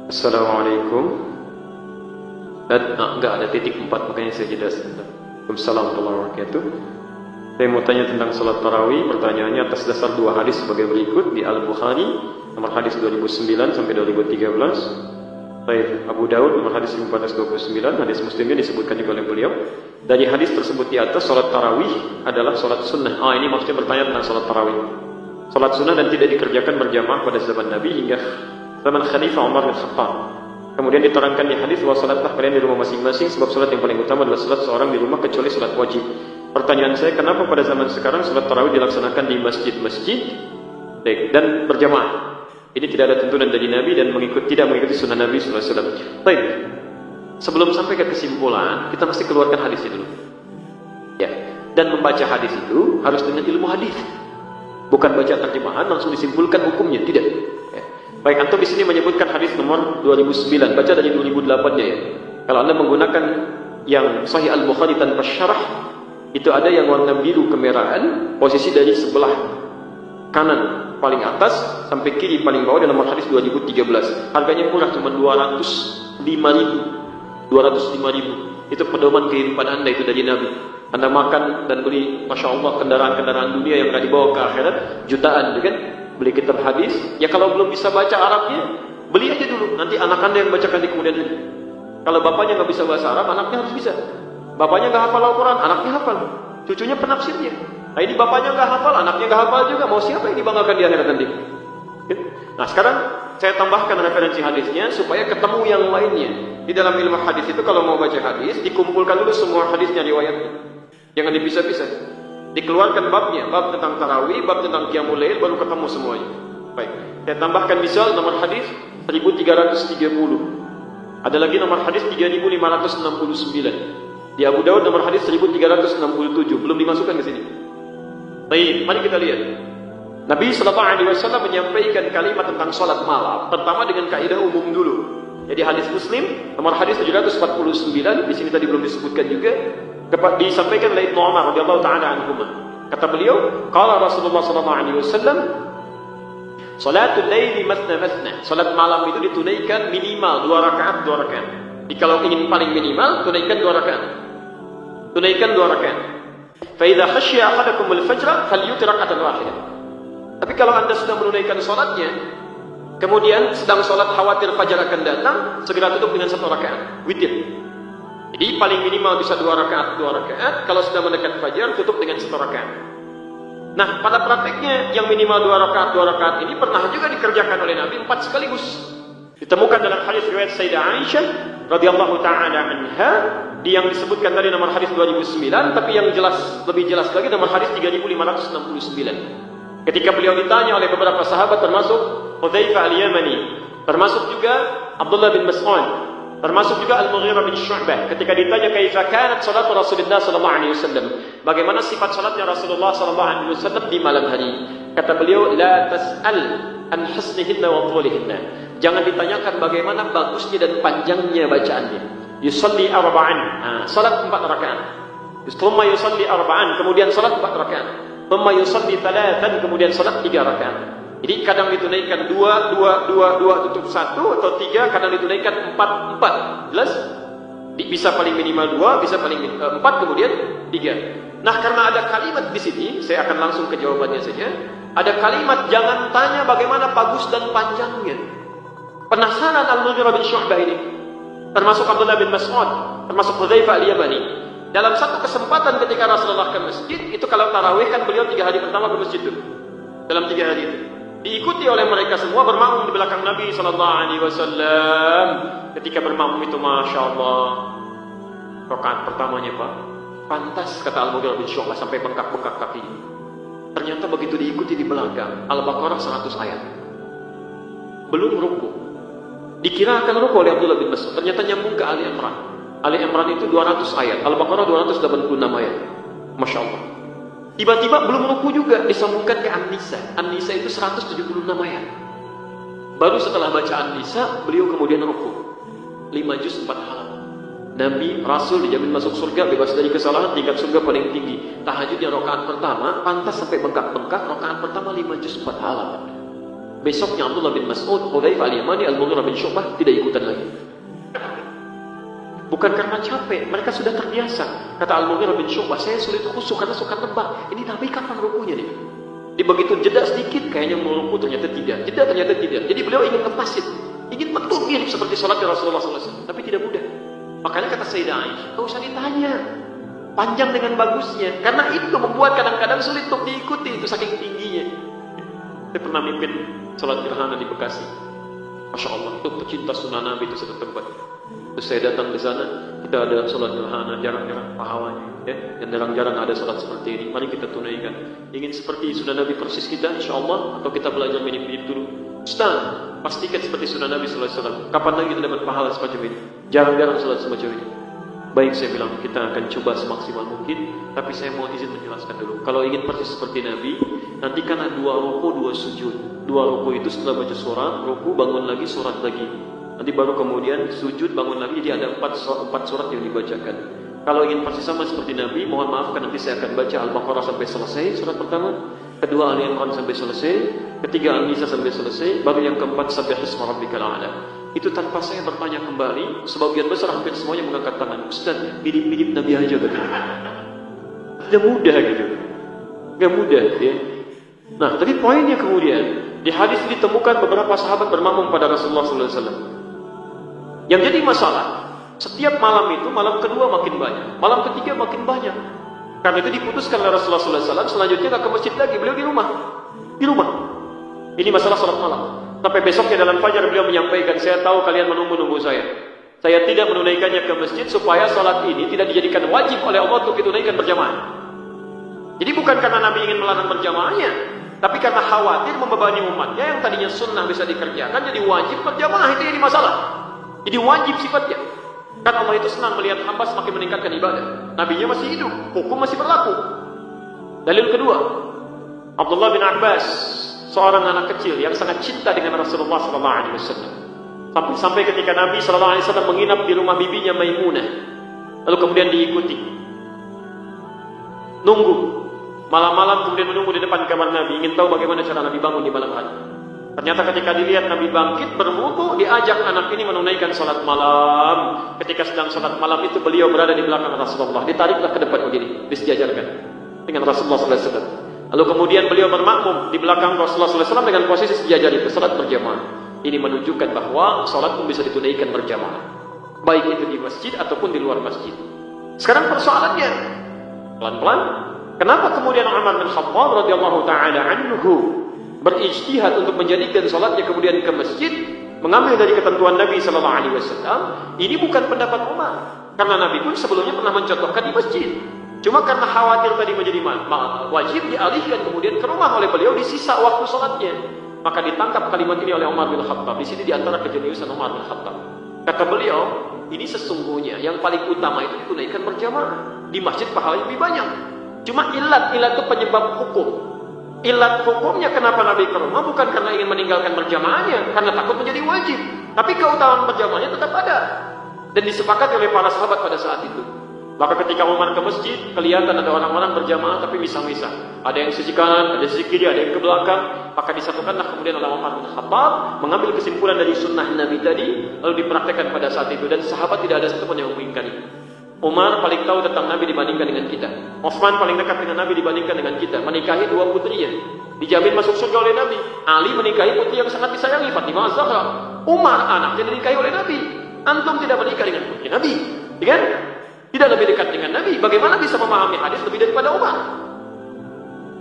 Assalamualaikum. Enggak ada titik 4, makanya saya jeda sebentar. Assalamualaikum warahmatullahi wabarakatuh. Saya mau tanya tentang salat tarawih. Pertanyaannya atas dasar dua hadis sebagai berikut di Al-Bukhari nomor hadis 2009 sampai 2013. Baik, Abu Daud nomor hadis 1429, hadis Muslimnya disebutkan juga oleh beliau. Dari hadis tersebut di atas, salat tarawih adalah salat sunnah. Ini maksudnya bertanya tentang salat tarawih. Salat sunnah dan tidak dikerjakan berjamaah pada zaman Nabi hingga zaman Khalifah Umar bin Khattab. Kemudian diterangkan di hadis bahwa salatlah kalian di rumah masing-masing, sebab salat yang paling utama adalah salat seorang di rumah kecuali salat wajib. Pertanyaan saya, kenapa pada zaman sekarang salat tarawih dilaksanakan di masjid-masjid dan berjamaah? Ini tidak ada tuntunan dari Nabi dan tidak mengikuti sunnah Nabi SAW. Baik, sebelum sampai ke kesimpulan, kita mesti keluarkan hadis itu dulu. Ya, dan membaca hadis itu harus dengan ilmu hadis. Bukan baca terjemahan langsung disimpulkan hukumnya, tidak. Ya. Baik, antum di sini menyebutkan hadis nomor 2009, baca dari 2008-nya ya. Kalau Anda menggunakan yang Sahih Al-Bukhari tanpa syarah, itu ada yang warna biru kemerahan, posisi dari sebelah kanan paling atas sampai kiri paling bawah dalam hadis 2013. Harganya murah, cuma 205.000. Itu pedoman kehidupan Anda, itu dari Nabi. Anda makan dan beli, Masya Allah, kendaraan-kendaraan dunia yang akan dibawa ke akhirat jutaan, kan? Beli kitab hadis. Ya kalau belum bisa baca Arabnya, beli aja dulu. Nanti anak Anda yang bacakan di kemudian hari. Kalau bapaknya nggak bisa bahasa Arab, anaknya harus bisa. Bapaknya nggak hafal Al-Quran, anaknya hafal. Cucunya penafsirnya. Nah ini bapaknya nggak hafal, anaknya nggak hafal juga. Mau siapa yang dibanggakan di akhirat nanti? Nah sekarang saya tambahkan referensi hadisnya supaya ketemu yang lainnya. Di dalam ilmu hadis itu kalau mau baca hadis, dikumpulkan dulu semua hadisnya, riwayatnya. Jangan dipisah-pisah. Dikeluarkan babnya, bab tentang tarawih, bab tentang qiyamul lail, baru ketemu semuanya. Baik, saya tambahkan misal nomor hadis 1330. Ada lagi nomor hadis 3569. Di Abu Daud nomor hadis 1367, belum dimasukkan ke sini. Baik, mari kita lihat. Nabi SAW menyampaikan kalimat tentang salat malam pertama dengan kaidah umum dulu. Jadi hadis Muslim nomor hadis 749, di sini tadi belum disebutkan juga, disampaikan oleh Ibnu Umar radhiyallahu taala anhuma. Kata beliau, qala Rasulullah sallallahu alaihi wasallam, salatul laili mathna mathna. Salat malam itu ditunaikan minimal 2 rakaat. Jadi kalau ingin paling minimal, tunaikan 2 rakaat. Tunaikan 2 rakaat. Fa idza khashiya ahadakum al-fajr falyutir rak'atan wahidah. Tapi kalau Anda sudah menunaikan salatnya, kemudian sedang salat khawatir fajar akan datang, segera tutup dengan 1 rakaat, witir. Jadi paling minimal bisa 2 rakaat. Kalau sudah mendekat fajar, tutup dengan 1 rakaat. Nah, pada prakteknya yang minimal 2 rakaat ini pernah juga dikerjakan oleh Nabi 4 sekaligus. Ditemukan dalam hadis riwayat Sayyidah Aisyah radhiyallahu taala anha, yang disebutkan tadi nomor hadis 2009, tapi yang lebih jelas lagi nomor hadis 3569. Ketika beliau ditanya oleh beberapa sahabat termasuk Hudzaifah al-Yamani, termasuk juga Abdullah bin Mas'ud, termasuk juga Al-Mughirah bin Syu'bah, ketika ditanya kaifa kanat salatu Rasulullah sallallahu alaihi wasallam, bagaimana sifat salatnya Rasulullah sallallahu alaihi wasallam di malam hari, kata beliau, la tas'al an husnihinna wa tulihinna. Jangan ditanyakan bagaimana bagusnya dan panjangnya bacaannya. Yusalli arba'an, salat 4 rakaat. Thumma yusalli arba'an, kemudian salat 4 rakaat. Thumma yusalli thalathan, kemudian salat 3 rakaat. Jadi kadang ditunaikan 2 tutup 1 atau 3, kadang ditunaikan 4. Jelas? Bisa paling minimal 2, bisa paling 4, kemudian 3. Nah, karena ada kalimat di sini, saya akan langsung ke jawabannya saja. Ada kalimat, jangan tanya bagaimana bagus dan panjangnya. Penasaran Al-Mughirah bin Syu'bah ini, termasuk Abdullah bin Mas'ud, termasuk Hudzaifah al-Yamani. Dalam satu kesempatan ketika Rasulullah ke masjid, itu kalau tarawih kan beliau 3 hari pertama ke masjid itu. Dalam 3 hari itu diikuti oleh mereka semua bermakmum di belakang Nabi sallallahu alaihi wasallam. Ketika bermakmum itu, Masya Allah, rakaat pertamanya Pak, pantas kata Al-Mughirah bin Syu'bah sampai bengkak-bengkak kaki. Ternyata begitu diikuti di belakang, Al-Baqarah 100 ayat. Belum ruku. Dikira akan ruku oleh Abdullah bin Mas'ud, ternyata nyambung ke Ali Imran. Ali Imran itu 200 ayat, Al-Baqarah 286 ayat. Masya Allah. Tiba-tiba belum ruku juga, disambungkan ke An-Nisa. An-Nisa itu 176 ayat. Baru setelah baca An-Nisa, beliau kemudian ruku. 5 juz 4 halaman. Nabi, Rasul dijamin masuk surga, bebas dari kesalahan, tingkat surga paling tinggi. Tahajud yang rakaat pertama, pantas sampai bengkak-bengkak, rakaat pertama 5 juz 4 halaman. Besoknya Abdullah bin Mas'ud, Hudzaifah al-Yamani, Al-Mughirah bin Syu'bah tidak ikutan lagi. Bukan karena capek, mereka sudah terbiasa. Kata Al-Mughirah bin Syu'bah, saya sulit khusyuk karena suka nebak. Ini Nabi kapan rukunya nih? Di begitu jeda sedikit, kayaknya mau ruku, ternyata tidak. Jeda ternyata tidak. Jadi beliau ingin ngepasin, ingin betul mirip seperti sholat Rasulullah SAW, tapi tidak mudah. Makanya kata Sayyidah Aisyah, gak usah ditanya, panjang dengan bagusnya, karena itu membuat kadang-kadang sulit untuk diikuti, itu saking tingginya. Saya pernah mimpin sholat gerhana di Bekasi. Masya Allah, itu pecinta sunnah Nabi itu satu tempat. Terus saya datang ke sana, kita ada sholat gerhana, jarang-jarang pahalanya, ya, dan jarang-jarang ada sholat seperti ini. Mari kita tunaikan. Ingin seperti sunnah Nabi persis kita, insya Allah, atau kita belajar mirip-mirip dulu. Ustaz, pastikan seperti sunnah Nabi SAW. Kapan lagi kita dapat pahala semacam ini? Jarang-jarang sholat semacam ini. Baik, saya bilang kita akan coba semaksimal mungkin, tapi saya mau izin menjelaskan dulu. Kalau ingin persis seperti Nabi, nanti kan ada 2 ruku, 2 sujud. 2 ruku itu setelah baca surat, ruku bangun lagi, surat lagi. Nanti baru kemudian sujud, bangun lagi, jadi ada 4 surat yang dibacakan. Kalau ingin persis sama seperti Nabi, mohon maafkan nanti saya akan baca Al-Baqarah sampai selesai, surat pertama. Kedua Ali Imran sampai selesai. Ketiga An-Nisa sampai selesai. Baru yang keempat Sabbih isma rabbikal a'la. Itu tanpa saya bertanya kembali. Sebagian besar hampir semuanya mengangkat tangan. Ustaz, mirip-mirip Nabi aja katanya. Gak mudah gitu. Gak mudah ya. Nah, tapi poinnya kemudian di hadis ditemukan beberapa sahabat bermakmum pada Rasulullah SAW. Yang jadi masalah, setiap malam itu, malam kedua makin banyak, malam ketiga makin banyak. Karena itu diputuskan oleh Rasulullah SAW, selanjutnya gak ke masjid lagi, beliau di rumah. Di rumah. Ini masalah salat malam. Sampai besoknya dalam fajar beliau menyampaikan, saya tahu kalian menunggu-nunggu saya. Saya tidak menunaikannya ke masjid supaya salat ini tidak dijadikan wajib oleh Allah untuk ditunaikan berjamaah. Jadi bukan karena Nabi ingin melarang berjamaahnya, tapi karena khawatir membebani umatnya yang tadinya sunnah bisa dikerjakan jadi wajib berjamaah. Itu jadi masalah. Jadi wajib sifatnya. Karena Allah itu senang melihat hamba semakin meningkatkan ibadah. Nabinya masih hidup, hukum masih berlaku. Dalil kedua, Abdullah bin Abbas, seorang anak kecil yang sangat cinta dengan Rasulullah SAW. Sampai ketika Nabi SAW menginap di rumah bibinya Maimunah, lalu kemudian diikuti, nunggu malam-malam, kemudian menunggu di depan kamar Nabi, ingin tahu bagaimana cara Nabi bangun di malam hari. Ternyata ketika dilihat Nabi bangkit berwudu, diajak anak ini menunaikan salat malam. Ketika sedang salat malam itu beliau berada di belakang Rasulullah, ditariklah ke depan begini, disejajarkan dengan Rasulullah SAW. Lalu kemudian beliau bermakmum di belakang Rasulullah SAW dengan posisi sejajar itu, salat berjamaah. Ini menunjukkan bahwa salat pun bisa ditunaikan berjamaah, baik itu di masjid ataupun di luar masjid. Sekarang persoalannya, pelan-pelan, kenapa kemudian Umar bin Khattab radhiyallahu taala anhu berijtihad untuk menjadikan salatnya kemudian ke masjid, mengambil dari ketentuan Nabi sallallahu alaihi wasallam? Ini bukan pendapat Umar, karena Nabi pun sebelumnya pernah mencontohkan di masjid. Cuma karena khawatir tadi menjadi wajib, dialihkan kemudian ke rumah oleh beliau di sisa waktu salatnya. Maka ditangkap kalimat ini oleh Umar bin Khattab. Di sini diantara kejeniusan Umar bin Khattab. Kata beliau, ini sesungguhnya yang paling utama itu ditunaikan berjamaah. Di masjid pahalanya lebih banyak. Cuma ilat itu penyebab hukum. Ilat hukumnya kenapa Nabi ke rumah bukan karena ingin meninggalkan berjamaahnya, karena takut menjadi wajib. Tapi keutamaan berjamaahnya tetap ada dan disepakati oleh para sahabat pada saat itu. Maka ketika Umar ke masjid, kelihatan ada orang-orang berjamaah tapi misah-misah. Ada yang sisi kanan, ada sisi kiri, ada yang ke belakang. Maka disatukanlah kemudian oleh Umar bin Khattab, mengambil kesimpulan dari sunnah Nabi tadi, lalu dipraktekkan pada saat itu. Dan sahabat tidak ada satupun yang menginginkan itu. Umar paling tahu tentang Nabi dibandingkan dengan kita. Utsman paling dekat dengan Nabi dibandingkan dengan kita. Menikahi 2 putrinya, dijamin masuk surga oleh Nabi. Ali menikahi putri yang sangat disayangi, Fatimah Az-Zahra. Umar anaknya dinikahi oleh Nabi. Antum tidak menikah dengan putri Nabi, kan? Tidak lebih dekat dengan Nabi. Bagaimana bisa memahami hadis lebih daripada Umar?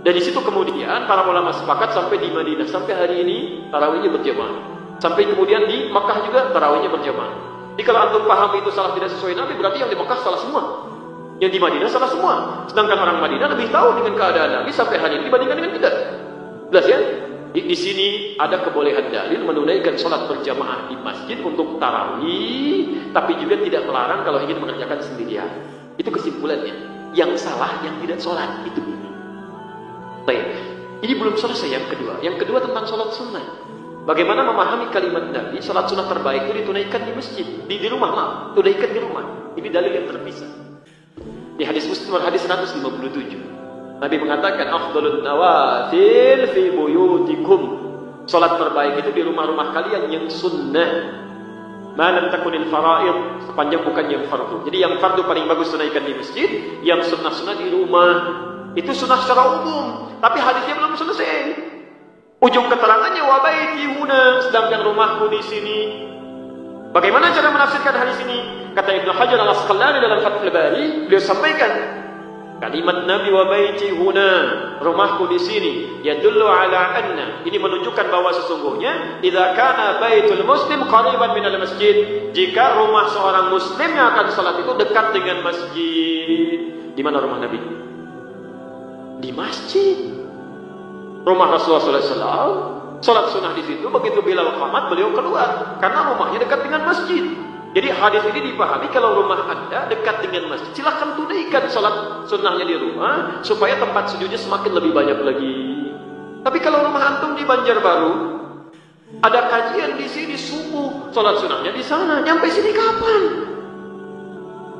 Dari situ kemudian para ulama sepakat sampai di Madinah, sampai hari ini tarawihnya berjamaah. Sampai kemudian di Makkah juga tarawihnya berjamaah. Jadi kalau antum paham itu salah tidak sesuai Nabi, berarti yang di Makkah salah semua, yang di Madinah salah semua. Sedangkan orang Madinah lebih tahu dengan keadaan Nabi sampai hari ini dibandingkan dengan kita. Jelas ya? Di sini ada kebolehan dalil menunaikan sholat berjamaah di masjid untuk tarawih, tapi juga tidak melarang kalau ingin mengerjakan sendirian. Itu kesimpulannya. Yang salah yang tidak sholat itu. Baik. Ini belum selesai yang kedua. Yang kedua tentang sholat sunnah. Bagaimana memahami kalimat Nabi, sholat sunnah terbaik itu ditunaikan di masjid, di rumah, tunaikan di rumah. Ini dalil yang terpisah. Di hadis Muslim, hadis 157. Nabi mengatakan afdhalun nawafil fi buyutikum. Salat terbaik itu di rumah-rumah kalian yang sunnah. Malam takunil faraid, sepanjang bukan yang fardu. Jadi yang fardu paling bagus tunaikan di masjid, yang sunnah-sunnah di rumah. Itu sunnah secara umum, tapi hadisnya belum selesai. Ujung keterangannya wa baiti huna, sedangkan rumahku di sini. Bagaimana cara menafsirkan hadis ini? Kata Ibnu Hajar Al-Asqalani dalam Fathul Bari, beliau sampaikan kalimat Nabi wa baiti huna, rumahku di sini, yadullu ala anna, ini menunjukkan bahwa sesungguhnya idza kana baitul muslim qariban minal masjid, jika rumah seorang muslim yang akan salat itu dekat dengan masjid. Di mana rumah Nabi? Di masjid. Rumah Rasulullah SAW, salat sunnah di situ. Begitu Bilal qamat, beliau keluar karena rumahnya dekat dengan masjid. Jadi hadis ini dipahami kalau rumah Anda dekat dengan masjid, silakan tunaikan salat sunnahnya di rumah supaya tempat sujudnya semakin lebih banyak lagi. Tapi kalau rumah antum di Banjarbaru, ada kajian di sini subuh, salat sunnahnya di sana, nyampe sini kapan?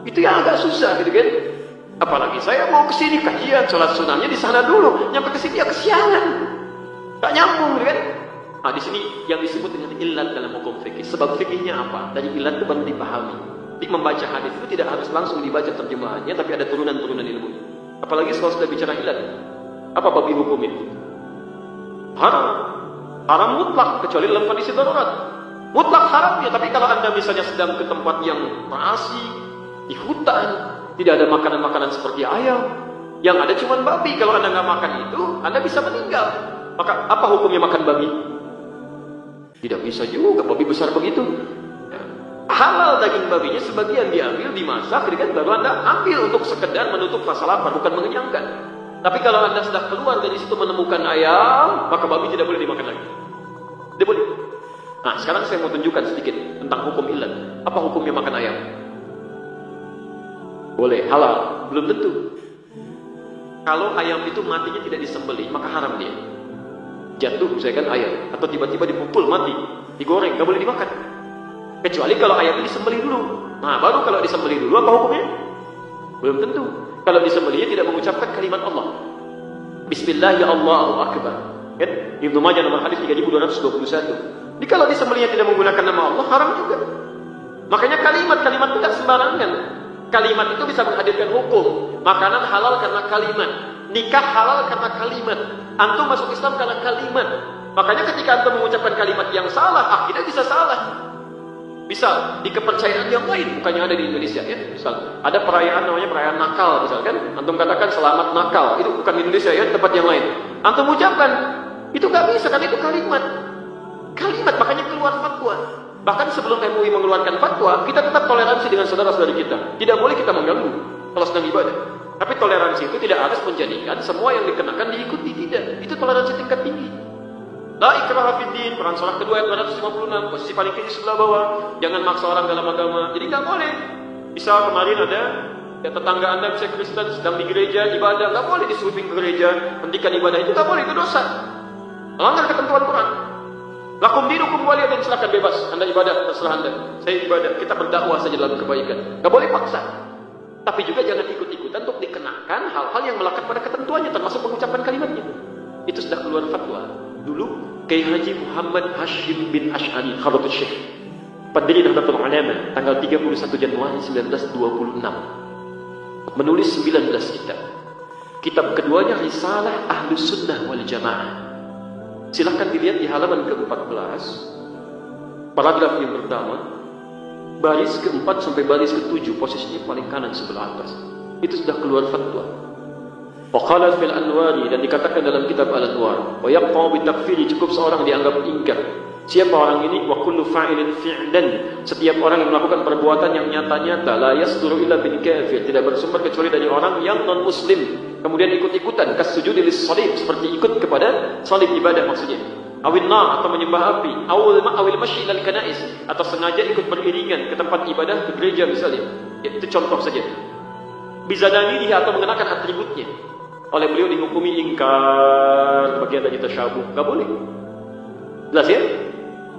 Itu yang agak susah, gitu kan? Apalagi saya mau ke sini kajian salat sunnahnya di sana dulu, nyampe ke sini ya kesiangan, tak nyambung, gitu kan? Nah, di sini yang disebut dengan illat dalam hukum fikih. Sebab fikihnya apa? Dari illat itu baru dipahami. Di membaca hadis itu tidak harus langsung dibaca terjemahannya, tapi ada turunan-turunan ilmu. Apalagi kalau sudah bicara illat. Apa babi hukum itu? Haram. Haram mutlak kecuali dalam kondisi darurat. Mutlak haramnya, tapi kalau Anda misalnya sedang ke tempat yang terasing, di hutan, tidak ada makanan-makanan seperti ayam, yang ada cuma babi. Kalau Anda nggak makan itu, Anda bisa meninggal. Maka apa hukumnya makan babi? Tidak bisa juga, babi besar begitu. Halal daging babinya, sebagian diambil, dimasak, baru Anda ambil untuk sekedar menutup rasa lapar, bukan mengenyangkan. Tapi kalau Anda sudah keluar dari situ menemukan ayam, maka babi tidak boleh dimakan lagi. Tidak boleh. Nah, sekarang saya mau tunjukkan sedikit tentang hukum illat. Apa hukumnya makan ayam? Boleh, halal, belum tentu. Kalau ayam itu matinya tidak disembelih, maka haram dia. Jatuh misalkan ayam, atau tiba-tiba dipukul mati, digoreng, nggak boleh dimakan. Kecuali kalau ayam ini disembelih dulu. Nah, baru kalau disembelih dulu apa hukumnya? Belum tentu. Kalau disembelihnya tidak mengucapkan kalimat Allah. Bismillah ya Allahu Akbar. Kan? Ibnu Majah nomor hadis 3221. Jadi kalau disembelihnya tidak menggunakan nama Allah, haram juga. Makanya kalimat-kalimat tidak sembarangan. Kalimat itu bisa menghadirkan hukum. Makanan halal karena kalimat. Nikah halal karena kalimat. Antum masuk Islam karena kalimat. Makanya ketika antum mengucapkan kalimat yang salah, akhirnya bisa salah. Bisa di kepercayaan yang lain, bukan yang ada di Indonesia ya. Misal ada perayaan namanya perayaan nakal, misalkan antum katakan selamat nakal, itu bukan di Indonesia ya, tempat yang lain. Antum ucapkan, itu nggak bisa kan, itu kalimat. Kalimat, makanya keluar fatwa. Bahkan sebelum MUI mengeluarkan fatwa, kita tetap toleransi dengan saudara-saudari kita. Tidak boleh kita mengganggu kalau sedang ibadah. Tapi toleransi itu tidak harus menjadikan semua yang dikenakan diikuti, tidak. Itu toleransi tingkat tinggi. La ikraha fid din, Quran surah kedua ayat 256, posisi paling kiri sebelah bawah. Jangan maksa orang dalam agama. Jadi nggak boleh. Bisa kemarin ada ya, tetangga Anda bisa Kristen sedang di gereja ibadah, nggak boleh disuruh ke gereja, hentikan ibadah itu nggak boleh, itu dosa. Melanggar ketentuan Quran. Lakum dinukum waliyadin, silakan bebas. Anda ibadah, terserah Anda. Saya ibadah, kita berdakwah saja dalam kebaikan. Nggak boleh paksa. Tapi juga jangan ikut-ikutan untuk dikenakan hal-hal yang melekat pada ketentuannya, termasuk pengucapan kalimatnya. Itu sudah keluar fatwa. Dulu Kiai Haji Muhammad Hashim bin Ash'ari Khabatul Syekh, pendiri Nahdlatul Ulama, tanggal 31 Januari 1926, menulis 19 kitab. Kitab keduanya Risalah Ahlus Sunnah wal Jamaah. Silahkan dilihat di halaman ke-14, paragraf yang pertama, baris ke-4 sampai baris ke-7, posisinya paling kanan sebelah atas. Itu sudah keluar fatwa. Waqala fil Anwari, dan dikatakan dalam kitab Al-Anwar, wa yaqta'u bitakfiri, cukup seorang dianggap ingkar. Siapa orang ini? Wa kullu fa'ilin fi'lan, setiap orang yang melakukan perbuatan yang nyata-nyata, la yasduru illa bin kafir, tidak bersumber kecuali dari orang yang non muslim, kemudian ikut-ikutan kasujudi lis-salib, seperti ikut kepada salib ibadah maksudnya. Awil nar, atau menyembah api, awil masyi ilal kanais, atau sengaja ikut beriringan ke tempat ibadah, ke gereja misalnya. Itu contoh saja. Bizadani dia, atau mengenakan atributnya. Oleh beliau dihukumi ingkar, bagian dari tasyabuh, nggak boleh. Jelas ya?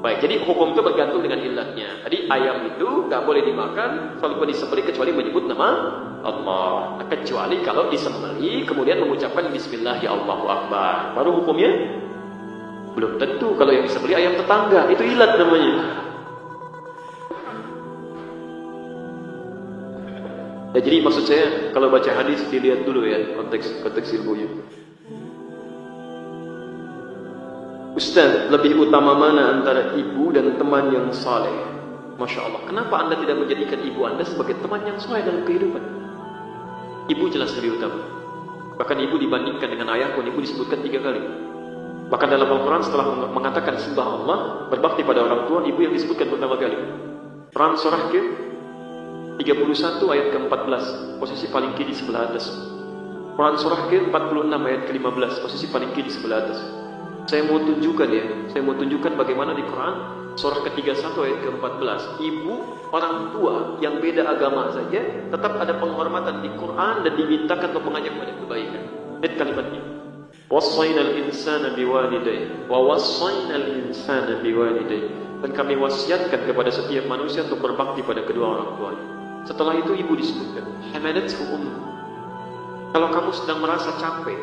Baik, jadi hukum itu bergantung dengan illatnya. Tadi ayam itu nggak boleh dimakan walaupun disembelih kecuali menyebut nama Allah. Nah, kecuali kalau disembelih kemudian mengucapkan Bismillah ya Allahu Akbar, baru hukumnya Belum tentu, kalau yang disembelih ayam tetangga, itu ilat namanya. Ya, jadi maksud saya, kalau baca hadis dilihat dulu ya konteks ilmunya. Ustaz, lebih utama mana antara ibu dan teman yang saleh? Masya Allah, kenapa anda tidak menjadikan ibu anda sebagai teman yang saleh dalam kehidupan? Ibu jelas lebih utama. Bahkan ibu dibandingkan dengan ayah pun ibu disebutkan 3 kali. Bahkan dalam Al-Quran setelah mengatakan sembah Allah, berbakti pada orang tua, ibu yang disebutkan pertama kali. Quran surah ke-31 ayat ke-14, posisi paling kiri sebelah atas. Quran surah ke-46 ayat ke-15, posisi paling kiri sebelah atas. Saya mau tunjukkan bagaimana di Quran surah ke-31 ayat ke-14, ibu orang tua yang beda agama saja tetap ada penghormatan di Quran dan dimintakan untuk mengajak pada kebaikan. Lihat kalimatnya. Wassaynal insana biwalidayhi wa wassaynal insana biwalidayhi. Dan kami wasiatkan kepada setiap manusia untuk berbakti pada kedua orang tuanya. Setelah itu ibu disebutkan, hamadathu ummu. Kalau kamu sedang merasa capek,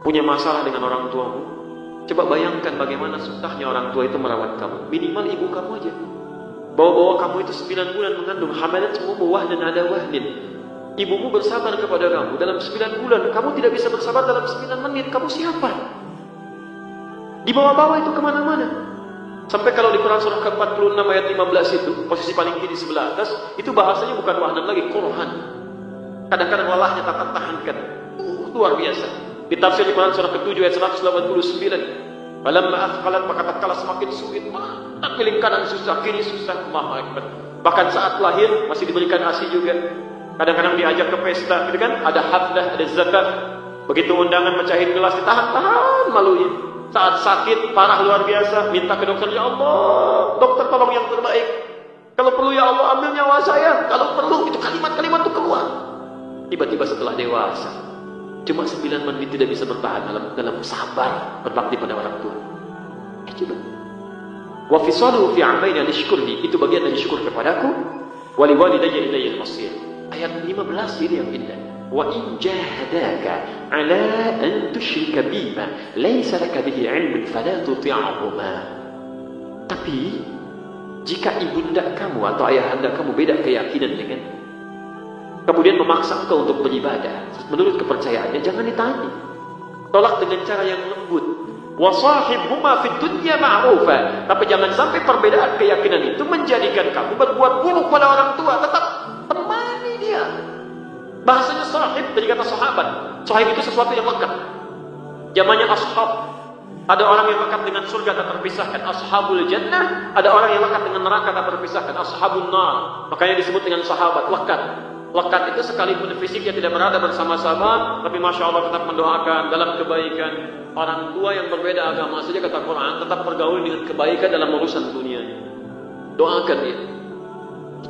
punya masalah dengan orang tuamu, coba bayangkan bagaimana susahnya orang tua itu merawat kamu. Minimal ibu kamu aja. Bawa-bawa kamu itu 9 bulan mengandung, hamadathu ummu wahnan ala wahnin. Ibumu bersabar kepada kamu dalam 9 bulan. Kamu tidak bisa bersabar dalam 9 menit. Kamu siapa? Dibawa-bawa itu kemana-mana. Sampai kalau di Quran surah ke-46 ayat 15 itu, posisi paling kiri sebelah atas, itu bahasanya bukan wahnan lagi, Quran. Kadang-kadang lelahnya tak tertahankan. Luar biasa. Di tafsir di Quran surah ke-7 ayat 189. Falamma athqalat, maka tatkala semakin sulit, tak pilih kanan susah, kiri susah, Allahu Akbar. Bahkan saat lahir masih diberikan ASI juga. Kadang-kadang diajak ke pesta, gitu kan? Ada haflah, ada zakat. Begitu undangan mecahin gelas, ditahan malunya. Saat sakit, parah luar biasa, minta ke dokter, ya Allah, dokter tolong yang terbaik. Kalau perlu ya Allah ambil nyawa saya. Kalau perlu, itu kalimat-kalimat itu keluar. Tiba-tiba setelah dewasa, cuma 9 menit tidak bisa bertahan dalam sabar berbakti pada orang tua. Coba. Wa fisaluhu fi 'amaini anishkurni, itu bagian dari syukur kepadaku. Wa liwalidayya ilayya al-masir. Ayat 15 ini yang indah. Wa in jahadaka ala an tusyrika bima laysa laka bihi 'ilmun fala tuti'huma. Tapi jika ibunda kamu atau ayahanda kamu beda keyakinan dengan, kemudian memaksa engkau untuk beribadah menurut kepercayaannya, jangan ditaati. Tolak dengan cara yang lembut. Wa sahibhuma fid dunya ma'rufa. Tapi jangan sampai perbedaan keyakinan itu menjadikan kamu berbuat buruk pada orang tua. Tetap temani dia. Bahasanya sahib dari kata sahabat. Sahib itu sesuatu yang lekat. Zamannya ashab. Ada orang yang lekat dengan surga tak terpisahkan, ashabul jannah. Ada orang yang lekat dengan neraka tak terpisahkan, ashabun nar. Makanya disebut dengan sahabat, lekat. Lekat itu sekalipun fisiknya tidak berada bersama-sama, tapi Masya Allah tetap mendoakan dalam kebaikan. Orang tua yang berbeda agama saja kata Quran tetap bergaul dengan kebaikan dalam urusan dunia. Doakan dia.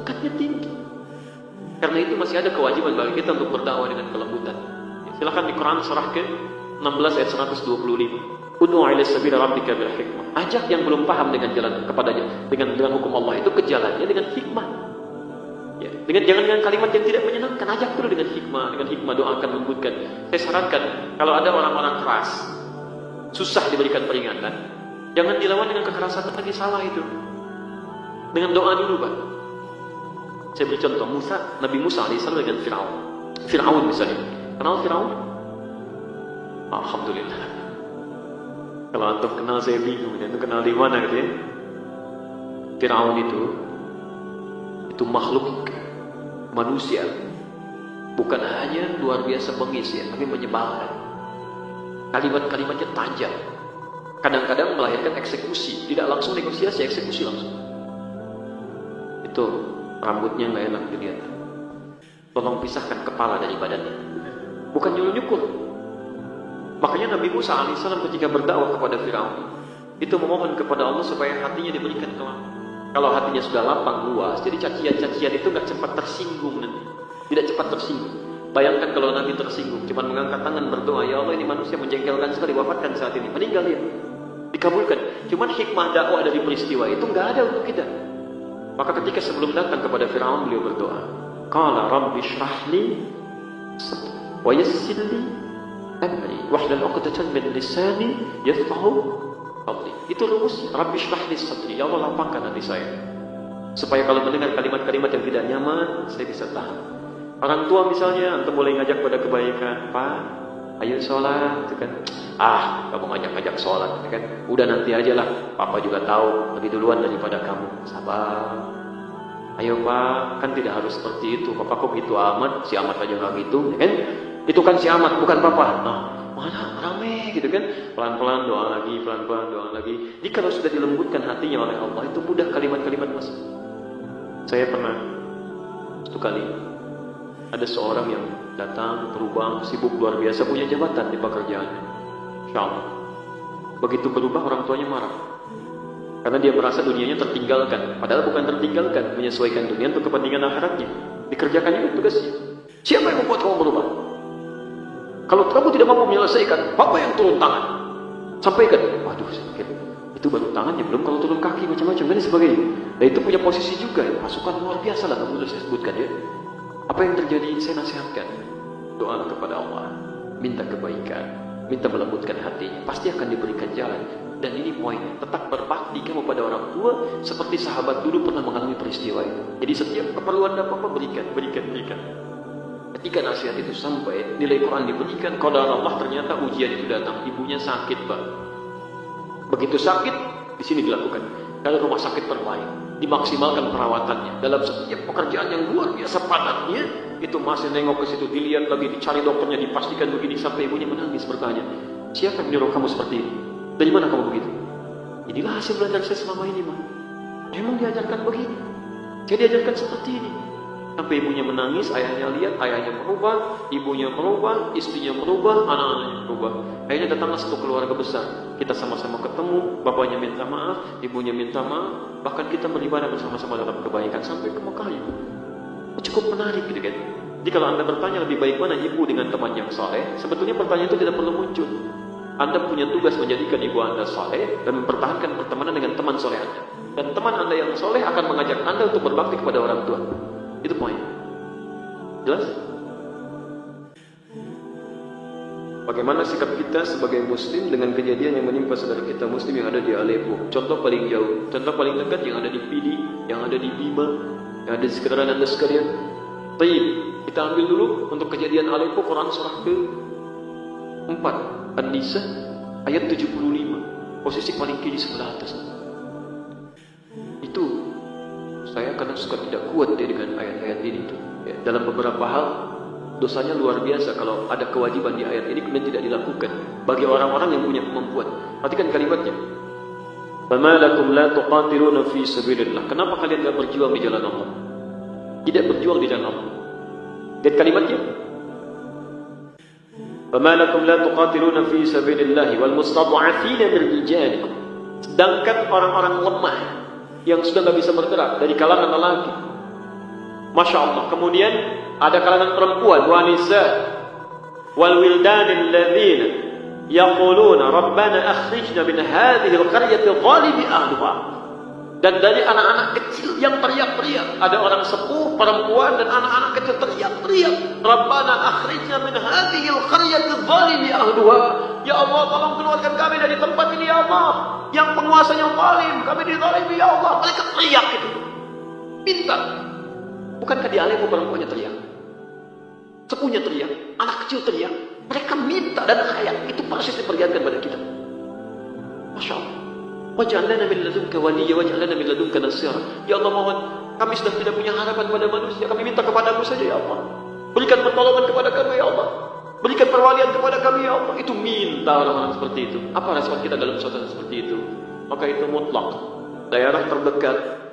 Ikatnya tinggi. Karena itu masih ada kewajiban bagi kita untuk berdakwah dengan kelembutan. Silakan di Quran surah ke-16 ayat 125. Ud'u ila sabila rabbika bil hikmah. Ajak yang belum paham dengan jalan kepadanya dengan hukum Allah itu ke jalannya dengan hikmah. Ya, jangan dengan kalimat yang tidak menyenangkan, ajak dulu dengan hikmah doakan, lembutkan. Saya sarankan kalau ada orang-orang keras, susah diberikan peringatan, jangan dilawan dengan kekerasan lagi, salah itu. Dengan doa dulu, Pak. Saya beri contoh Nabi Musa alaihissalam dengan Fir'aun misalnya. Kenal Fir'aun? Alhamdulillah. Kalau antum kenal saya bingung, itu kenal di mana gitu ya? Fir'aun itu makhluk manusia, bukan hanya luar biasa bengis ya, tapi menyebalkan. Kalimat-kalimatnya tajam, kadang-kadang melahirkan eksekusi, tidak langsung negosiasi, eksekusi langsung. Itu rambutnya nggak enak dilihat, tolong pisahkan kepala dari badannya, bukan nyuruh-nyukur. Makanya Nabi Musa alaihissalam ketika berdakwah kepada Fir'aun itu memohon kepada Allah supaya hatinya diberikan kelapangan. Kalau hatinya sudah lapang luas, jadi cacian-cacian itu nggak cepat tersinggung nanti, tidak cepat tersinggung. Bayangkan kalau Nabi tersinggung, cuma mengangkat tangan berdoa, ya Allah ini manusia menjengkelkan sekali, wafatkan saat ini, meninggal dia, dikabulkan. Cuman hikmah dakwah dari peristiwa itu nggak ada untuk kita. Maka ketika sebelum datang kepada Fir'aun beliau berdoa, Qala Rabbi shrahli wa yassir li amri wahlul 'uqdatan min lisani yafqahu Itu rumusnya. Rabbi shrah li sadri, ya Allah lapangkan hati saya, supaya kalau mendengar kalimat-kalimat yang tidak nyaman, saya bisa tahan. Orang tua misalnya, antum boleh ngajak pada kebaikan, Pak, ayo sholat, itu kan. Kamu ngajak-ngajak sholat, itu kan. Udah nanti aja lah, Papa juga tahu lebih duluan daripada kamu. Sabar. Ayo Pak, kan tidak harus seperti itu. Papa kok gitu amat, si amat aja nggak gitu, ya kan? Itu kan si amat, bukan Papa. Mana rame gitu kan. Pelan-pelan doa lagi, pelan-pelan doa lagi. Jadi kalau sudah dilembutkan hatinya oleh Allah, itu mudah kalimat-kalimat masuk. Saya pernah satu kali ada seorang yang datang berubah, sibuk luar biasa, punya jabatan di pekerjaannya. Insyaallah. Begitu berubah, orang tuanya marah. Karena dia merasa dunianya tertinggalkan. Padahal bukan tertinggalkan, menyesuaikan dunia untuk kepentingan akhiratnya. Dikerjakan juga tugasnya. Siapa yang membuat kamu berubah? Kalau kamu tidak mampu menyelesaikan, Papa yang turun tangan. Sampaikan. Waduh, sakit. Itu baru tangannya, belum kalau turun kaki macam-macam dan sebagainya. Dan itu punya posisi juga ya. Pasukan luar biasa lah, kamu sudah saya sebutkan ya. Apa yang terjadi? Saya nasihatkan. Doa kepada Allah. Minta kebaikan. Minta melembutkan hatinya. Pasti akan diberikan jalan. Dan ini poinnya. Tetap berbakti kamu pada orang tua. Seperti sahabat dulu pernah mengalami peristiwa itu. Jadi setiap keperluan apa-apa berikan. Ketika nasihat itu sampai, nilai Quran diberikan, qadar Allah, ternyata ujian itu datang. Ibunya sakit, Pak. Begitu sakit, di sini dilakukan. Kalau rumah sakit terbaik, dimaksimalkan perawatannya. Dalam setiap pekerjaan yang luar biasa padatnya, itu masih nengok ke situ, dilihat lagi, dicari dokternya, dipastikan begini, sampai ibunya menangis bertanya, siapa yang menyuruh kamu seperti ini? Dari mana kamu begitu? Inilah hasil belajar saya selama ini, Ma. Memang diajarkan begini. Saya diajarkan seperti ini. Sampai ibunya menangis, ayahnya lihat, ayahnya berubah, ibunya berubah, istrinya berubah, anak-anaknya berubah. Akhirnya datanglah satu keluarga besar. Kita sama-sama ketemu, bapaknya minta maaf, ibunya minta maaf, bahkan kita beribadah bersama-sama dalam kebaikan sampai ke Mekah itu. Cukup menarik gitu kan. Jadi kalau Anda bertanya lebih baik mana ibu dengan teman yang saleh, sebetulnya pertanyaan itu tidak perlu muncul. Anda punya tugas menjadikan ibu Anda saleh dan mempertahankan pertemanan dengan teman saleh Anda. Dan teman Anda yang saleh akan mengajak Anda untuk berbakti kepada orang tua. Itu poin. Jelas? Bagaimana sikap kita sebagai muslim dengan kejadian yang menimpa saudara kita muslim yang ada di Aleppo? Contoh paling jauh, contoh paling dekat yang ada di Pidi, yang ada di Bima, yang ada di sekitaran Anda sekalian. Baik, kita ambil dulu untuk kejadian Aleppo, Quran surah ke-4 An-Nisa ayat 75, posisi paling kiri sebelah atas. Itu saya kadang suka tidak kuat dengan ayat-ayat ini tuh. Ya, dalam beberapa hal dosanya luar biasa kalau ada kewajiban di ayat ini kemudian tidak dilakukan bagi orang-orang yang punya kemampuan. Perhatikan kalimatnya. فَمَا لَكُمْ لَا تُقَاتِلُونَ فِي سَبِيلِ اللَّهِ. Kenapa kalian tidak berjuang di jalan Allah? Tidak berjuang di jalan Allah. Lihat kalimatnya. فَمَا لَكُمْ لَا تُقَاتِلُونَ فِي سَبِيلِ اللَّهِ وَالْمُسْتَضْعَفِينَ مِنْ رِجَالِكُمْ. Sedangkan orang-orang lemah yang sudah tidak bisa bergerak dari kalangan lelaki. Masya Allah. Kemudian ada kalangan perempuan, wanisa, wal wildanil ladzina yaquluna rabbana akhrijna min hadhihi al-qaryati zalimi ahliha. Dan dari anak-anak kecil yang teriak-teriak, ada orang sepuh, perempuan dan anak-anak kecil teriak-teriak, rabbana akhrijna min hadhihi al-qaryati zalimi ahliha. Ya Allah, tolong keluarkan kami dari tempat ini ya Allah, yang penguasanya zalim, kami dizalimi ya Allah. Mereka teriak itu, minta. Bukankah di Aleppo perempuannya teriak, sepuhnya teriak, anak kecil teriak, mereka minta dan hayat. Itu persis diperlihatkan pada kita. Masya Allah. Waj'al lana min ladunka waliyya waj'al lana min ladunka nasira. Ya Allah, mohon, kami sudah tidak punya harapan pada manusia, kami minta kepadamu saja ya Allah. Berikan pertolongan kepada kami ya Allah. Berikan perwalian kepada kami ya Allah. Itu minta orang-orang seperti itu. Apa respon kita dalam suasana seperti itu? Maka itu mutlak. Daerah terdekat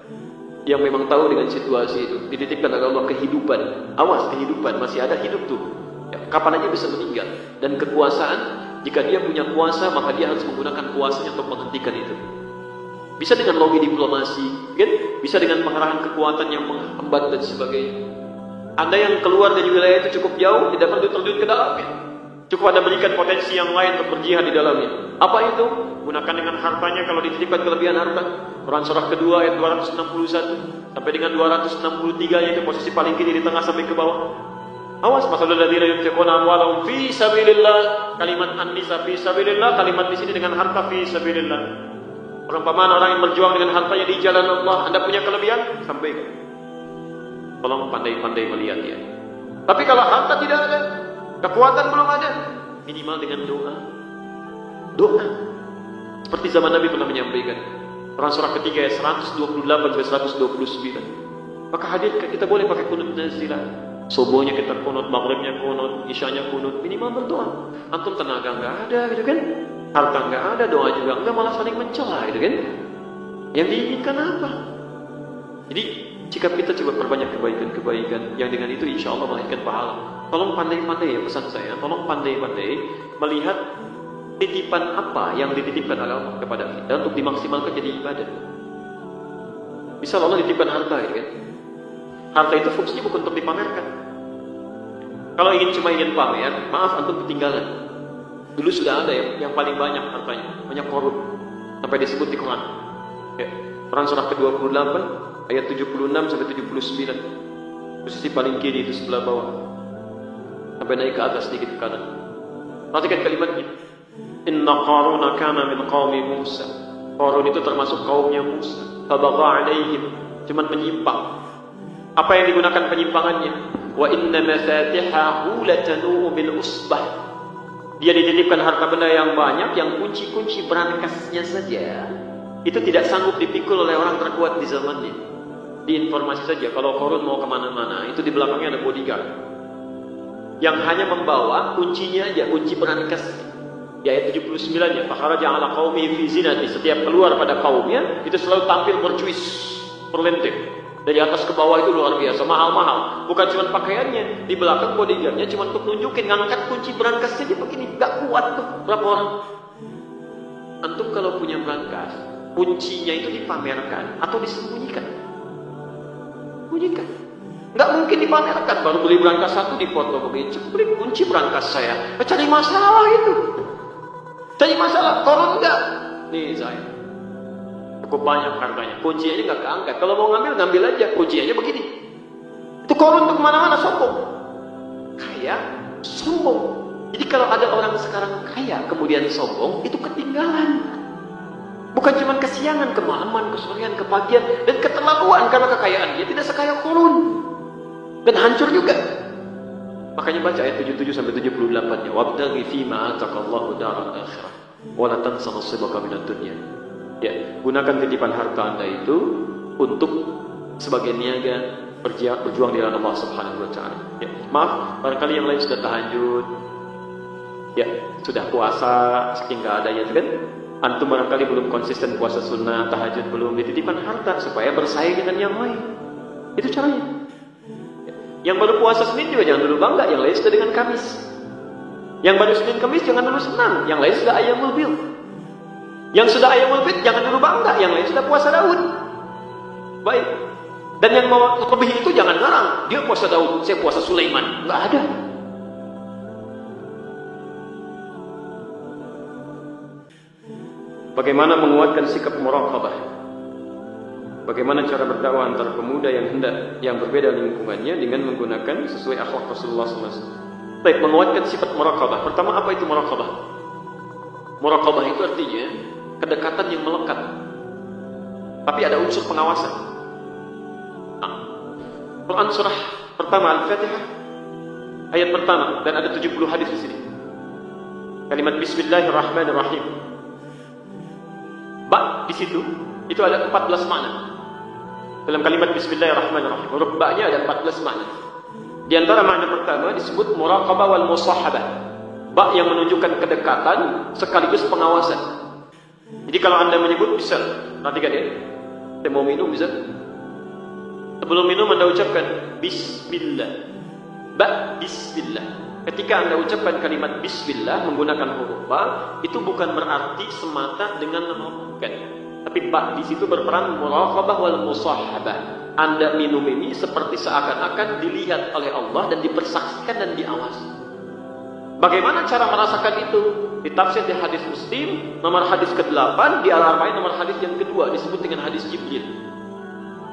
yang memang tahu dengan situasi itu, dititipkan oleh Allah kehidupan. Awas, kehidupan masih ada, hidup tuh ya, kapan aja bisa meninggal. Dan kekuasaan, jika dia punya kuasa, maka dia harus menggunakan kuasanya untuk menghentikan itu. Bisa dengan lobby diplomasi, kan? Bisa dengan pengerahan kekuatan yang menghambat dan sebagainya. Anda yang keluar dari wilayah itu cukup jauh, tidak perlu terjun ke dalamnya. Cukup Anda berikan potensi yang lain untuk berjihad di dalamnya. Apa itu? Gunakan dengan hartanya kalau dititipkan kelebihan harta. Quran surah kedua ayat 261 sampai dengan 263, yaitu posisi paling kiri di tengah sampai ke bawah. Awas, masalul ladzina yunfiquna amwalahum fi sabilillah. Kalimat an-nisa fi sabilillah, kalimat di sini dengan harta fi sabilillah. Perumpamaan orang yang berjuang dengan hartanya di jalan Allah. Anda punya kelebihan, sampaikan. Tolong pandai-pandai melihat ya. Tapi kalau harta tidak ada, kekuatan belum ada, minimal dengan doa. Doa. Seperti zaman Nabi pernah menyampaikan. Quran surah ketiga ayat 128 sampai 129. Maka hadir kita boleh pakai kunut nazilah. Subuhnya kita kunut, maghribnya kunut, isyanya kunut, minimal berdoa. Antum tenaga enggak ada gitu kan? Harta enggak ada, doa juga enggak, malah saling mencela gitu kan? Yang diinginkan apa? Jadi sikap kita coba perbanyak kebaikan-kebaikan yang dengan itu insya Allah melahirkan pahala. Tolong pandai-pandai ya pesan saya, tolong pandai-pandai melihat titipan apa yang dititipkan oleh Allah kepada kita untuk dimaksimalkan jadi ibadah. Misal Allah dititipkan harta gitu kan? Harta itu fungsinya bukan untuk dipamerkan. Kalau cuma ingin pamer, maaf antum ketinggalan. Dulu sudah ada yang paling banyak hartanya, banyak korun, sampai disebut di Quran. Ya, Quran surah ke-28 ayat 76 sampai 79. Posisi paling kiri itu sebelah bawah. Sampai naik ke atas sedikit ke kanan. Perhatikan kalimatnya. Inna Qaruna kana min qaumi Musa. Qarun itu termasuk kaumnya Musa. Fabagha alaihim, cuman menyimpang. Apa yang digunakan penyimpangannya? Wa inna mafatihahu latanu bil usbah. Dia dititipkan harta benda yang banyak, yang kunci-kunci berangkasnya saja itu tidak sanggup dipikul oleh orang terkuat di zamannya. Di informasi saja, kalau Qarun mau kemana-mana, itu di belakangnya ada bodyguard yang hanya membawa kuncinya aja, kunci berangkas. Di ayat 79-nya, fakharaja ala qaumi fi zinati, setiap keluar pada kaumnya itu selalu tampil bercuis, berlentik. Dari atas ke bawah itu luar biasa, mahal-mahal. Bukan cuma pakaiannya, di belakang bodyguardnya cuma untuk nunjukin, ngangkat kunci berangkasnya dia begini, gak kuat tuh. Berapa orang? Antum kalau punya berangkas, kuncinya itu dipamerkan atau disembunyikan? Sembunyikan. Gak mungkin dipamerkan. Baru beli berangkas satu dipoto begini, ceplik kunci berangkas saya. Cari masalah itu. Cari masalah, tolong enggak? Nih saya. Cukup banyak hartanya, kuncinya nggak keangkat. Kalau mau ngambil aja, kuncinya begini. Itu Qarun untuk kemana-mana sombong, kaya, sombong. Jadi kalau ada orang sekarang kaya kemudian sombong, itu ketinggalan. Bukan cuma kesiangan, kemalaman, kesorean, kepagian, dan keterlaluan karena kekayaan dia tidak sekaya Qarun, dan hancur juga. Makanya baca ayat 77 sampai 78-nya. Wabtaghi fima ataqallahu daral akhirah, wa la tansa nasibaka minad dunya. Ya, gunakan titipan harta Anda itu untuk sebagai niaga berjuang di jalan Allah Subhanahu wa taala. Ya, maaf, barangkali yang lain sudah tahajud. Ya, sudah puasa saking enggak adanya itu kan. Antum barangkali belum konsisten puasa sunnah, tahajud belum, dititipkan harta supaya bersaing dengan yang lain. Itu caranya. Ya. Yang baru puasa Senin juga jangan dulu bangga, yang lain sudah dengan Kamis. Yang baru Senin Kamis jangan dulu senang, yang lain sudah Ayyamul Bid. Yang sudah Ayyamul Bid jangan dulu bangga, yang lain sudah puasa Daud. Baik. Dan yang mau lebih itu jangan ngarang, dia puasa Daud, saya puasa Sulaiman. Enggak ada. Bagaimana menguatkan sikap muraqabah? Bagaimana cara berdakwah antara pemuda yang berbeda lingkungannya dengan menggunakan sesuai akhlak Rasulullah SAW? Baik, menguatkan sifat muraqabah. Pertama, apa itu muraqabah? Muraqabah itu artinya kedekatan yang melekat, tapi ada unsur pengawasan. Quran surah pertama Al-Fatihah ayat pertama, dan ada 70 hadis di sini. Kalimat Bismillahirrahmanirrahim. Ba di situ itu ada 14 makna. Dalam kalimat Bismillahirrahmanirrahim, huruf ba-nya ada 14 makna. Di antara makna pertama disebut muraqabah wal musahabah. Ba yang menunjukkan kedekatan sekaligus pengawasan. Jadi kalau Anda menyebut bisa, perhatikan ya. Saya mau minum bisa. Sebelum minum Anda ucapkan Bismillah. Ba Bismillah. Ketika Anda ucapkan kalimat Bismillah menggunakan huruf ba, itu bukan berarti semata dengan menghafalkan. Tapi ba di situ berperan muraqabah wal musahabah. Anda minum ini seperti seakan-akan dilihat oleh Allah dan dipersaksikan dan diawasi. Bagaimana cara merasakan itu? Ditafsir di hadis Muslim nomor hadis ke-8, di Al-Arba'in nomor hadis yang kedua disebut dengan hadis Jibril.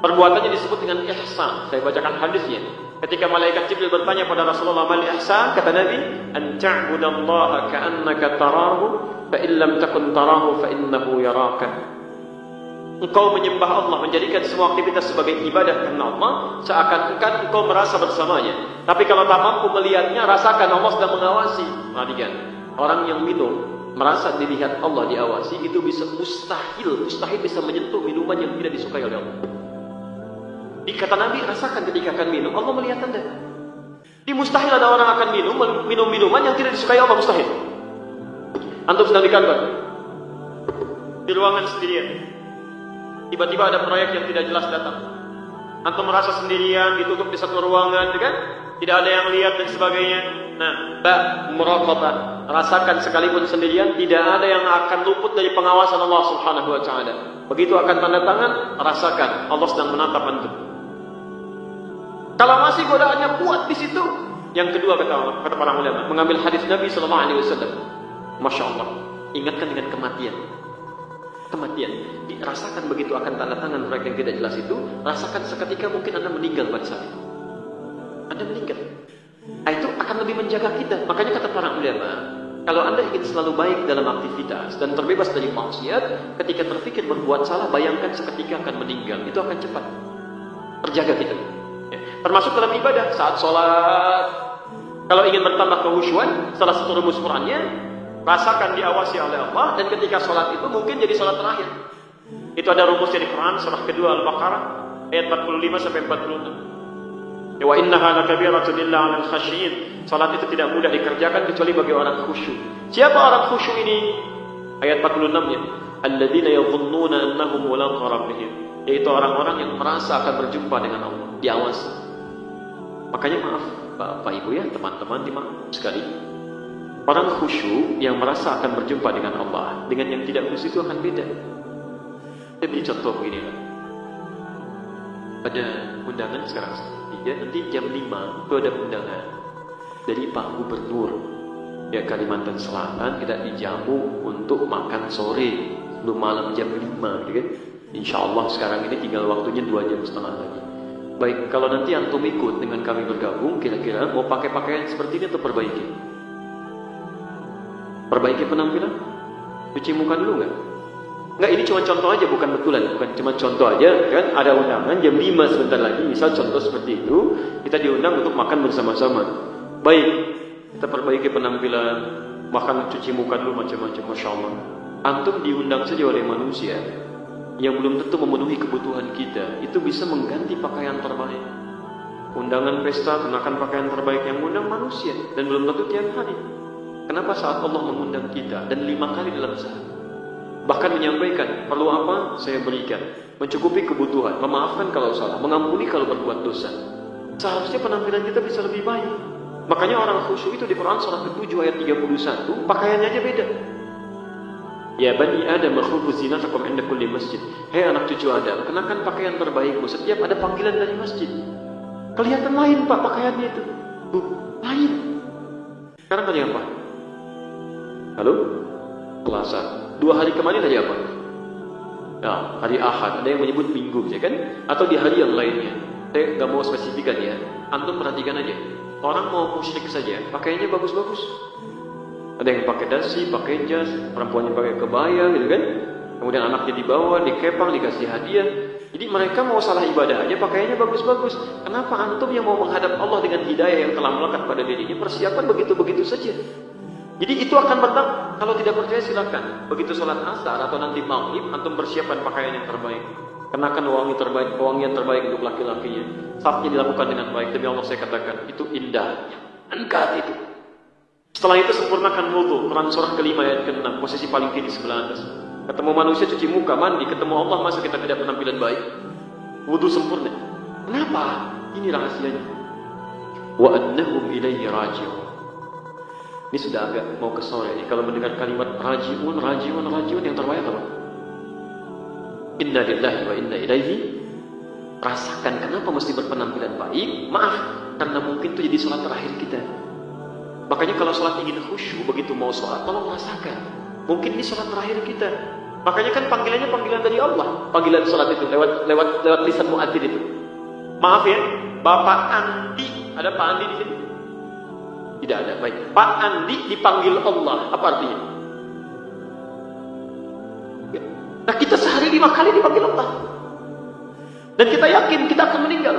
Perbuatannya disebut dengan ihsan. Saya bacakan hadisnya. Ketika malaikat Jibril bertanya pada Rasulullah, "Mal ihsan?" Kata Nabi, "An ta'budallaha ka'annaka tarahu, fa in lam takun tarahu fa innahu yaraka." Engkau menyembah Allah, menjadikan semua aktivitas sebagai ibadah karena Allah, seakan-akan engkau merasa bersamanya. Tapi kalau tak mampu melihatnya, rasakan Allah sedang mengawasi. Perhatikan, orang yang minum merasa dilihat Allah diawasi, itu bisa mustahil bisa menyentuh minuman yang tidak disukai oleh Allah. Kata Nabi, rasakan ketika akan minum, Allah melihat Anda. Di mustahil ada orang akan minum minuman yang tidak disukai Allah, mustahil. Antum sedang di kantor, di ruangan sendirian, tiba-tiba ada proyek yang tidak jelas datang. Antum merasa sendirian, ditutup di satu ruangan, kan? Tidak ada yang lihat dan sebagainya. Nah, muraqabah, rasakan sekalipun sendirian, tidak ada yang akan luput dari pengawasan Allah Subhanahu wa taala. Begitu akan tanda tangan, rasakan Allah sedang menatap antum. Kalau masih godaannya kuat di situ, yang kedua kata para ulama, mengambil hadis Nabi sallallahu alaihi wasallam. Masya Allah, ingatkan dengan kematian. Kematian, dirasakan begitu akan tanda tangan proyek yang tidak jelas itu, rasakan seketika mungkin Anda meninggal pada saat itu. Anda meninggal. Nah, itu akan lebih menjaga kita. Makanya kata para ulama, kalau Anda ingin selalu baik dalam aktivitas dan terbebas dari maksiat, ketika terpikir berbuat salah, bayangkan seketika akan meninggal. Itu akan cepat terjaga kita. Ya. Termasuk dalam ibadah, saat sholat, kalau ingin bertambah kehusyuan, salah satu rumus Qur'annya, rasakan diawasi oleh Allah, dan ketika sholat itu mungkin jadi sholat terakhir. Itu ada rumusnya di Quran, surah kedua Al-Baqarah, ayat 45 sampai 46. Wa innaha lakabiratun illa 'alal khashiyin. Salat itu tidak mudah dikerjakan kecuali bagi orang khusyuk. Siapa orang khusyuk ini? Ayat 46-nya. Alladzina yadhunnuna annahum mulaqu rabbihim. Yaitu orang-orang yang merasa akan berjumpa dengan Allah, diawasi. Makanya maaf, Bapak Ibu ya, teman-teman dimaklum sekali. Orang khusyuk yang merasa akan berjumpa dengan Allah, dengan yang tidak khusyuk itu akan beda. Saya beri contoh begini lah. Ada undangan sekarang. Nanti jam 5 itu ada undangan dari Pak Gubernur ya Kalimantan Selatan, kita dijamu untuk makan sore sebelum malam jam 5 gitu kan. Insya Allah sekarang ini tinggal waktunya 2,5 jam lagi. Baik, kalau nanti antum ikut dengan kami bergabung, kira-kira mau pakai pakaian seperti ini atau perbaiki? Perbaiki penampilan? Cuci muka dulu nggak? Enggak, ini cuma contoh aja, bukan betulan, bukan cuma contoh aja kan. Ada undangan jam 5 sebentar lagi, misal contoh seperti itu, kita diundang untuk makan bersama-sama. Baik, kita perbaiki penampilan, makan, cuci muka dulu macam-macam, Masya Allah. Antum diundang saja oleh manusia yang belum tentu memenuhi kebutuhan kita, itu bisa mengganti pakaian terbaik. Undangan pesta, kenakan pakaian terbaik, yang undang manusia, dan belum tentu tiap hari. Kenapa saat Allah mengundang kita, dan 5 kali dalam sehari? Bahkan menyampaikan, perlu apa, saya berikan. Mencukupi kebutuhan, memaafkan kalau salah, mengampuni kalau berbuat dosa. Seharusnya penampilan kita bisa lebih baik. Makanya orang khusyuk itu di Quran surah ke-7 ayat 31, pakaiannya aja beda. Ya bani Adam, khudhu zinatakum inda kulli masjid. Hei anak cucu Adam, kenakan pakaian terbaikmu setiap ada panggilan dari masjid. Kelihatan lain Pak pakaiannya itu. Lain. Sekarang tadi apa? Halo? Selasa. 2 hari kemarin tadi apa? Ya, hari Ahad. Ada yang menyebut Minggu, ya kan? Atau di hari yang lainnya. Saya nggak mau spesifikan ya. Antum perhatikan aja. Orang mau musyrik saja, pakaiannya bagus-bagus. Ada yang pakai dasi, pakai jas, perempuannya pakai kebaya, gitu kan? Kemudian anaknya dibawa, dikepang, dikasih hadiah. Jadi mereka mau salah ibadah aja, pakaiannya bagus-bagus. Kenapa antum yang mau menghadap Allah dengan hidayah yang telah melekat pada dirinya, persiapan begitu-begitu saja? Jadi itu akan berdampak. Kalau tidak percaya silakan. Begitu sholat asar atau nanti maghrib, antum persiapan pakaian yang terbaik. Kenakan wangian terbaik untuk laki-lakinya. Saatnya dilakukan dengan baik. Demi Allah saya katakan, itu indah. Angkat itu. Setelah itu sempurnakan wudu. Quran surah ke-5 ayat ke-6. Posisi paling kiri sebelah atas. Ketemu manusia cuci muka, mandi. Ketemu Allah, masa kita tidak penampilan baik? Wudu sempurna. Kenapa? Ini rahasianya. Wa annahum ilaihi raji'un. Ini sudah agak mau ke sore nih. Kalau mendengar kalimat rajiun yang terbaik apa? Inna lillahi wa inna ilaihi. Rasakan kenapa mesti berpenampilan baik. Maaf, karena mungkin itu jadi sholat terakhir kita. Makanya kalau sholat ingin khusyuk, begitu mau sholat, tolong rasakan. Mungkin ini sholat terakhir kita. Makanya kan panggilannya panggilan dari Allah. Panggilan sholat itu lewat lisan muadzin itu. Maaf ya, Bapak anti Ada Pak Andi di sini? Tidak ada. Baik. Pak Andi dipanggil Allah. Apa artinya? Ya. Nah, kita sehari 5 kali dipanggil Allah. Dan kita yakin kita akan meninggal.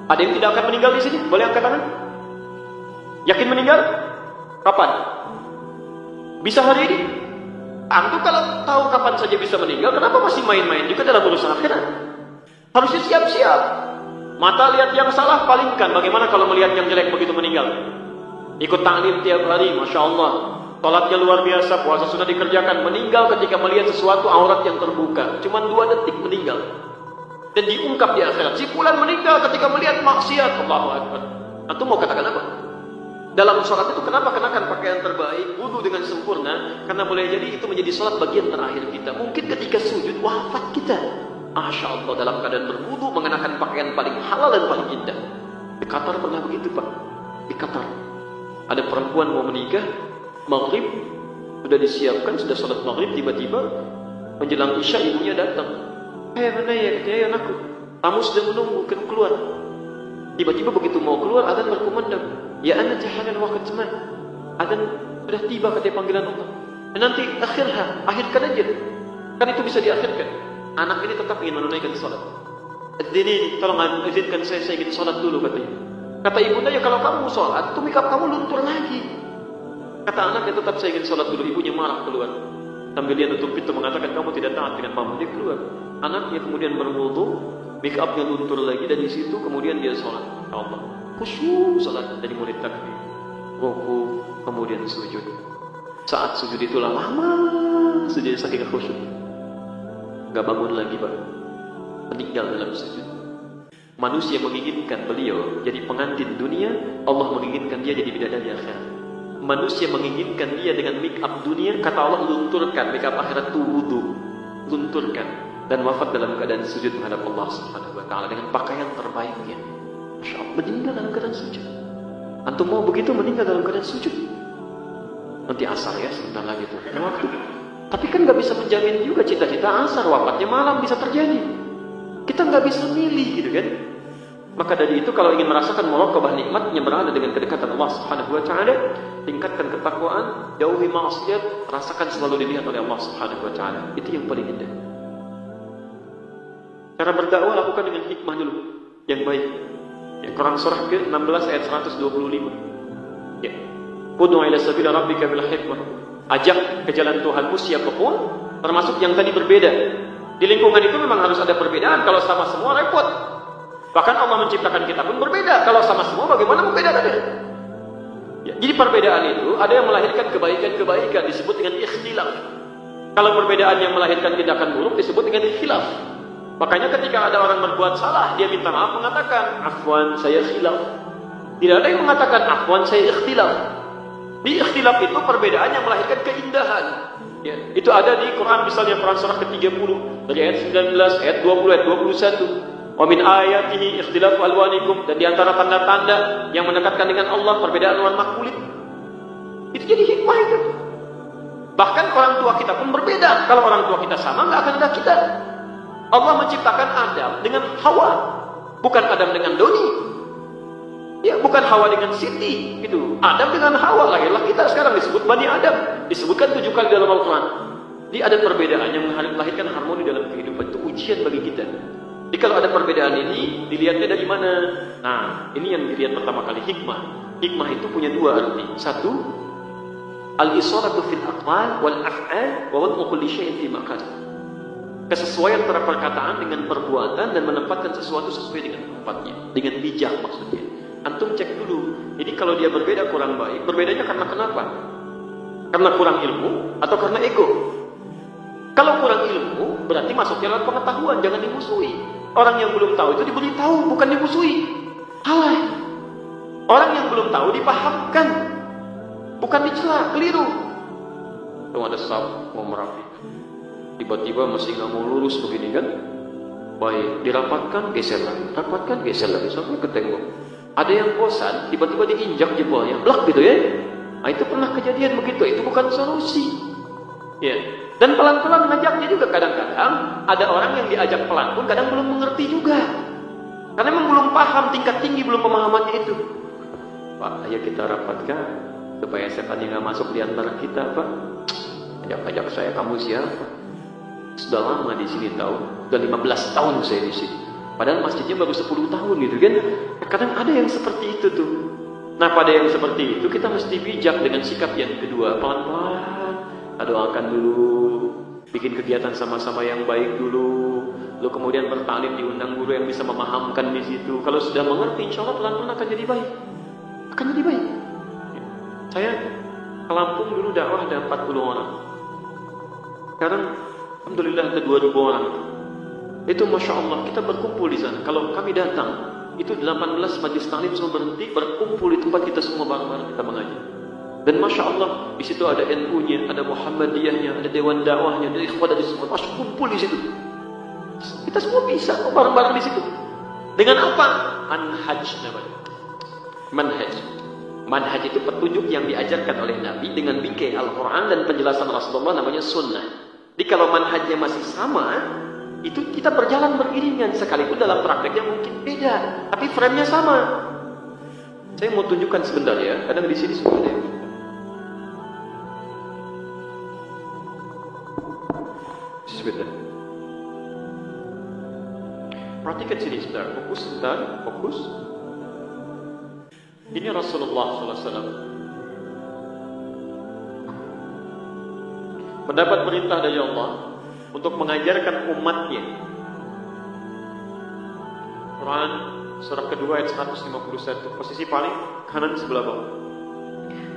Ada yang tidak akan meninggal di sini? Boleh angkat tangan? Yakin meninggal? Kapan? Bisa hari ini? Antum kalau tahu kapan saja bisa meninggal, kenapa masih main-main juga dalam urusan akhirat? Harusnya siap-siap. Mata lihat yang salah, palingkan. Bagaimana kalau melihat yang jelek begitu meninggal? Ikut taklim tiap hari, Masya Allah. Salatnya luar biasa, puasa sudah dikerjakan. Meninggal ketika melihat sesuatu aurat yang terbuka. Cuma 2 detik meninggal. Dan diungkap di akhirat. Si fulan meninggal ketika melihat maksiat. Allahu Akbar. Antum mau katakan apa? Dalam sholat itu kenapa kenakan pakaian terbaik, wudu dengan sempurna? Karena boleh jadi itu menjadi sholat bagian terakhir kita. Mungkin ketika sujud wafat kita. Masya Allah, dalam keadaan berwudu mengenakan pakaian paling halal dan paling indah. Di Qatar pernah begitu Pak. Di Qatar ada perempuan mau menikah, maghrib sudah disiapkan, sudah sholat maghrib, tiba-tiba menjelang isya ibunya datang. Mana ya, katanya anakku, tamu sudah menunggu, kan keluar. Tiba-tiba begitu mau keluar, adzan berkumandang. Ya anak jahalan waktu zaman. Adzan sudah tiba, katanya panggilan Allah. Dan nanti akhirkan aja. Kan itu bisa diakhirkan. Anak ini tetap ingin menunaikan sholat. Ini tolong izinkan saya ingin sholat dulu, katanya. Kata ibundanya, kalau kamu sholat, tuh mikap kamu luntur lagi. Kata anaknya, tetap saya ingin sholat dulu. Ibunya marah keluar. Sambil dia tutup pintu mengatakan, kamu tidak taat dengan mama. Dia keluar. Anaknya kemudian berwudu, make upnya luntur lagi, dan di situ kemudian dia sholat. Allah, khusyuk sholat dari mulai takbir, ruku, kemudian sujud. Saat sujud itulah lama sujud saking khusyuk. Gak bangun lagi Pak, meninggal dalam sujud. Manusia menginginkan beliau jadi pengantin dunia, Allah menginginkan dia jadi bidadari akhirat. Manusia menginginkan dia dengan make up dunia, kata Allah lunturkan make up akhirat itu wudu, lunturkan dan wafat dalam keadaan sujud menghadap Allah Subhanahu wa taala dengan pakaian terbaiknya. Masya Allah, meninggal dalam keadaan sujud. Antum mau begitu meninggal dalam keadaan sujud? Nanti asar ya, sebentar lagi tuh. Waktu. Tapi kan nggak bisa menjamin juga cita-cita asar, wafatnya malam bisa terjadi. Kita nggak bisa milih gitu kan. Maka dari itu kalau ingin merasakan muraqabah nikmatnya berada dengan kedekatan Allah Subhanahu wa taala, tingkatkan ketakwaan, jauhi maksiat, rasakan selalu dilihat oleh Allah Subhanahu wa taala. Itu yang paling indah. Cara berdakwah lakukan dengan hikmah dulu yang baik. Ya, Quran surah ke-16 ayat 125. Ya. Ud'u ila sabila rabbika bil hikmah. Ajak ke jalan Tuhanmu siapapun, termasuk yang tadi berbeda. Di lingkungan itu memang harus ada perbedaan, kalau sama semua repot. Bahkan Allah menciptakan kita pun berbeda. Kalau sama semua bagaimana membedakannya? Ya, jadi perbedaan itu ada yang melahirkan kebaikan-kebaikan disebut dengan ikhtilaf. Kalau perbedaan yang melahirkan tindakan buruk disebut dengan khilaf. Makanya ketika ada orang berbuat salah, dia minta maaf mengatakan, afwan saya khilaf. Tidak ada yang mengatakan, afwan saya ikhtilaf. Di ikhtilaf itu perbedaan yang melahirkan keindahan. Ya, itu ada di Quran, misalnya Quran surah ke-30 dari ayat 19, ayat 20, ayat 21. Wa min ayatihi ikhtilafu alwanikum, dan di antara tanda-tanda yang mendekatkan dengan Allah perbedaan warna kulit. Itu jadi hikmah itu. Bahkan orang tua kita pun berbeda. Kalau orang tua kita sama, nggak akan ada kita. Allah menciptakan Adam dengan Hawa, bukan Adam dengan Doni. Ya, bukan Hawa dengan Siti, gitu. Adam dengan Hawa, lahirlah kita sekarang disebut Bani Adam. Disebutkan 7 kali dalam Al-Quran. Jadi ada perbedaan yang melahirkan harmoni dalam kehidupan. Itu ujian bagi kita. Jadi kalau ada perbedaan ini, dilihatnya dari mana? Nah, ini yang dilihat pertama kali, hikmah. Hikmah itu punya 2 arti. 1, al-isaratu fil aqwal wal af'al wa wad'u kulli syai'in fi maqam. Kesesuaian antara perkataan dengan perbuatan dan menempatkan sesuatu sesuai dengan tempatnya, dengan bijak maksudnya. Antum cek dulu. Jadi kalau dia berbeda kurang baik, berbedanya karena kenapa? Karena kurang ilmu atau karena ego? Kalau kurang ilmu, berarti masuknya dalam pengetahuan, jangan dimusuhi. Orang yang belum tahu itu diberitahu, bukan dimusuhi. Salah. Orang yang belum tahu dipahamkan, bukan dicela, keliru. Tuh ada sab mau merapi. Tiba-tiba masih nggak mau lurus begini kan? Baik, dirapatkan, geser lagi, rapatkan, geser lagi, sampai ke tembok. Ada yang bosan, tiba-tiba diinjak jempolnya, blak gitu ya. Nah, itu pernah kejadian begitu, itu bukan solusi. Ya. Dan pelan-pelan ngajaknya juga kadang-kadang ada orang yang diajak pelan pun kadang belum mengerti juga. Karena memang belum paham, tingkat tinggi belum pemahamannya itu. Pak, ayo kita rapatkan supaya setannya nggak masuk di antara kita, Pak. Ajak saya, kamu siapa? Sudah lama di sini tahu, sudah 15 tahun saya di sini. Padahal masjidnya baru 10 tahun gitu kan. Kadang ada yang seperti itu tuh. Nah, pada yang seperti itu kita mesti bijak dengan sikap yang kedua, pelan-pelan. Doakan dulu, bikin kegiatan sama-sama yang baik dulu. Lalu kemudian bertalim, diundang guru yang bisa memahamkan di situ. Kalau sudah mengerti, insya Allah pelan-pelan akan jadi baik. Akan jadi baik. Saya ke Lampung dulu dakwah ada 40 orang. Sekarang alhamdulillah ada 2000 orang. Itu Masya Allah, kita berkumpul di sana. Kalau kami datang, itu 18 majlis taklim semua berhenti, berkumpul di tempat kita semua bareng-bareng kita mengaji. Dan Masya Allah, di situ ada NU-nya, ada Muhammadiyahnya, ada Dewan Dakwahnya, ada ikhwan dari semua, masuk kumpul di situ. Kita semua bisa bareng-bareng di situ. Dengan apa? Manhaj namanya. Manhaj. Manhaj itu petunjuk yang diajarkan oleh Nabi dengan bingkai Al-Quran dan penjelasan Rasulullah, namanya sunnah. Jadi kalau manhajnya masih sama, itu kita berjalan beriringan, sekalipun dalam prakteknya mungkin beda, tapi frame-nya sama. Saya mau tunjukkan sebentar ya, kadang di sini sudah ada. Sebentar. Perhatikan sini sebentar, fokus sebentar, fokus. Ini Rasulullah SAW mendapat perintah dari Allah untuk mengajarkan umatnya. Quran surah kedua ayat 151, posisi paling kanan sebelah bawah.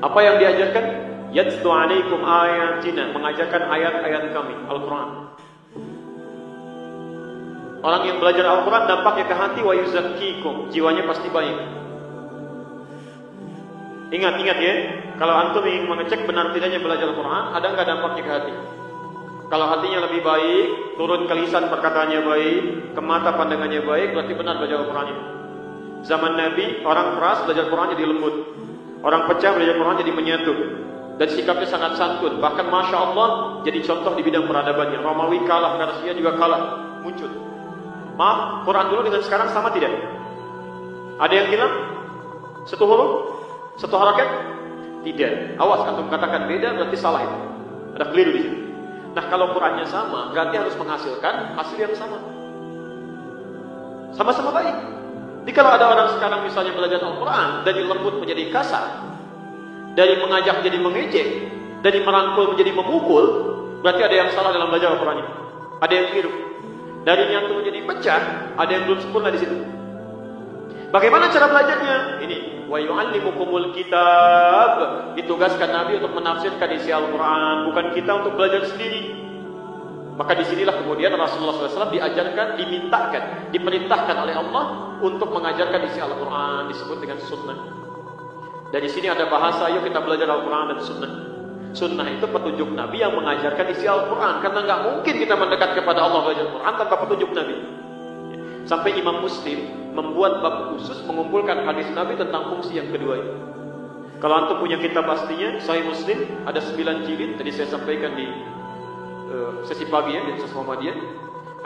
Apa yang diajarkan? Yatlu alaikum ayatina, mengajarkan ayat-ayat kami, Al-Quran. Orang yang belajar Al-Quran dampaknya ke hati, wa yuzakkikum, jiwanya pasti baik. Ingat ya, kalau antum ingin mengecek benar tidaknya belajar Al-Quran, ada nggak dampaknya ke hati? Kalau hatinya lebih baik, turun ke lisan perkataannya baik, ke mata pandangannya baik, berarti benar belajar Al-Qurannya. Zaman Nabi, orang keras belajar Quran jadi lembut, orang pecah belajar Quran jadi menyatu, dan sikapnya sangat santun. Bahkan Masya Allah jadi contoh di bidang peradabannya. Romawi kalah, Persia juga kalah, muncul. Maaf, Quran dulu dengan sekarang sama tidak? Ada yang hilang? Satu huruf? Satu harakat? Tidak. Awas, antum katakan beda berarti salah itu. Ada keliru di sini. Nah, kalau Qurannya sama, berarti harus menghasilkan hasil yang sama. Sama-sama baik. Jadi kalau ada orang sekarang misalnya belajar Al-Quran, dari lembut menjadi kasar, dari mengajak jadi mengejek, dari merangkul menjadi memukul, berarti ada yang salah dalam belajar Al-Quran ini. Ada yang keliru. Dari nyatu menjadi pecah, ada yang belum sempurna di situ. Bagaimana cara belajarnya? Ini, wa yu'allimukumul kitab. Ditugaskan Nabi untuk menafsirkan isi Al-Quran, bukan kita untuk belajar sendiri. Maka disinilah kemudian Rasulullah SAW diajarkan, dimintakan, diperintahkan oleh Allah untuk mengajarkan isi Al-Quran, disebut dengan sunnah. Dari sini ada bahasa, yuk kita belajar Al-Quran dan sunnah. Sunnah itu petunjuk Nabi yang mengajarkan isi Al-Quran, karena nggak mungkin kita mendekat kepada Allah belajar Al-Quran tanpa petunjuk Nabi. Sampai Imam Muslim membuat bab khusus mengumpulkan hadis Nabi tentang fungsi yang kedua ini. Kalau antum punya kitab pastinya, Sahih Muslim ada 9 jilid. Tadi saya sampaikan di sesi pagi ya, di sesi Muhammadiyah.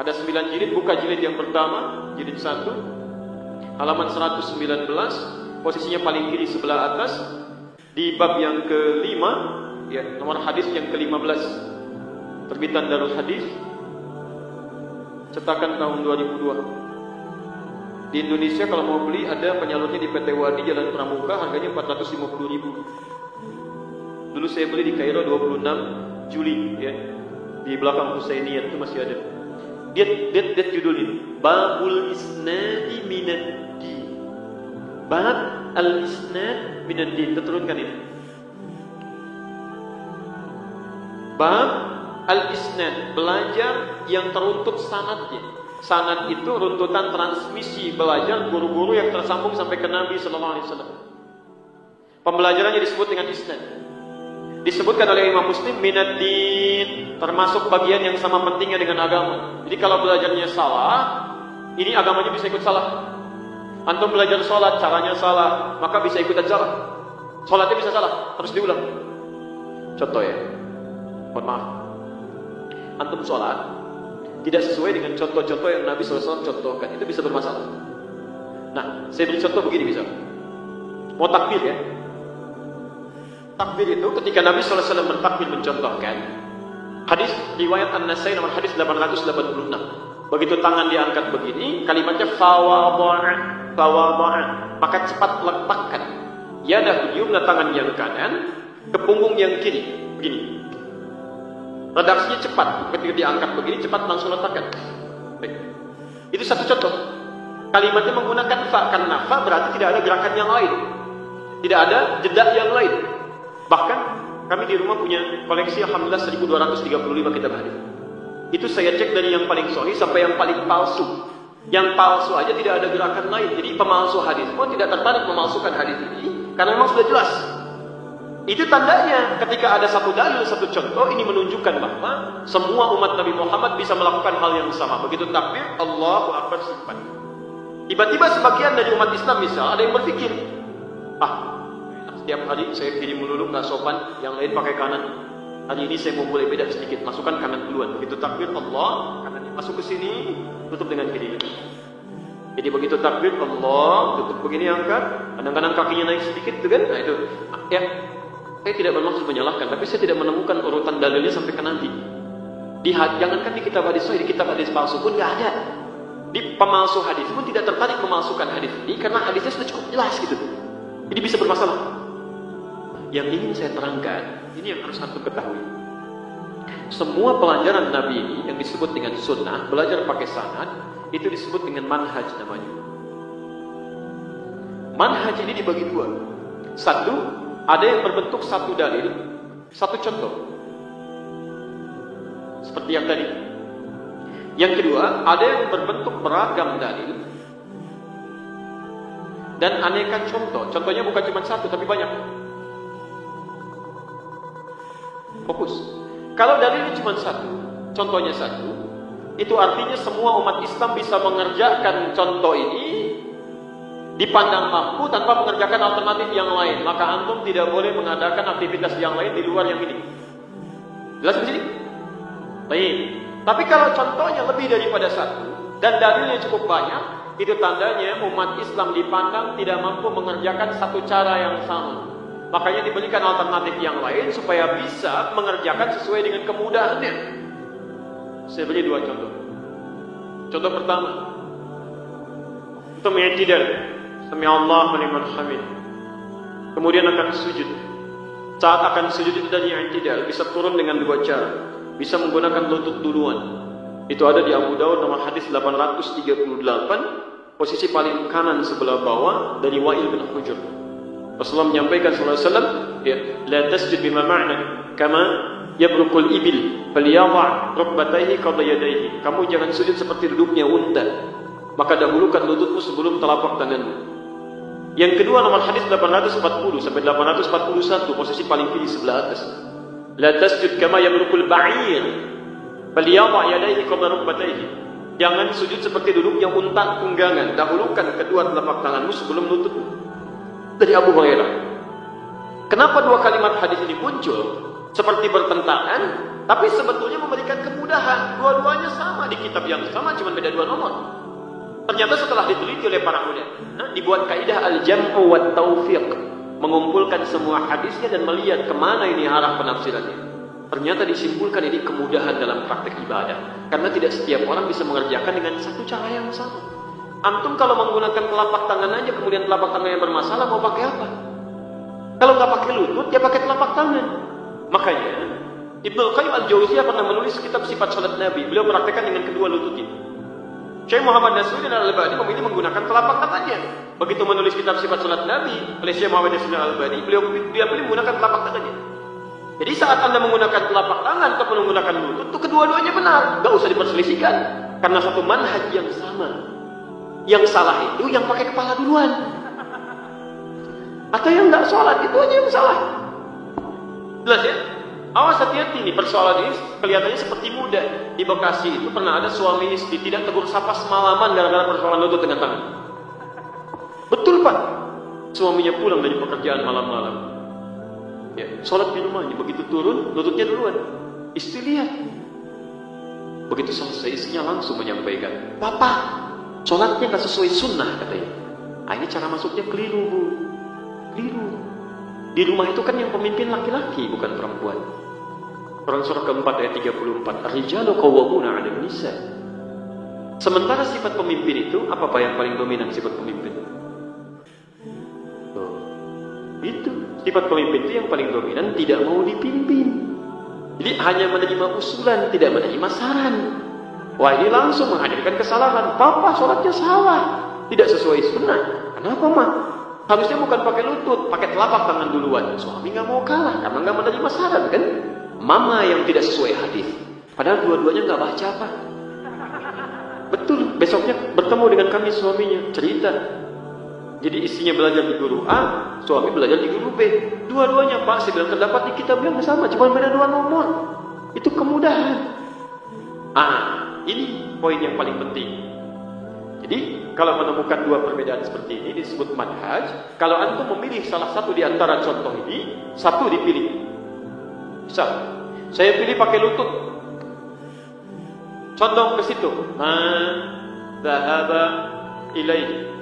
Ada 9 jilid, buka jilid yang pertama, jilid 1, halaman 119, posisinya paling kiri sebelah atas. Di bab yang ke-5, ya, nomor hadis yang ke-15, terbitan Darul Hadis, cetakan tahun 2002. Di Indonesia kalau mau beli ada penyalurnya di PT Wadi Jalan Pramuka, harganya 450.000. Dulu saya beli di Kairo 26 Juli ya. Di belakang Husainiyah itu masih ada. Lihat judul ini. Babul Isnadi Minad-Din. Bab al-Isnad Minad-Din. Terturunkan ini. Bab al-Isnad, belajar yang teruntut sanadnya. Sanad itu runtutan transmisi belajar guru-guru yang tersambung sampai ke Nabi Sallallahu Alaihi Wasallam. Pembelajarannya disebut dengan isnad. Disebutkan oleh Imam Muslim minad-din, termasuk bagian yang sama pentingnya dengan agama. Jadi kalau belajarnya salah, ini agamanya bisa ikut salah. Antum belajar sholat, caranya salah, maka bisa ikutan salah. Sholatnya bisa salah, terus diulang. Contoh ya, mohon maaf. Antum sholat tidak sesuai dengan contoh-contoh yang Nabi SAW contohkan, itu bisa bermasalah. Nah, saya beri contoh begini misal. Mau takbir ya. Takbir itu ketika Nabi SAW bertakbir mencontohkan. Hadis riwayat An-Nasai nomor hadis 886. Begitu tangan diangkat begini, kalimatnya fawadha'a, maka cepat letakkan yadahu yumna, tangan yang kanan ke punggung yang kiri, begini. Redaksinya cepat, ketika diangkat begini cepat langsung letakkan. Baik. Itu satu contoh. Kalimatnya menggunakan fa, karena fa berarti tidak ada gerakan yang lain, tidak ada jeda yang lain. Bahkan kami di rumah punya koleksi alhamdulillah 1235 kitab hadis. Itu saya cek dari yang paling sahih sampai yang paling palsu. Yang palsu aja tidak ada gerakan lain. Jadi pemalsu hadis pun tidak tertarik memalsukan hadis ini karena memang sudah jelas. Itu tandanya ketika ada satu dalil, satu contoh, ini menunjukkan bahwa semua umat Nabi Muhammad bisa melakukan hal yang sama. Begitu takbir, Allahu Akbar simpan. Tiba-tiba sebagian dari umat Islam misal ada yang berpikir, setiap hari saya kiri melulu, nggak sopan, yang lain pakai kanan. Hari ini saya mau mulai beda sedikit, masukkan kanan duluan. Begitu takbir Allah, kanannya masuk ke sini, tutup dengan kiri. Jadi begitu takbir Allah, tutup begini, angkat, kadang-kadang kakinya naik sedikit, itu kan? Nah itu, ya, saya tidak bermaksud menyalahkan, tapi saya tidak menemukan urutan dalilnya sampai ke nanti. Jangankan di kitab hadis sahih, di kitab hadis palsu pun nggak ada. Di pemalsu hadis pun tidak tertarik memalsukan hadis ini karena hadisnya sudah cukup jelas gitu. Jadi bisa bermasalah. Yang ingin saya terangkan, ini yang harus antum ketahui. Semua pelajaran Nabi ini yang disebut dengan sunnah, belajar pakai sanad, itu disebut dengan manhaj namanya. Manhaj ini dibagi dua. Satu, ada yang berbentuk satu dalil, satu contoh. Seperti yang tadi. Yang kedua, ada yang berbentuk beragam dalil dan aneka contoh. Contohnya bukan cuma satu, tapi banyak. Fokus. Kalau dalilnya cuma satu, contohnya satu, itu artinya semua umat Islam bisa mengerjakan contoh ini dipandang mampu tanpa mengerjakan alternatif yang lain. Maka antum tidak boleh mengadakan aktivitas yang lain di luar yang ini. Jelas di sini? Baik. Tapi kalau contohnya lebih daripada satu dan dalilnya cukup banyak, itu tandanya umat Islam dipandang tidak mampu mengerjakan satu cara yang sama. Makanya diberikan alternatif yang lain supaya bisa mengerjakan sesuai dengan kemudahannya. Saya beri dua contoh. Contoh pertama, untuk i'tidal, sami Allahu liman hamid. Kemudian akan sujud. Saat akan sujud itu dari i'tidal bisa turun dengan dua cara. Bisa menggunakan lutut duluan. Itu ada di Abu Daud nomor hadis 838, posisi paling kanan sebelah bawah dari Wa'il bin Hujr. Rasulullah menyampaikan sallallahu alaihi wasallam, ya, la tasjud bima ma'na kama yabrukul ibil falyadha rukbatayhi qabla yadayhi. Kamu jangan sujud seperti duduknya unta, maka dahulukan lututmu sebelum telapak tanganmu. Yang kedua nomor hadis 840 sampai 841, posisi paling kiri sebelah atas. La tasjud kama yabrukul ba'ir falyadha yadayhi qabla rukbatayhi. Jangan sujud seperti duduknya unta tunggangan, dahulukan kedua telapak tanganmu sebelum lututmu. Dari Abu Hurairah. Kenapa dua kalimat hadis ini muncul seperti bertentangan, tapi sebetulnya memberikan kemudahan. Dua-duanya sama di kitab yang sama, cuma beda dua nomor. Ternyata setelah diteliti oleh para ulama, dibuat kaidah al-jam'u wat taufiq, mengumpulkan semua hadisnya dan melihat kemana ini arah penafsirannya. Ternyata disimpulkan ini kemudahan dalam praktek ibadah, karena tidak setiap orang bisa mengerjakan dengan satu cara yang sama. Antum kalau menggunakan telapak tangan aja, kemudian telapak tangan yang bermasalah, mau pakai apa? Kalau nggak pakai lutut, ya pakai telapak tangan. Makanya Ibnu Qayyim al-Jauziyah pernah menulis kitab sifat salat Nabi. Beliau praktekkan dengan kedua lutut itu. Syekh Muhammad Nasruddin al-Albani memilih menggunakan telapak tangannya. Begitu menulis kitab sifat salat Nabi oleh Syekh Muhammad Nasruddin al-Albani, beliau pilih menggunakan telapak tangannya. Jadi saat Anda menggunakan telapak tangan atau menggunakan lutut, itu kedua-duanya benar, nggak usah diperselisihkan, karena satu manhaj yang sama. Yang salah itu yang pakai kepala duluan, atau yang nggak sholat, itu aja yang salah. Jelas ya? Awas, hati-hati nih, persoalan ini kelihatannya seperti mudah. Di Bekasi itu pernah ada suami istri tidak tegur sapa semalaman gara-gara persoalan lutut dengan tangan. Betul Pak. Suaminya pulang dari pekerjaan malam-malam, ya, sholat di rumahnya, begitu turun lututnya duluan. Istri lihat, begitu selesai istrinya langsung menyampaikan, "Papa, sholatnya nggak sesuai sunnah," katanya. Ini cara masuknya keliru, Bu. Keliru. Di rumah itu kan yang pemimpin laki-laki, bukan perempuan. Quran surah keempat ayat 34. Ar-rijalu qawwamuna 'alan nisa. Sementara sifat pemimpin itu apa yang paling dominan sifat pemimpin? Itu sifat pemimpin itu yang paling dominan, tidak mau dipimpin. Jadi hanya menerima usulan, tidak menerima saran. Wah, ini langsung menghadirkan kesalahan. Papa sholatnya salah, tidak sesuai sunnah. Kenapa, Ma? Harusnya bukan pakai lutut, pakai telapak tangan duluan. Suami nggak mau kalah karena nggak menerima saran, kan? Mama yang tidak sesuai hadis. Padahal dua-duanya nggak baca apa. Betul. Besoknya bertemu dengan kami suaminya, cerita. Jadi istrinya belajar di guru A, suami belajar di guru B. Dua-duanya, Pak, saya bilang terdapat di kitab yang sama, cuma beda 2 nomor. Itu kemudahan. Ini poin yang paling penting. Jadi, kalau menemukan 2 perbedaan seperti ini disebut manhaj. Kalau antum memilih salah satu di antara contoh ini, satu dipilih. Misal, saya pilih pakai lutut. Condong ke situ. Dhahaba ilaihi.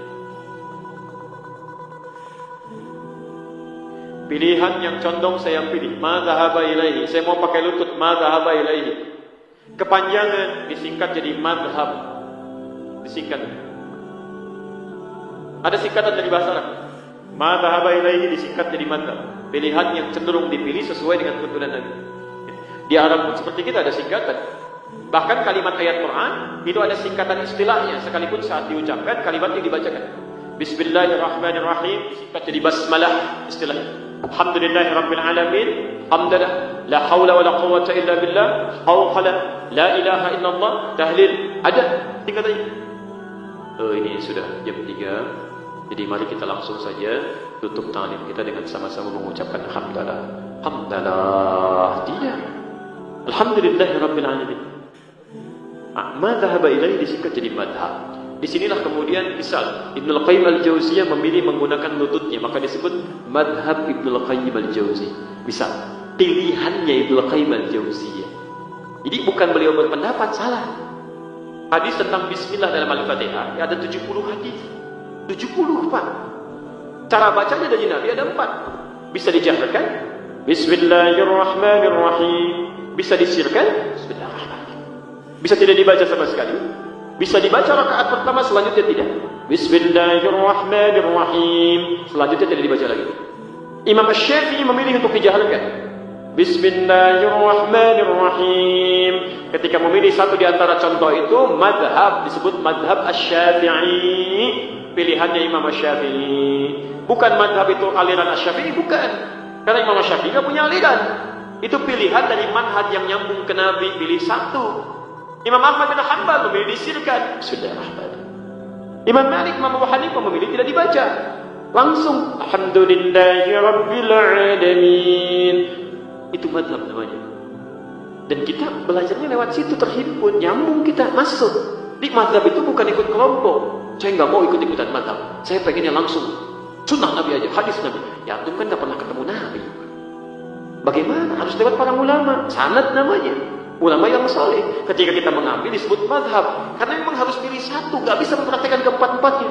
Pilihan yang condong saya pilih. Ma dhahaba ilaihi. Saya mau pakai lutut. Ma dhahaba ilaihi. Kepanjangan disingkat jadi madhab. Disingkat. Ada singkatan dari bahasa Arab. Ma dhahaba ilaihi disingkat jadi madhab. Pilihan yang cenderung dipilih sesuai dengan tuntunan Nabi. Di Arab pun seperti kita ada singkatan. Bahkan kalimat ayat Quran itu ada singkatan istilahnya. Sekalipun saat diucapkan kalimat yang dibacakan. Bismillahirrahmanirrahim disingkat jadi basmalah istilahnya. Alhamdulillahirabbil alamin. Hamdalah. La haula wala quwwata illa billah. Hauqala. La ilaha illallah. Tahlil. Ada singkatannya. Ini sudah jam 3. Jadi mari kita langsung saja tutup ta'lim kita dengan sama-sama mengucapkan hamdalah. Hamdalah. Tidak. Alhamdulillahirabbil alamin. Ma dhahaba ilaihi disingkat jadi madhab. Disinilah kemudian misal Ibnul Qayyim al-Jauziyah memilih menggunakan lututnya, maka disebut madhab Ibnul Qayyim al-Jauziyah. Misal pilihannya Ibnul Qayyim al-Jauziyah. Jadi bukan beliau berpendapat salah. Hadis tentang bismillah dalam Al-Fatihah ada 70 hadis. 70, Pak. Cara bacanya dari Nabi ada 4. Bisa dijaharkan Bismillahirrahmanirrahim. Bisa disirkan Bismillahirrahmanirrahim. Bisa tidak dibaca sama sekali. Bisa dibaca rakaat pertama, selanjutnya tidak. Bismillahirrahmanirrahim. Selanjutnya tidak dibaca lagi. Imam Asy-Syafi'i memilih untuk dijaharkan. Bismillahirrahmanirrahim. Ketika memilih satu di antara contoh itu, madhab disebut madhab Asy-Syafi'i. Pilihannya Imam Asy-Syafi'i. Bukan madhab itu aliran Asy-Syafi'i, bukan. Karena Imam Asy-Syafi'i tidak punya aliran. Itu pilihan dari manhaj yang nyambung ke Nabi. Pilih satu. Imam Ahmad bin Hanbal memilih disirkan. Sudah rahmat. Imam Malik, Imam Abu Hanifah memilih tidak dibaca. Langsung Alhamdulillahirabbil alamin. Itu madhab namanya. Dan kita belajarnya lewat situ, terhimpun, nyambung kita, masuk. Di madhab itu bukan ikut kelompok. Saya nggak mau ikut-ikutan madhab. Saya pengennya langsung sunnah Nabi aja, hadis Nabi. Ya antum kan nggak pernah ketemu Nabi. Bagaimana? Harus lewat para ulama. Sanad namanya. Ulama yang saleh. Ketika kita mengambil disebut madhab. Karena memang harus pilih satu. Gak bisa mempraktekkan keempat-empatnya.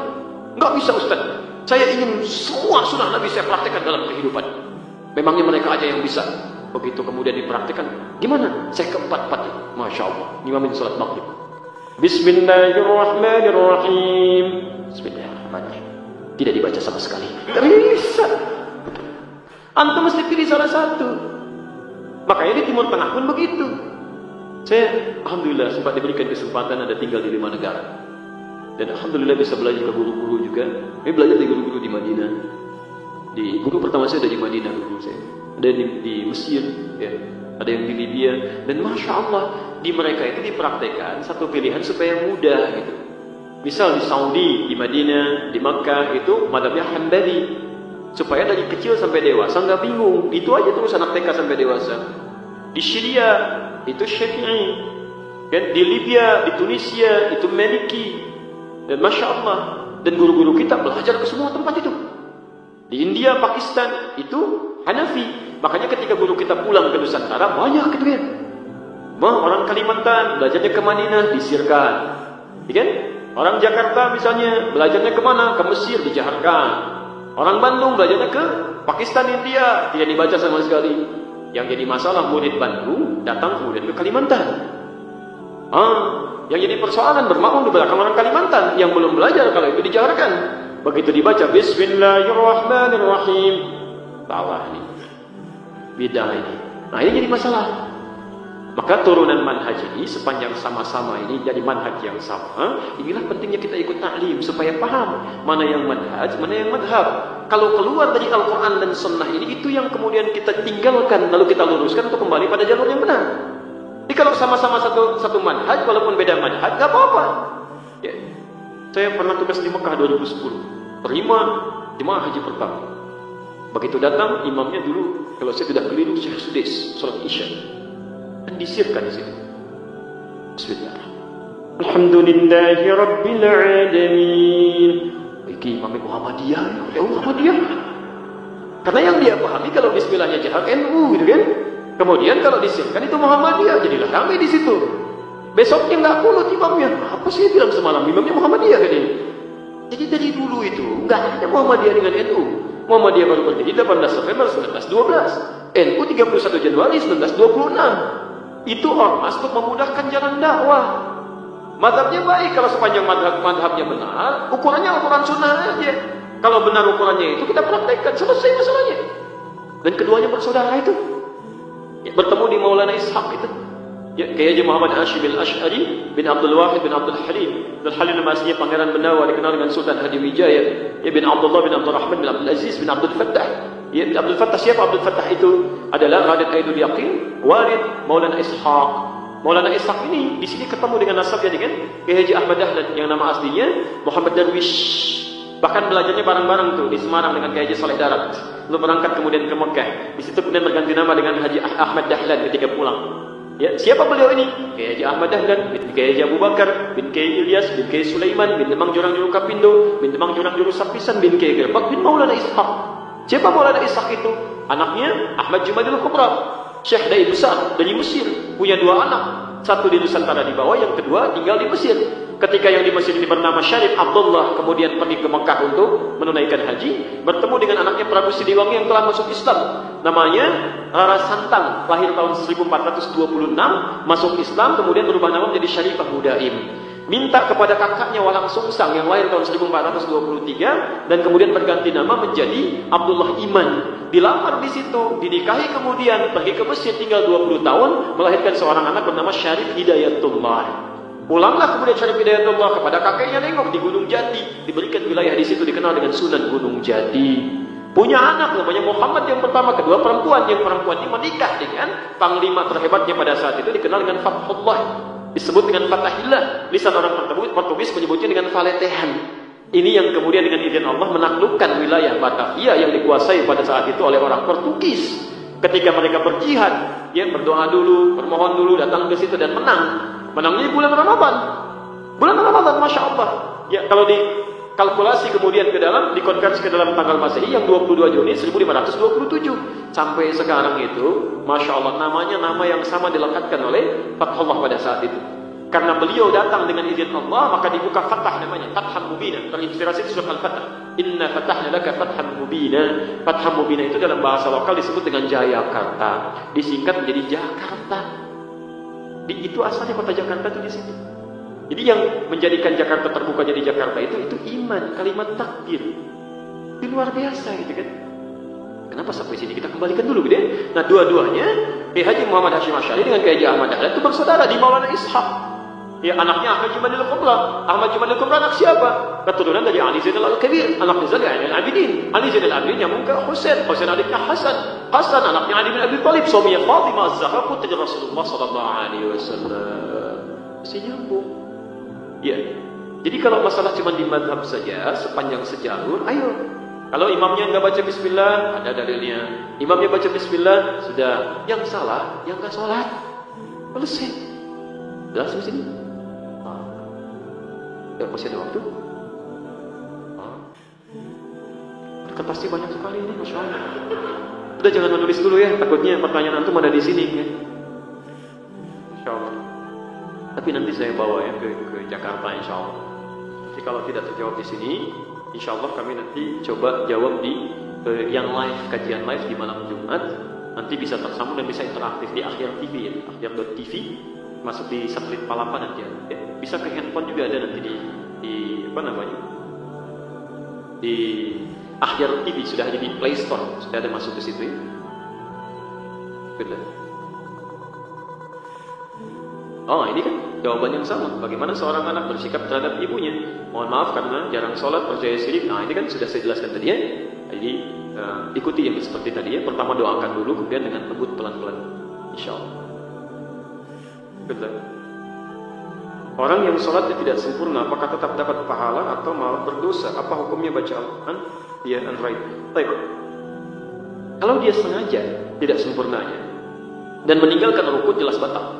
Gak bisa, Ustaz. Saya ingin semua sunnah Nabi saya praktekkan dalam kehidupan. Memangnya mereka aja yang bisa. Begitu kemudian dipraktekkan. Gimana? Saya keempat-empatnya. Masya Allah. Imamin salat maghrib. Bismillahirrahmanirrahim. Bismillahirrahmanirrahim. Tidak dibaca sama sekali. Gak bisa. Antum mesti pilih salah satu. Makanya di Timur Tengah pun begitu. Saya alhamdulillah sempat diberikan kesempatan ada tinggal di 5 negara. Dan alhamdulillah bisa belajar ke guru-guru juga. Saya belajar di guru-guru di Madinah. Di guru pertama saya ada di Madinah guru saya. Ada di Mesir, ya. Ada yang di Libya. Dan Masya Allah, di mereka itu dipraktekkan satu pilihan supaya mudah gitu. Misal di Saudi, di Madinah, di Makkah itu madhabnya Hanbali. Supaya dari kecil sampai dewasa nggak bingung. Itu aja terus anak TK sampai dewasa. Di Syria itu Syafi'i, dan di Libya, di Tunisia itu Maliki, dan Masya Allah, dan guru-guru kita belajar ke semua tempat itu. Di India, Pakistan itu Hanafi. Makanya ketika guru kita pulang ke Nusantara banyak gitu kan. Orang Kalimantan belajarnya ke Madinah disirkan, kan? Orang Jakarta misalnya belajarnya kemana? Ke Mesir, dijaharkan. Orang Bandung belajarnya ke Pakistan, India, tidak dibaca sama sekali. Yang jadi masalah murid Bandung datang kemudian ke Kalimantan. Yang jadi persoalan bermakmum di belakang orang Kalimantan yang belum belajar kalau itu dijaharkan. Begitu dibaca Bismillahirrahmanirrahim, salah ini, bidah ini. Nah ini jadi masalah. Maka turunan manhaj ini sepanjang sama-sama ini jadi manhaj yang sama. Inilah pentingnya kita ikut taklim supaya paham mana yang manhaj, mana yang madhab. Kalau keluar dari Al-Quran dan Sunnah ini, itu yang kemudian kita tinggalkan lalu kita luruskan untuk kembali pada jalur yang benar. Jadi kalau sama-sama satu manhaj walaupun beda manhaj gak apa-apa. Ya. Saya pernah tugas di Mekah 2010, terima jemaah haji pertama. Begitu datang imamnya dulu, kalau saya tidak keliru Syekh Sudais, sholat Isya. Dan disirkan di situ. Bismillah. Alhamdulillahi Rabbil Alamin. Ini Imam Muhammadiyah. Muhammadiyah. Karena yang dia pahami kalau Bismillahnya jahat NU, gitu kan? Kemudian kalau disirkan itu Muhammadiyah, jadilah ramai di situ. Besoknya nggak kunut imamnya. Apa sih bilang semalam imamnya Muhammadiyah kan ini? Jadi dari dulu itu nggak ada Muhammadiyah dengan NU. Muhammadiyah baru berdiri 18 November 1912. NU 31 Januari 1926. Itu ormas untuk memudahkan jalan dakwah. Madhabnya baik kalau sepanjang madhabnya benar, ukurannya ukuran sunnah aja. Kalau benar ukurannya itu kita praktekkan, selesai masalahnya. Dan keduanya bersaudara itu. Ya, bertemu di Maulana Ishaq itu. Ya, Kiai Haji Muhammad Hashim Al-Ash'ari bin Abdul Wahid bin Abdul Halim. Abdul Halim nama aslinya Pangeran Benawa, dikenal dengan Sultan Hadi Wijaya. Ya, bin Abdullah bin Abdul Rahman bin Abdul Aziz bin Abdul Fattah. Ya, Abdul Fattah siapa? Abdul Fattah itu adalah Raden Aidul Yaqin, walid Maulana Ishaq. Maulana Ishaq ini di sini ketemu dengan nasabnya dengan Kiai Haji Ahmad Dahlan yang nama aslinya Muhammad Darwish. Bahkan belajarnya bareng-bareng tuh di Semarang dengan Kiai Haji Saleh Darat. Lalu berangkat kemudian ke Mekah. Di situ kemudian berganti nama dengan Haji Ahmad Dahlan ketika pulang. Ya, siapa beliau ini? Kiai Haji Ahmad Dahlan bin Kiai Haji Abu Bakar bin Kiai Ilyas bin Kiai Sulaiman bin Demang Jurang Juru Kapindo bin Demang Jurang Juru Sapisan bin Kiai Gerbak bin Maulana Ishaq. Siapa Maulana Ishaq itu? Anaknya Ahmad Jumadil Kubra, Syekh Dai besar dari Mesir, punya dua anak. Satu di Nusantara di bawah, yang kedua tinggal di Mesir. Ketika yang di Mesir ini bernama Syarif Abdullah, kemudian pergi ke Mekah untuk menunaikan haji, bertemu dengan anaknya Prabu Siliwangi yang telah masuk Islam. Namanya Rara Santang, lahir tahun 1426, masuk Islam, kemudian berubah nama menjadi Syarifah Mudaim. Minta kepada kakaknya Walang Sungsang yang lahir tahun 1423 dan kemudian berganti nama menjadi Abdullah Iman. Dilamar di situ, dinikahi, kemudian pergi ke Mesir, tinggal 20 tahun, melahirkan seorang anak bernama Syarif Hidayatullah. Pulanglah kemudian Syarif Hidayatullah kepada kakeknya nengok di Gunung Jati, diberikan wilayah di situ dikenal dengan Sunan Gunung Jati. Punya anak namanya Muhammad yang pertama, kedua perempuan. Yang perempuan ini menikah dengan panglima terhebatnya pada saat itu dikenal dengan Fathullah. Disebut dengan Fatahillah. Lisan orang Portugis menyebutnya dengan Valetehan. Ini yang kemudian dengan izin Allah menaklukkan wilayah Batavia yang dikuasai pada saat itu oleh orang Portugis. Ketika mereka berjihad, ya berdoa dulu, bermohon dulu, datang ke situ dan menang. Menangnya di bulan Ramadan. Bulan Ramadan, Masya Allah. Ya, kalau dikalkulasi kemudian ke dalam, dikonversi ke dalam tanggal Masehi yang 22 Juni 1527. Sampai sekarang itu, Masya Allah, namanya nama yang sama dilekatkan oleh Fathullah pada saat itu. Karena beliau datang dengan izin Allah, maka dibuka Fatah namanya, Fathan Mubina. Terinspirasi di surat Al-Fatah. Inna fatahna laka Fathan Mubina. Fathan Mubina itu dalam bahasa lokal disebut dengan Jayakarta. Disingkat menjadi Jakarta. Itu asalnya kota Jakarta itu di situ. Jadi yang menjadikan Jakarta terbuka jadi Jakarta itu iman, kalimat takbir. Itu luar biasa gitu kan. Kenapa sampai sini? Kita kembalikan dulu gitu ya. Nah, dua-duanya Kiai Haji Muhammad Hashim Asy'ari dengan Kiai Haji Ahmad Dahlan itu bersaudara di Maulana Ishaq. Ya, anaknya Ahmad Jumadil Kubra. Ahmad Jumadil Kubra anak siapa? Keturunan dari Ali Zainal Al-Kabir, anak Zainal Al-Abidin. Ali Zainal Al-Abidin nyambung ke Husain, Husain adiknya Hasan. Hasan anaknya Ali bin Abi Thalib, suaminya Fatimah Az-Zahra putri Rasulullah sallallahu alaihi wasallam. Masih nyambung. Ya. Jadi kalau masalah cuma di madhab saja, sepanjang sejalur, ayo. Kalau imamnya nggak baca bismillah, ada dalilnya. Imamnya baca bismillah, sudah. Yang salah, yang nggak sholat. Selesai. Jelas di sini? Ya, masih ada waktu? Kertasnya banyak sekali ini, Masya Allah. Udah jangan menulis dulu ya, takutnya pertanyaan antum ada di sini. Ya. Masya Allah. Tapi nanti saya bawa ya ke Jakarta, insya Allah. Jadi kalau tidak terjawab di sini, insya Allah kami nanti coba jawab di yang live, kajian live di malam Jumat. Nanti bisa tersambung dan bisa interaktif di Akhir TV ya, akhir.tv, masuk di satelit Palapa nanti ya. Bisa ke handphone juga ada nanti di apa namanya? Di Akhir TV sudah ada di Play Store, sudah ada masuk ke situ ya. Betul. Oh, ini kan jawaban yang sama. Bagaimana seorang anak bersikap terhadap ibunya? Mohon maaf karena jarang sholat, percaya syirik. Nah, ini kan sudah saya jelaskan tadi ya. Jadi ikuti yang seperti tadi ya. Pertama doakan dulu, kemudian dengan lembut pelan-pelan. Insya Allah. Betul. Orang yang sholatnya tidak sempurna, apakah tetap dapat pahala atau malah berdosa? Apa hukumnya baca Al-Quran? Dia Android. Baik. Kalau dia sengaja tidak sempurnanya dan meninggalkan rukun, jelas batal.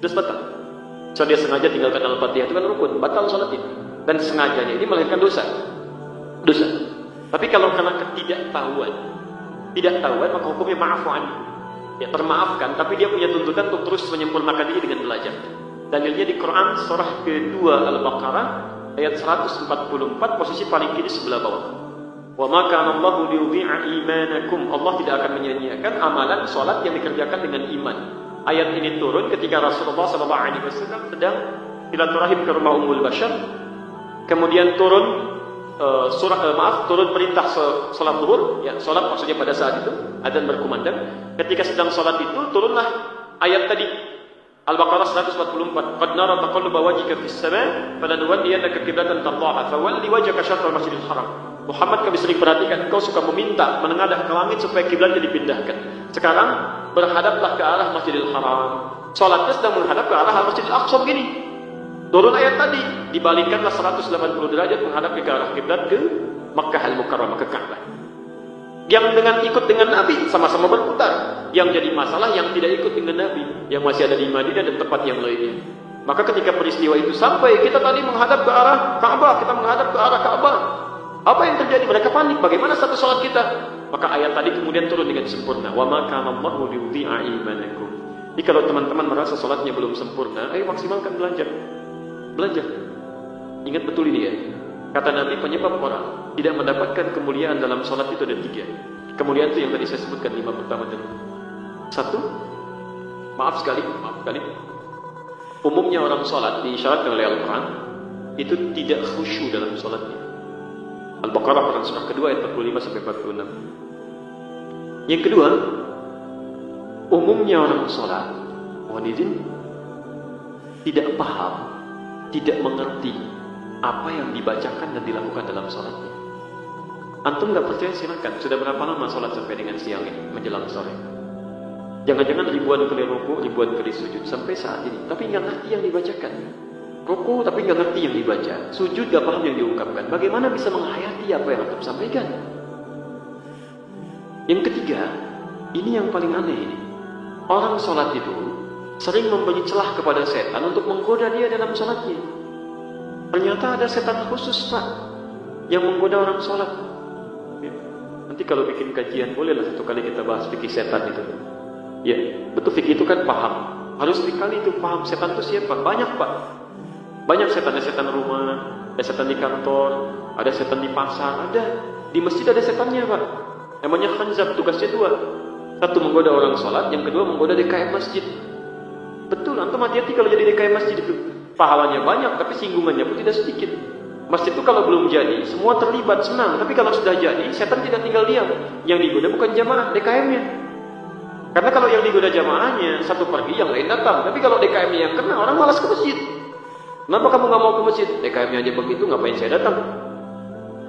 Jelas batal. So dia sengaja tinggalkan Al-Fatihah itu kan rukun, batal sholatnya. Dan sengajanya ini melahirkan dosa. Dosa. Tapi kalau karena tidak tahuan maka hukumnya ma'afu'an. Ya termaafkan, tapi dia punya tuntutan untuk terus menyempurnakan diri dengan belajar. Dalilnya di Quran surah kedua Al-Baqarah ayat 144, posisi paling kiri sebelah bawah. Wa ma kana Allahu liyudhi'a imanakum. Allah tidak akan menyia-nyiakan amalan salat yang dikerjakan dengan iman. Ayat ini turun ketika Rasulullah SAW sedang silaturahim ke rumah Ummul Bashar. Kemudian turun turun perintah salat zuhur, ya salat maksudnya pada saat itu adzan berkumandang. Ketika sedang salat itu turunlah ayat tadi Al-Baqarah 144. Qad nara taqalluba wajhika fis sama' falanuwalliyannaka qiblatan tardaha fawalli wajhaka syatral masjidil haram. Muhammad, kami sering perhatikan engkau suka meminta menengadah ke langit supaya kiblatnya dipindahkan. Sekarang berhadaplah ke arah Masjidil Haram. Salatnya sedang menghadap ke arah Masjidil Aqsa begini. Turun ayat tadi, dibalikkanlah 180 derajat menghadap ke arah kiblat ke Makkah Al-Mukarramah, ke Ka'bah. Yang dengan ikut dengan Nabi sama-sama berputar. Yang jadi masalah yang tidak ikut dengan Nabi, yang masih ada di Madinah dan tempat yang lainnya. Maka ketika peristiwa itu sampai, kita tadi menghadap ke arah Ka'bah, kita menghadap ke arah Ka'bah. Apa yang terjadi? Mereka panik. Bagaimana satu salat kita? Maka ayat tadi kemudian turun dengan sempurna. Wa ma kana Allahu liyudhi'a imanakum. Jadi kalau teman-teman merasa salatnya belum sempurna, ayo maksimalkan belajar. Belajar. Ingat betul ini ya. Kata Nabi, penyebab orang tidak mendapatkan kemuliaan dalam salat itu ada 3. Kemuliaan itu yang tadi saya sebutkan 5 pertama tadi. 1, maaf sekali. Umumnya orang salat diisyaratkan oleh Al-Quran itu tidak khusyuk dalam salatnya. Al-Baqarah Quran surah kedua ayat 45 sampai 46. Yang kedua, umumnya orang salat wanidin tidak paham, tidak mengerti apa yang dibacakan dan dilakukan dalam salatnya. Antum nggak percaya silakan. Sudah berapa lama salat sampai dengan siang ini menjelang sore? Jangan-jangan ribuan kali ruku, ribuan kali sujud sampai saat ini, tapi nggak ngerti yang dibacakan. Ruku tapi nggak ngerti yang dibaca, sujud nggak paham yang diungkapkan. Bagaimana bisa menghayati apa yang antum sampaikan? Yang ketiga, ini yang paling aneh ini. Orang sholat itu sering memberi celah kepada setan untuk menggoda dia dalam sholatnya. Ternyata ada setan khusus Pak yang menggoda orang sholat. Ya. Nanti kalau bikin kajian bolehlah satu kali kita bahas fikih setan itu. Ya, betul fikih itu kan paham. Harus sekali itu paham setan itu siapa? Banyak Pak. Banyak setan, ada setan rumah, ada setan di kantor, ada setan di pasar, ada di masjid ada setannya Pak. Namanya khanzab, tugasnya 2. 1 menggoda orang sholat, yang kedua menggoda DKM masjid. Betul, antum hati-hati kalau jadi DKM masjid itu. Pahalanya banyak, tapi singgungannya pun tidak sedikit. Masjid itu kalau belum jadi, semua terlibat, senang. Tapi kalau sudah jadi, setan tidak tinggal diam. Yang digoda bukan jamaah, DKM-nya. Karena kalau yang digoda jamaahnya, satu pergi, yang lain datang. Tapi kalau DKM-nya yang kena, orang malas ke masjid. Kenapa kamu gak mau ke masjid? DKM-nya aja begitu, ngapain saya datang?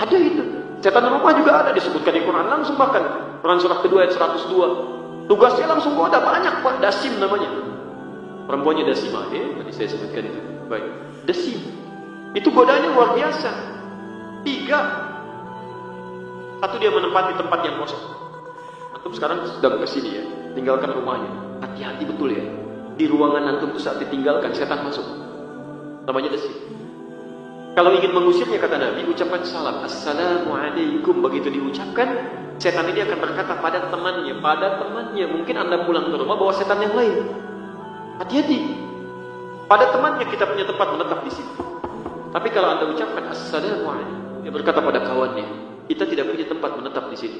Ada itu. Setan rumah juga ada, disebutkan di Quran langsung bahkan. Quran surah kedua ayat 102. Tugasnya langsung goda banyak Pak, Dasim namanya. Perempuannya Dasimah, tadi saya sebutkan itu. Baik, Dasim. Itu godanya luar biasa. 3. 1 dia menempati tempat yang kosong. Antum sekarang sedang kesini ya, tinggalkan rumahnya. Hati-hati betul ya. Di ruangan antum itu saat ditinggalkan, setan masuk. Namanya Dasim. Kalau ingin mengusirnya kata Nabi, ucapkan salam. Assalamualaikum. Begitu diucapkan, setan ini akan berkata pada temannya. Mungkin Anda pulang ke rumah bawa setan yang lain. Hati-hati. Pada temannya kita punya tempat menetap di situ. Tapi kalau Anda ucapkan assalamualaikum, dia berkata pada kawannya, kita tidak punya tempat menetap di sini.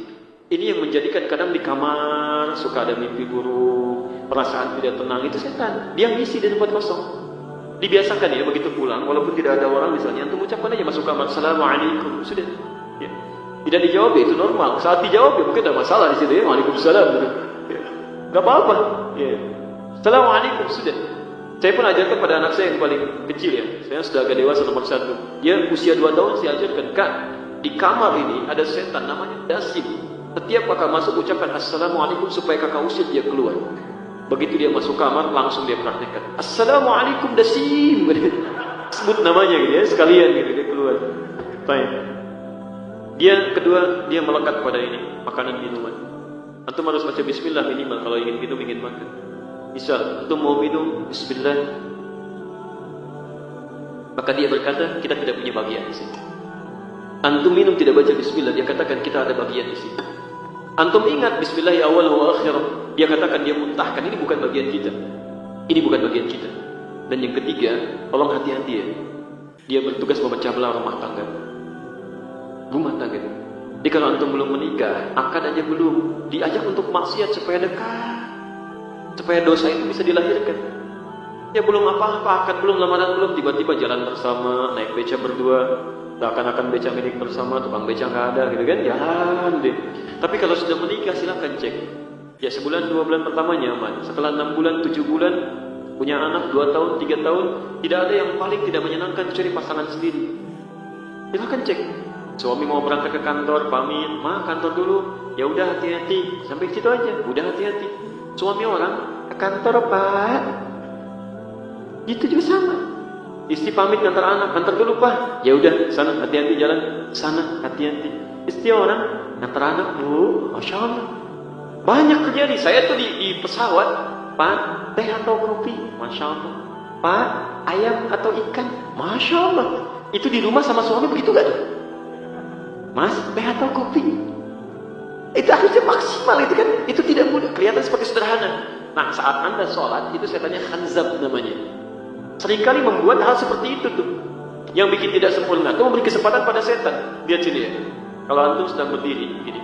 Ini yang menjadikan kadang di kamar suka ada mimpi buruk, perasaan tidak tenang, itu setan. Dia ngisi di tempat kosong. Dibiasakan ya begitu pulang, walaupun tidak ada orang misalnya, antum ucapkan aja masuk kamar, assalamualaikum, sudah. Ya. Tidak dijawab ya, itu normal. Saat dijawab ya mungkin ada masalah di situ ya, waalaikumsalam. Ya. Gak apa-apa. Ya. Assalamualaikum, sudah. Saya pun ajarkan pada anak saya yang paling kecil ya. Saya sudah agak dewasa nomor 1. Dia usia 2 tahun saya ajarkan, Kak, di kamar ini ada setan namanya Dasim. Setiap kakak masuk ucapkan assalamualaikum supaya kakak usir dia keluar. Begitu dia masuk kamar langsung dia praktekkan assalamualaikum Dasim. Sebut namanya gitu ya, sekalian gitu dia keluar. Baik. Dia kedua dia melekat pada ini makanan minuman. Antum harus baca bismillah minimal kalau ingin minum ingin makan. Misal antum mau minum bismillah, maka dia berkata kita tidak punya bagian di sini. Antum minum tidak baca bismillah, dia katakan kita ada bagian di sini. Antum ingat bismillah ya awal wa akhir, dia katakan dia muntahkan, ini bukan bagian kita. Ini bukan bagian kita. Dan yang ketiga, tolong hati-hati ya. Dia bertugas memecah belah rumah tangga. Rumah tangga. Jadi kalau antum belum menikah, akad aja belum, diajak untuk maksiat supaya dekat. Supaya dosa itu bisa dilahirkan. Ya belum apa-apa, akad belum, lamaran belum, tiba-tiba jalan bersama, naik beca berdua. Akan beca milik bersama, tukang beca nggak ada gitu kan, jangan deh. Tapi kalau sudah menikah silakan cek. Ya sebulan 2 bulan pertama nyaman, setelah 6 bulan 7 bulan punya anak 2 tahun 3 tahun, tidak ada yang paling tidak menyenangkan kecuali pasangan sendiri. Silakan cek. Suami mau berangkat ke kantor, pamit, kantor dulu. Ya udah hati-hati, sampai situ aja. Udah hati-hati. Suami orang ke kantor Pak, itu juga sama. Istri pamit ngantar anak, ngantar dulu Pak. Ya udah, sana hati-hati jalan, sana hati-hati. Istri orang ngantar anak, Bu, Masya Allah. Banyak terjadi. Saya tuh di pesawat, Pak, teh atau kopi, Masya Allah. Pak, ayam atau ikan, Masya Allah. Itu di rumah sama suami begitu gak tuh? Mas, teh atau kopi? Itu harusnya maksimal itu kan? Itu tidak mudah, kelihatan seperti sederhana. Nah, saat Anda sholat, itu setannya khanzab namanya. Seringkali membuat hal seperti itu tuh. Yang bikin tidak sempurna itu memberi kesempatan pada setan. Lihat sini ya. Kalau antum sedang berdiri begini.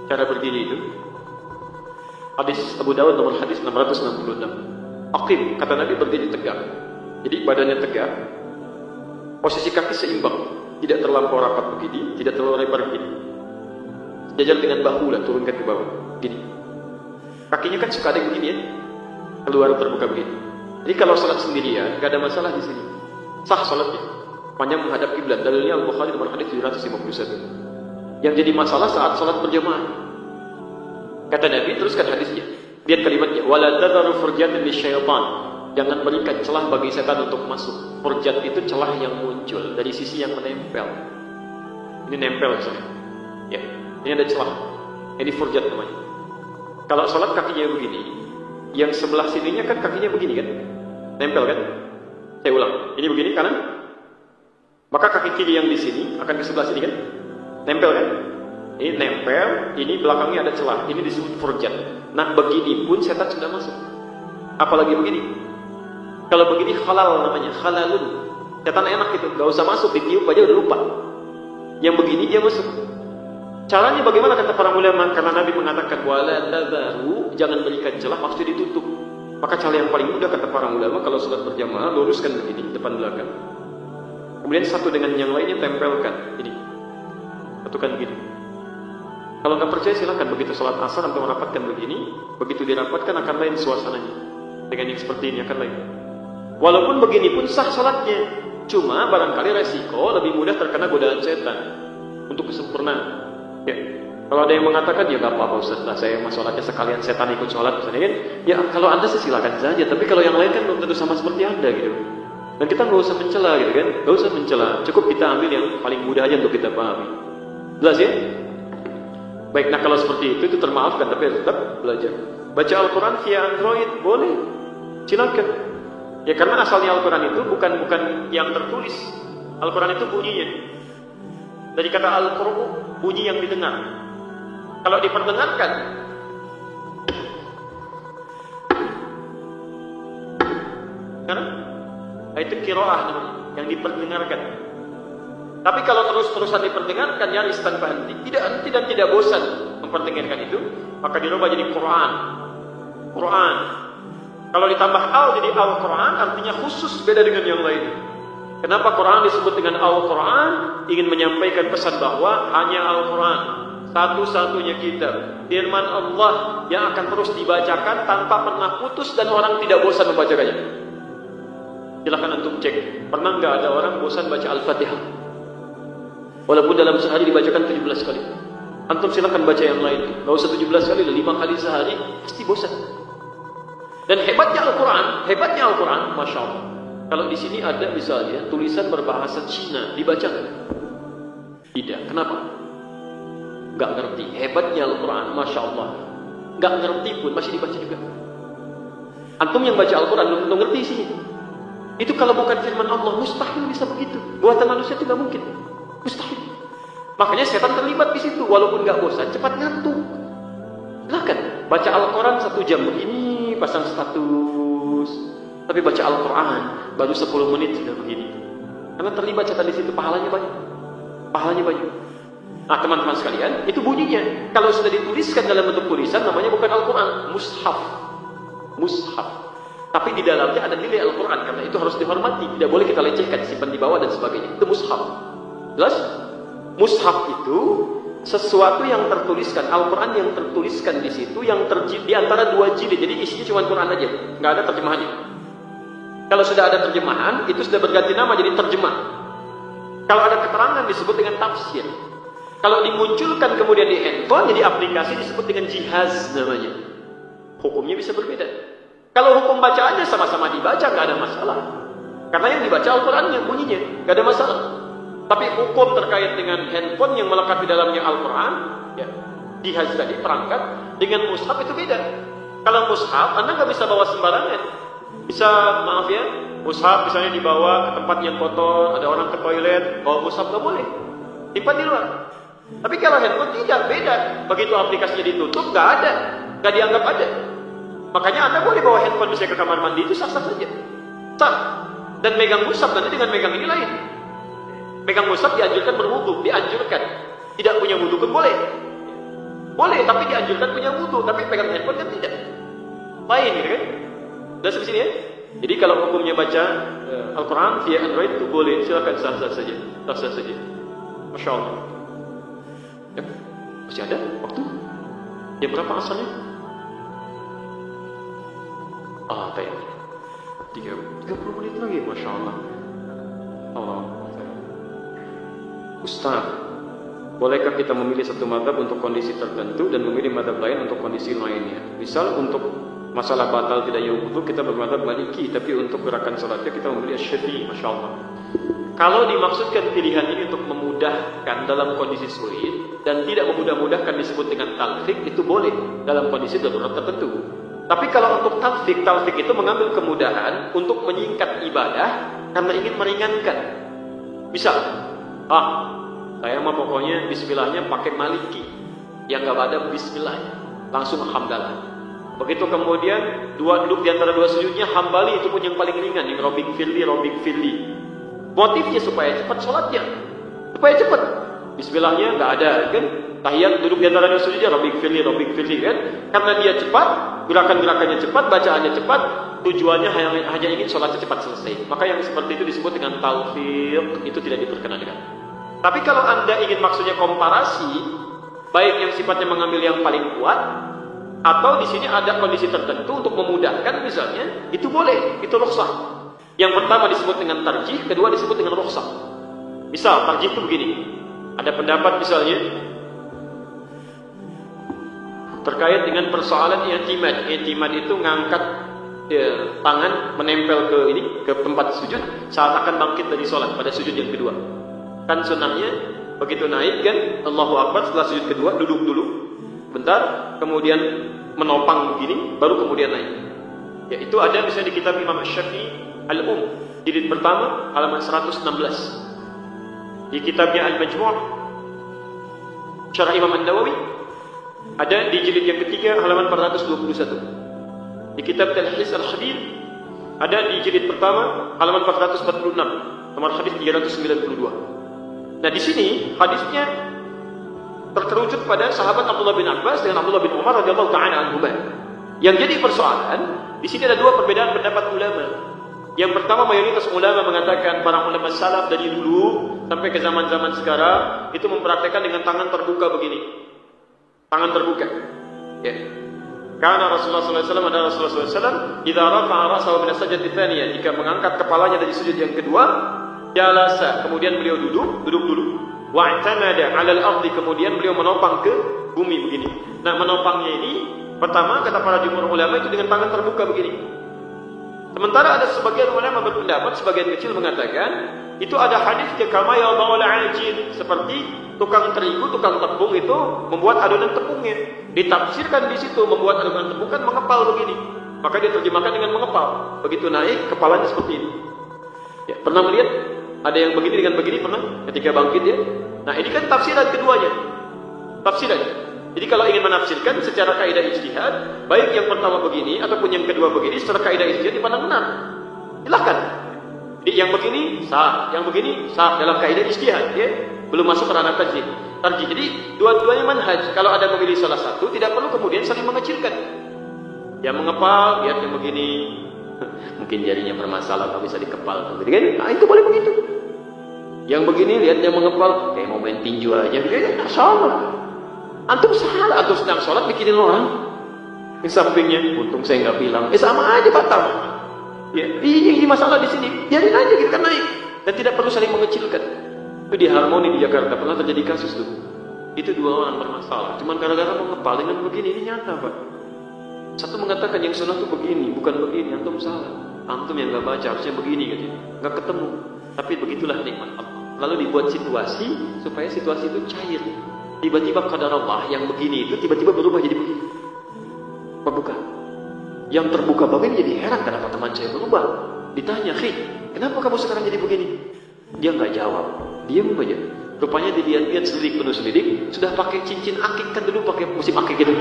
Cara berdiri itu hadis Abu Dawud nomor hadis 666. Aqim, kata Nabi berdiri tegak. Jadi badannya tegak. Posisi kaki seimbang, tidak terlampau rapat begini, tidak terlalu lebar begini. Sejajar dengan bahu lah, turunkan ke bawah. Gini. Kakinya kan suka ada yang begini ya. Keluar terbuka begini. Jadi kalau salat sendirian, gak ada masalah di sini. Sah salatnya. Panjang menghadap kiblat. Dalilnya Al-Bukhari nomor hadis 751. Yang jadi masalah saat salat berjamaah. Kata Nabi, teruskan hadisnya. Lihat kalimatnya. Wala tadharu furjatin lisyaitan. Jangan berikan celah bagi setan untuk masuk. Furjat itu celah yang muncul dari sisi yang menempel. Ini nempel misalnya. Ya, ini ada celah. Ini furjat namanya. Kalau salat kakinya begini, yang sebelah sininya kan kakinya begini kan? Nempel kan? Saya ulang. Ini begini kanan. Maka kaki kiri yang di sini akan ke sebelah sini kan? Nempel kan? Ini nempel, ini belakangnya ada celah. Ini disebut furjat. Nah, begini pun setan sudah masuk. Apalagi begini. Kalau begini halal namanya, halalun. Setan enak gitu, gak usah masuk, ditiup aja udah lupa. Yang begini dia masuk. Caranya bagaimana kata para ulama? Karena Nabi mengatakan wala tadharu, jangan berikan celah, maksudnya ditutup. Maka cara yang paling mudah kata para ulama kalau salat berjamaah luruskan begini depan belakang. Kemudian satu dengan yang lainnya tempelkan ini. Satukan begini. Kalau nggak percaya silakan begitu salat asar atau merapatkan begini, begitu dirapatkan akan lain suasananya. Dengan yang seperti ini akan lain. Walaupun begini pun sah salatnya, cuma barangkali resiko lebih mudah terkena godaan setan untuk kesempurnaan. Ya, kalau ada yang mengatakan ya nggak apa-apa Ustaz, lah saya sholatnya sekalian setan ikut sholat misalnya kan, ya kalau Anda sih silakan saja, tapi kalau yang lain kan belum tentu sama seperti Anda gitu. Dan kita nggak usah mencela gitu kan, nggak usah mencela, cukup kita ambil yang paling mudah aja untuk kita pahami. Jelas ya? Baik, nah kalau seperti itu termaafkan, tapi tetap belajar. Baca Al-Quran via Android boleh, silakan. Ya karena asalnya Al-Quran itu bukan yang tertulis. Al-Quran itu bunyinya dari kata Al-Qur'u, bunyi yang didengar. Kalau diperdengarkan, karena itu qiraah namanya. yang diperdengarkan. Tapi kalau terus-terusan diperdengarkan nyaris tanpa henti, tidak henti dan tidak bosan memperdengarkan itu, maka dirubah jadi Quran. Quran. Kalau ditambah al jadi Al-Quran, artinya khusus beda dengan yang lain. Kenapa Quran disebut dengan Al-Quran? Ingin menyampaikan pesan bahwa hanya Al-Quran satu-satunya kitab, firman Allah yang akan terus dibacakan tanpa pernah putus dan orang tidak bosan membacakannya. Silahkan antum cek, pernah nggak ada orang bosan baca Al-Fatihah? Walaupun dalam sehari dibacakan 17 kali. Antum silahkan baca yang lain, nggak usah 17 kali, 5 kali sehari, pasti bosan. Dan hebatnya Al-Quran, Masya Allah. Kalau di sini ada misalnya tulisan berbahasa Cina, dibaca nggak? Tidak. Kenapa? Nggak ngerti. Hebatnya Al-Quran, Masya Allah. Nggak ngerti pun masih dibaca juga. Antum yang baca Al-Quran belum ngerti sih. Itu kalau bukan firman Allah, mustahil bisa begitu. Buatan manusia itu nggak mungkin, mustahil. Makanya setan terlibat di situ. Walaupun nggak bosan, cepat ngantuk. Silakan baca Al-Quran 1 jam begini, pasang status. Tapi baca Al-Quran baru 10 menit sudah begini. Karena terlibat setan di situ, pahalanya banyak. Nah teman-teman sekalian, itu bunyinya. Kalau sudah dituliskan dalam bentuk tulisan, namanya bukan Al-Quran, mushaf. Tapi di dalamnya ada nilai Al-Quran, karena itu harus dihormati. Tidak boleh kita lecehkan, simpan di bawah dan sebagainya. Itu mushaf. Jelas? Mushaf itu sesuatu yang tertuliskan, Al-Quran yang tertuliskan di situ, yang di antara 2 jilid. Jadi isinya cuma Quran aja, nggak ada terjemahannya. Kalau sudah ada terjemahan, itu sudah berganti nama jadi terjemah. Kalau ada keterangan disebut dengan tafsir. Kalau dimunculkan kemudian di handphone, jadi aplikasi disebut dengan jihaz namanya. Hukumnya bisa berbeda. Kalau hukum bacaannya sama-sama dibaca, nggak ada masalah. Karena yang dibaca Al-Qurannya, bunyinya, nggak ada masalah. Tapi hukum terkait dengan handphone yang melekat di dalamnya Al-Quran, ya, jihaz tadi, perangkat, dengan mushaf itu beda. Kalau mushaf, Anda nggak bisa bawa sembarangan. Bisa, maaf ya, mushaf misalnya dibawa ke tempat yang kotor, ada orang ke toilet, bawa mushaf nggak boleh. Simpan di luar. Tapi kalau handphone tidak, beda. Begitu aplikasinya ditutup, nggak ada, nggak dianggap ada. Makanya Anda boleh bawa handphone misalnya ke kamar mandi, itu sah-sah saja. Sah. Dan megang mushaf nanti dengan megang ini lain. Megang mushaf dianjurkan berwudu, dianjurkan. Tidak punya wudu pun boleh. Boleh, tapi dianjurkan punya wudu. Tapi pegang handphone kan tidak. Lain, gitu kan? Udah sampai sini ya? Jadi kalau hukumnya baca Al-Quran via Android itu boleh, silakan sah-sah saja. Sah-sah saja. Masya Allah. Ya, masih ada waktu? Jam berapa asalnya? Kayak 30 menit lagi, Masya Allah. Ustaz, bolehkah kita memilih satu mazhab untuk kondisi tertentu dan memilih mazhab lain untuk kondisi lainnya? Misal untuk masalah batal tidaknya wudu kita bermazhab Maliki, tapi untuk gerakan salatnya kita memilih Syafi'i. Masya Allah. Kalau dimaksudkan pilihan ini untuk memudahkan dalam kondisi sulit dan tidak memudah-mudahkan disebut dengan talfik, itu boleh dalam kondisi darurat tertentu. Tapi kalau untuk talfik itu mengambil kemudahan untuk menyingkat ibadah karena ingin meringankan. Misal, saya mah pokoknya bismillahnya pakai Maliki, yang nggak ada bismillahnya, langsung hamdalah. Begitu kemudian duduk di antara 2 sujudnya Hambali, itu pun yang paling ringan, yang Robbing Firli. Motifnya supaya cepat sholatnya, supaya cepat. Bismillahnya nggak ada kan, tahiyat duduk di antara 2 sujudnya Robbing Firli kan, karena dia cepat, gerakan-gerakannya cepat, bacaannya cepat, tujuannya hanya ingin sholatnya cepat selesai. Maka yang seperti itu disebut dengan talfiq, itu tidak diperkenankan. Tapi kalau Anda ingin maksudnya komparasi, baik yang sifatnya mengambil yang paling kuat, atau di sini ada kondisi tertentu untuk memudahkan misalnya, itu boleh, itu rukhsah. Yang pertama disebut dengan tarjih, kedua disebut dengan rukhsah. Misal tarjih itu begini, ada pendapat misalnya terkait dengan persoalan i'timad. I'timad itu ngangkat tangan menempel ke tempat sujud saat akan bangkit dari sholat pada sujud yang kedua. Kan sunnahnya begitu naik kan, Allahu Akbar, setelah sujud kedua duduk dulu bentar, kemudian menopang begini, baru kemudian naik. Ya, itu ada misalnya di kitab Imam Syafi'i jilid pertama halaman 116. Di kitabnya Al-Majmu' Syarah Imam An-Nawawi ada di jilid yang ketiga halaman 421. Di kitab Talhis Al-Khabir Ada di jilid pertama halaman 446, nomor hadis 392. Nah, di sini hadisnya terkerucut pada sahabat Abdullah bin Abbas dengan Abdullah bin Umar radhiyallahu taala anhuma. Yang jadi persoalan, di sini ada dua perbedaan pendapat ulama. Yang pertama, mayoritas ulama mengatakan para ulama salaf dari dulu sampai ke zaman-zaman sekarang itu mempraktekkan dengan tangan terbuka begini. Tangan terbuka. Ya. Karena Rasulullah SAW adalah Rasulullah SAW, idza rafa'a ra'sahu min as-sajdati tsaniyah, jika mengangkat kepalanya dari sujud yang kedua, jalasa, kemudian beliau duduk dulu. Wa'tamada 'ala al-ardi, kemudian beliau menopang ke bumi begini. Nah, menopangnya ini pertama kata para jumhur ulama itu dengan tangan terbuka begini. Sementara ada sebagian ulama berpendapat, sebagian kecil mengatakan itu ada hadisnya kama yadha'ul 'ajin, seperti tukang terigu, tukang tepung itu membuat adonan tepungnya. Ditafsirkan di situ membuat adonan tepung kan mengepal begini. Maka diterjemahkan dengan mengepal. Begitu naik kepalanya seperti ini. Ya, pernah melihat ada yang begini dengan begini pernah ketika bangkit ya? Nah, ini kan tafsiran keduanya. Tafsiran. Jadi kalau ingin menafsirkan secara kaidah ijtihad, baik yang pertama begini ataupun yang kedua begini, secara kaidah ijtihad dipandang benar. Silakan. Jadi yang begini sah, yang begini sah dalam kaidah ijtihad, ya. Belum masuk ke ranah tarjih. Jadi dua-duanya manhaj. Kalau ada memilih salah satu, tidak perlu kemudian saling mengecilkan. Yang mengepal, lihat yang begini. Mungkin jarinya bermasalah, tapi bisa dikepal. Gitu kan? Nah, itu boleh begitu. Yang begini, lihat yang mengepal, kayak mau main tinju aja. Gitu, sama. Antum salah, antum sedang sholat bikinin orang di sampingnya, untung saya nggak bilang, sama aja batal. Ya, ini masalah di sini, biarin aja kita naik dan tidak perlu saling mengecilkan. Itu di Harmoni di Jakarta pernah terjadi kasus tuh. Itu dua orang bermasalah, cuman gara-gara mengepal dengan begini, ini nyata pak. Satu mengatakan yang sunnah tuh begini, bukan begini, antum salah. Antum yang nggak baca harusnya begini kan, nggak ketemu. Tapi begitulah nikmat Allah. Lalu dibuat situasi supaya situasi itu cair. Tiba-tiba qadar Allah yang begini itu tiba-tiba berubah jadi begini. Apa bukan? Yang terbuka begini jadi heran kenapa teman saya berubah. Ditanya, kenapa kamu sekarang jadi begini? Dia nggak jawab, diam aja. Rupanya dilihat-lihat selidik penuh selidik, sudah pakai cincin akik, kan dulu pakai musim akik gitu.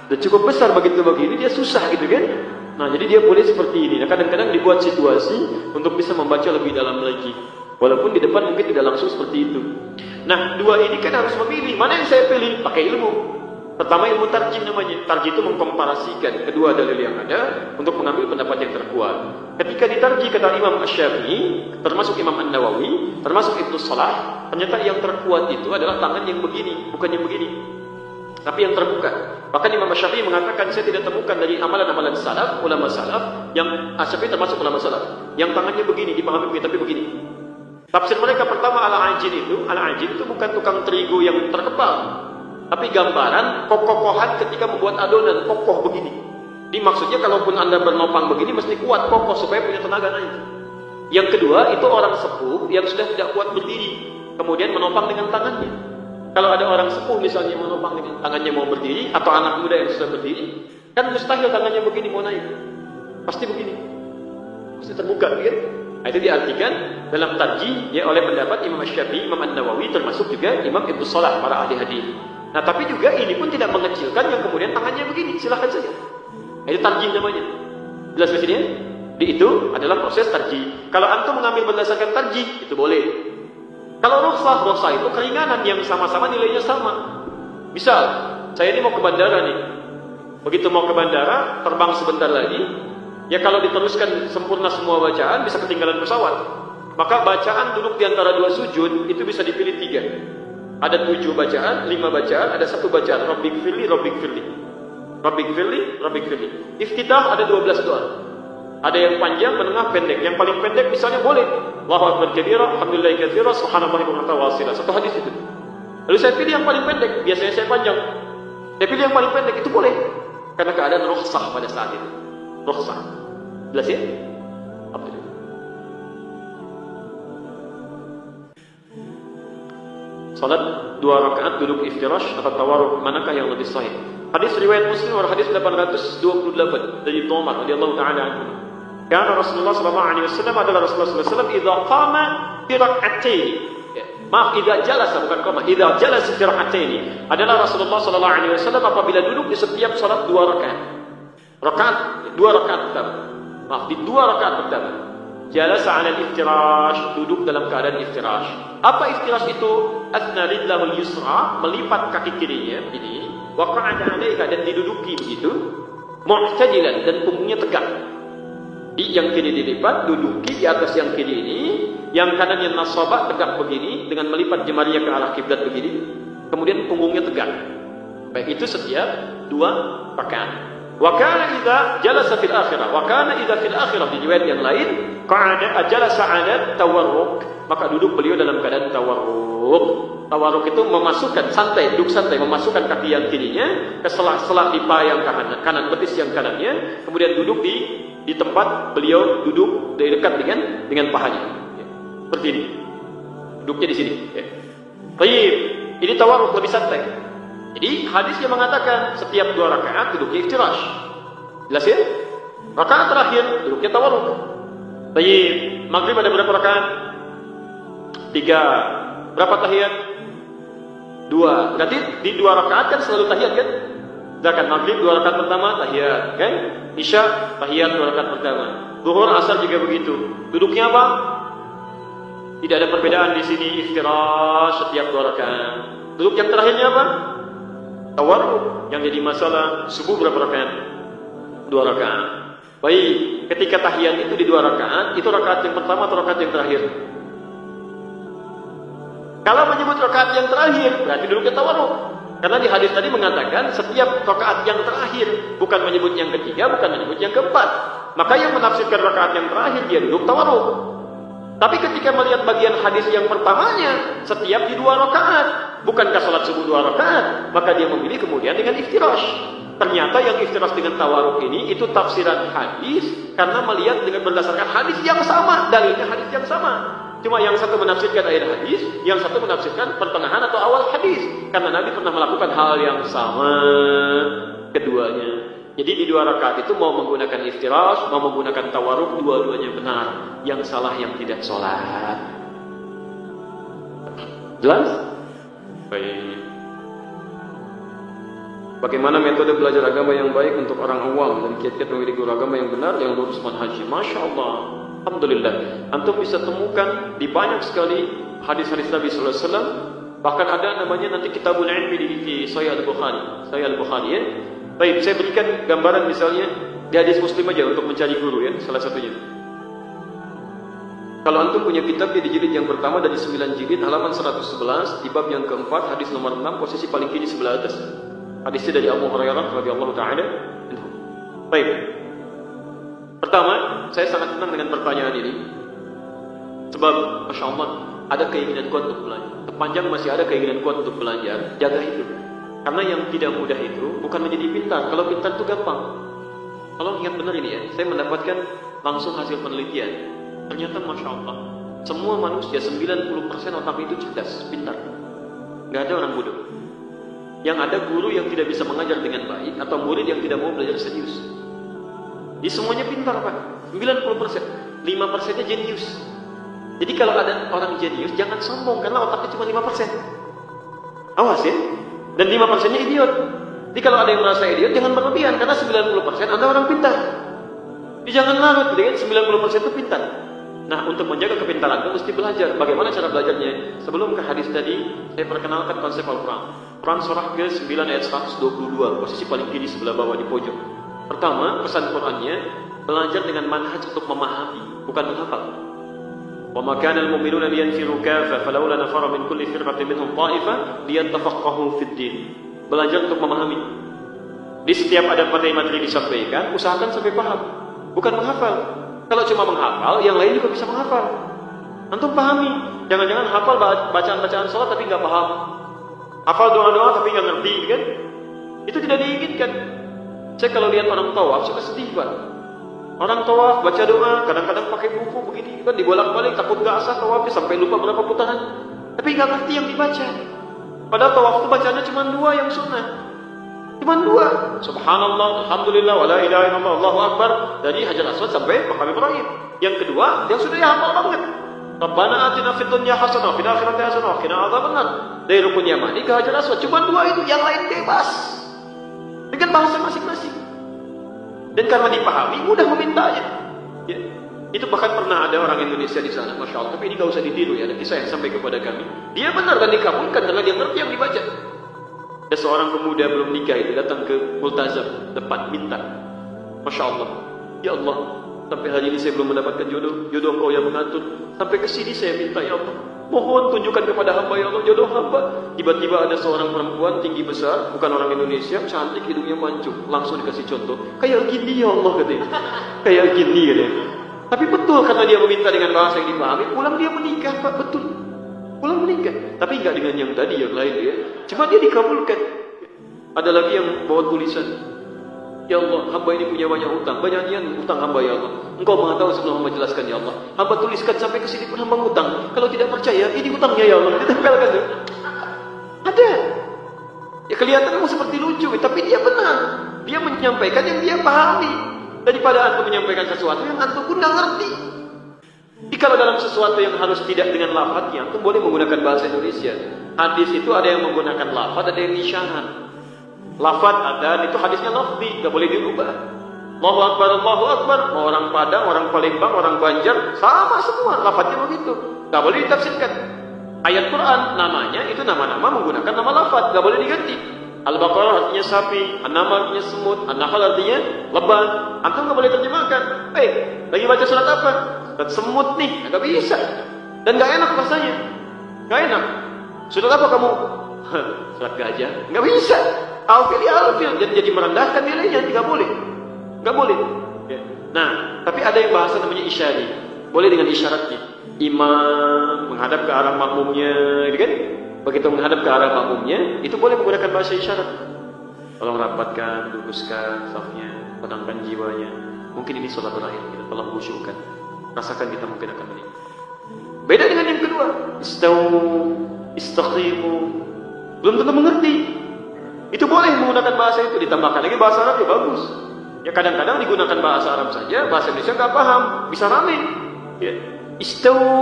Dan cukup besar begitu begini dia susah gitu kan. Nah jadi dia boleh seperti ini. Nah, kadang-kadang dibuat situasi untuk bisa membaca lebih dalam lagi. Walaupun di depan mungkin tidak langsung seperti itu. Nah, dua ini kan harus memilih. Mana yang saya pilih? Pakai ilmu. Pertama ilmu tarjih namanya. Tarjih itu mengkomparasikan kedua dalil yang ada untuk mengambil pendapat yang terkuat. Ketika ditarjih kata Imam Asy-Syafi'i, termasuk Imam An-Nawawi, termasuk Ibnu Shalah, ternyata yang terkuat itu adalah tangan yang begini, bukan yang begini. Tapi yang terbuka. Bahkan Imam Asy-Syafi'i mengatakan saya tidak temukan dari amalan-amalan salaf, ulama salaf, yang Asy-Syafi'i termasuk ulama salaf, yang tangannya begini, dipahami begini, tapi begini. Tafsir mereka pertama al-ajin itu bukan tukang terigu yang terkepal, tapi gambaran kokoh-kokohan ketika membuat adonan kokoh begini. Ini maksudnya kalaupun anda bernopang begini mesti kuat kokoh supaya punya tenaga naik. Yang kedua itu orang sepuh yang sudah tidak kuat berdiri, kemudian menopang dengan tangannya. Kalau ada orang sepuh misalnya menopang dengan tangannya mau berdiri, atau anak muda yang sudah berdiri, kan mustahil tangannya begini mau naik. Pasti begini, pasti terbuka gitu. Nah, itu diartikan dalam tarjih ya oleh pendapat Imam Asy-Syafi'i, Imam An-Nawawi, termasuk juga Imam Ibnu Shalah, para ahli hadis. Nah, tapi juga ini pun tidak mengecilkan yang kemudian tangannya begini, silakan saja. Nah, itu tarjih namanya. Jelas di sini ya? Itu adalah proses tarjih. Kalau antum mengambil berdasarkan tarjih, itu boleh. Kalau rukhsah itu keringanan yang sama-sama nilainya sama. Misal, saya ini mau ke bandara nih. Begitu mau ke bandara, terbang sebentar lagi. Ya kalau diteruskan sempurna semua bacaan bisa ketinggalan pesawat. Maka bacaan duduk di antara dua sujud itu bisa dipilih 3. Ada 7 bacaan, 5 bacaan, ada 1 bacaan. Rabbik firli, Rabbik firli. Rabbik firli, Rabbik firli. Iftitah ada 12 doa. Ada yang panjang, menengah, pendek. Yang paling pendek misalnya boleh Allahu akbar kabira, alhamdulillahi katsira, subhanallahi wa ta'ala. Satu hadis itu. Lalu saya pilih yang paling pendek, biasanya saya panjang. Saya pilih yang paling pendek, itu boleh. Karena keadaan rukhsah pada saat itu. Rukhsah. Jelas ya? Apa itu? Salat 2 rakaat duduk iftirash atau tawarruk, manakah yang lebih sahih? Hadis riwayat Muslim hadis 828 dari Umar radhiyallahu taala anhu. Karena Rasulullah sallallahu alaihi wasallam adalah Rasulullah sallallahu alaihi wasallam idza qama fi rak'atayn. Maaf, idza jalasa bukan qama, idza jalasa fi rak'atayn. Adalah Rasulullah sallallahu alaihi wasallam apabila duduk di setiap salat 2 rakaat. 2 rakaat tetap. Maaf, di 2 rakaat pertama. Jalasa 'ala al-iftirash, duduk dalam keadaan iftirash. Apa iftirash itu? Athna rijlahul yusra, melipat kaki kirinya ini, wa qa'ada 'alaiha, dan diduduki begitu, mu'tadilan, dan punggungnya tegak. Yang kiri dilipat, duduki di atas yang kiri ini, yang kanannya nasabah tegak begini dengan melipat jemarinya ke arah kiblat begini, kemudian punggungnya tegak. Baik, itu setiap 2 rakaat. Wa kana idza jalasa fil akhirah, wa kana idza fil akhirah, di riwayat yang lain, qa'ada jalasa 'ala tawarruk, maka duduk beliau dalam keadaan tawarruk. Tawarruk itu memasukkan santai, duduk santai, memasukkan kaki yang kirinya ke sela-sela lipa yang kanan, betis yang kanannya, kemudian duduk di tempat beliau duduk dekat dengan pahanya. Seperti ini. Duduknya di sini. Baik, ini tawarruk, lebih santai. Jadi hadisnya mengatakan setiap 2 rakaat duduknya iftirash. Jelas ya? Rakaat terakhir duduknya tawarruk. Baik, maghrib ada berapa rakaat? 3. Berapa tahiyat? 2. Berarti di 2 rakaat kan selalu tahiyat kan? Zakat maghrib 2 rakaat pertama tahiyat kan? Isya tahiyat 2 rakaat pertama. Zuhur, asar juga begitu. Duduknya apa? Tidak ada perbedaan di sini, iftirash setiap 2 rakaat. Duduk yang terakhirnya apa? Tawarruk. Yang jadi masalah, subuh berapa rakaat? 2 rakaat. Baik, ketika tahiyat itu di 2 rakaat, itu rakaat yang pertama atau rakaat yang terakhir? Kalau menyebut rakaat yang terakhir, berarti duduknya tawarruk. Karena di hadis tadi mengatakan setiap rakaat yang terakhir, bukan menyebut yang ketiga, bukan menyebut yang keempat. Maka yang menafsirkan rakaat yang terakhir dia duduk tawarruk. Tapi ketika melihat bagian hadis yang pertamanya, setiap di 2 rakaat, bukankah salat subuh 2 rakaat, maka dia memilih kemudian dengan iftirash. Ternyata yang iftirash dengan tawarruk ini itu tafsiran hadis karena melihat dengan berdasarkan hadis yang sama, dalilnya hadis yang sama. Cuma yang satu menafsirkan ayat hadis, yang satu menafsirkan pertengahan atau awal hadis. Karena Nabi pernah melakukan hal yang sama keduanya. Jadi di 2 rakaat itu mau menggunakan iftirash, mau menggunakan tawarruk, dua-duanya benar. Yang salah yang tidak sholat. Jelas? Baik. Bagaimana metode belajar agama yang baik untuk orang awam dan kiat-kiat memilih guru agama yang benar, yang lurus manhajnya? Masya Allah, alhamdulillah. Antum bisa temukan di banyak sekali hadis-hadis Nabi Sallallahu Alaihi Wasallam. Bahkan ada namanya nanti Kitabul Ilmi di Sahih Al-Bukhari, ya. Baik, saya berikan gambaran misalnya di hadis Muslim aja untuk mencari guru ya, salah satunya. Kalau antum punya kitab di jilid yang pertama dari 9 jilid halaman 111 di bab yang keempat hadis nomor 6 posisi paling kiri sebelah atas. Hadisnya dari Abu Hurairah radhiyallahu taala. Baik. Pertama, saya sangat senang dengan pertanyaan ini. Sebab Masya Allah ada keinginan kuat untuk belajar. Sepanjang masih ada keinginan kuat untuk belajar, jaga itu. Karena yang tidak mudah itu bukan menjadi pintar. Kalau pintar itu gampang. Kalau ingat benar ini ya, saya mendapatkan langsung hasil penelitian. Ternyata Masya Allah, semua manusia 90% otak itu cerdas, pintar. Gak ada orang bodoh. Yang ada guru yang tidak bisa mengajar dengan baik, atau murid yang tidak mau belajar serius. Jadi semuanya pintar Pak, 90%. 5%-nya jenius. Jadi kalau ada orang jenius, jangan sombong, karena otaknya cuma 5%. Awas ya. Dan 5%-nya idiot. Jadi kalau ada yang merasa idiot, jangan berlebihan. Karena 90% Anda orang pintar. Jadi jangan larut, dengan 90% itu pintar. Nah, untuk menjaga kepintaran, kita mesti belajar. Bagaimana cara belajarnya? Sebelum ke hadis tadi, saya perkenalkan konsep Al-Quran. Quran surah ke-9 ayat 122, posisi paling kiri sebelah bawah di pojok. Pertama, pesan Qurannya, belajar dengan manhaj untuk memahami, bukan menghafal. وَمَا كَانَ الْمُؤْمِنُونَ لِيَنْفِرُوا كَافَّةً فَلَوْلَا نَفَرَ مِنْ كُلِّ فِرْقَةٍ مِنْهُمْ طَائِفَةٌ لِيَتَّفَقَّهُوا فِي الدِّينِ. Belajar untuk memahami. Di setiap ada materi-materi disampaikan, usahakan sampai paham, bukan menghafal. Kalau cuma menghafal, yang lain juga bisa menghafal. Antum pahami. Jangan-jangan hafal bacaan-bacaan sholat tapi nggak paham. Hafal doa-doa tapi nggak ngerti, kan? Itu tidak diinginkan. Saya kalau lihat orang tawaf suka sedih, Pak. Orang tawaf baca doa, kadang-kadang pakai buku begini, kan dibolak-balik, takut gak asah tawafnya sampai lupa berapa putaran. Tapi gak ngerti yang dibaca. Padahal tawaf itu bacanya cuma 2 yang sunnah. Cuma 2. Subhanallah, alhamdulillah, wala ilaha illallah, Allahu akbar. Dari Hajar Aswad sampai Maqam Ibrahim. Yang kedua, yang sudah hafal banget. Rabbana atina fid dunya hasanah, fil akhirati hasanah, qina adzabannar. Dari rukun Yamani ke Hajar Aswad cuma 2 itu, yang lain bebas. Dengan bahasa masing-masing. Dan karena dipahami, mudah memintanya. Ya. Itu bahkan pernah ada orang Indonesia di sana, Masya Allah. Tapi ini gak usah ditiru ya, ada kisah yang sampai kepada kami. Dia benar dan dikabulkan karena dia ngerti yang dibaca. Ada seorang pemuda belum nikah itu datang ke multazam depan minta, Masya Allah, ya Allah, sampai hari ini saya belum mendapatkan jodoh. Jodoh Engkau yang mengatur. Sampai ke sini saya minta, ya Allah, mohon tunjukkan kepada hamba, ya Allah, jodoh hamba. Tiba-tiba ada seorang perempuan tinggi besar, bukan orang Indonesia, cantik, hidungnya mancung. Langsung dikasih contoh, kayak gini ya Allah, katanya. Kayak gini katanya. Tapi betul karena dia meminta dengan bahasa yang dipahami, pulang dia menikah, Pak, betul. Pulang menikah. Tapi enggak dengan yang tadi, yang lain ya. Cuma dia dikabulkan. Ada lagi yang bawa tulisan, ya Allah, hamba ini punya banyak hutang. Banyaknya hutang hamba, ya Allah. Engkau Maha tahu sebelum hamba jelaskan, ya Allah. Hamba tuliskan sampai ke sini pun hamba hutang. Kalau tidak percaya, ini hutangnya, ya Allah. Ditempelkan tuh. Ada. Ya kelihatan seperti lucu, tapi dia benar. Dia menyampaikan yang dia pahami. Daripada antum menyampaikan sesuatu yang antum pun nggak ngerti. Jadi kalau dalam sesuatu yang harus tidak dengan lafadznya, antum boleh menggunakan bahasa Indonesia. Hadis itu ada yang menggunakan lafadz, ada yang isyarat. Lafadz ada, itu hadisnya lafzi, nggak boleh dirubah. Allahu Akbar, Allahu Akbar. Orang Padang, orang Palembang, orang Banjar, sama semua. Lafadznya begitu, nggak boleh ditafsirkan. Ayat Quran namanya itu nama-nama menggunakan nama lafadz, nggak boleh diganti. Al-Baqarah artinya sapi, An-Naml artinya semut, An-Nahl artinya lebat. Antum nggak boleh terjemahkan. Lagi baca surat apa? Surat semut nih, nggak bisa. Dan nggak enak rasanya, nggak enak. Surat apa kamu? Surat gajah, nggak bisa. Alfil, jadi merendahkan nilainya, nggak boleh, nggak boleh. Ya. Nah, tapi ada yang bahasa namanya isyari, boleh dengan isyaratnya. Imam menghadap ke arah makmumnya, gitu kan? Begitu menghadap ke arah makmumnya, itu boleh menggunakan bahasa isyarat. Tolong rapatkan, luruskan safnya, tenangkan jiwanya. Mungkin ini sholat terakhir kita, tolong khusyukkan. Rasakan kita mungkin akan menikah. Beda dengan yang kedua, istawu, istaqimu. Belum tentu mengerti. Itu boleh menggunakan bahasa itu, ditambahkan lagi bahasa Arab ya bagus. Ya kadang-kadang digunakan bahasa Arab saja, bahasa Indonesia nggak paham, bisa rame. Ya. Istawu,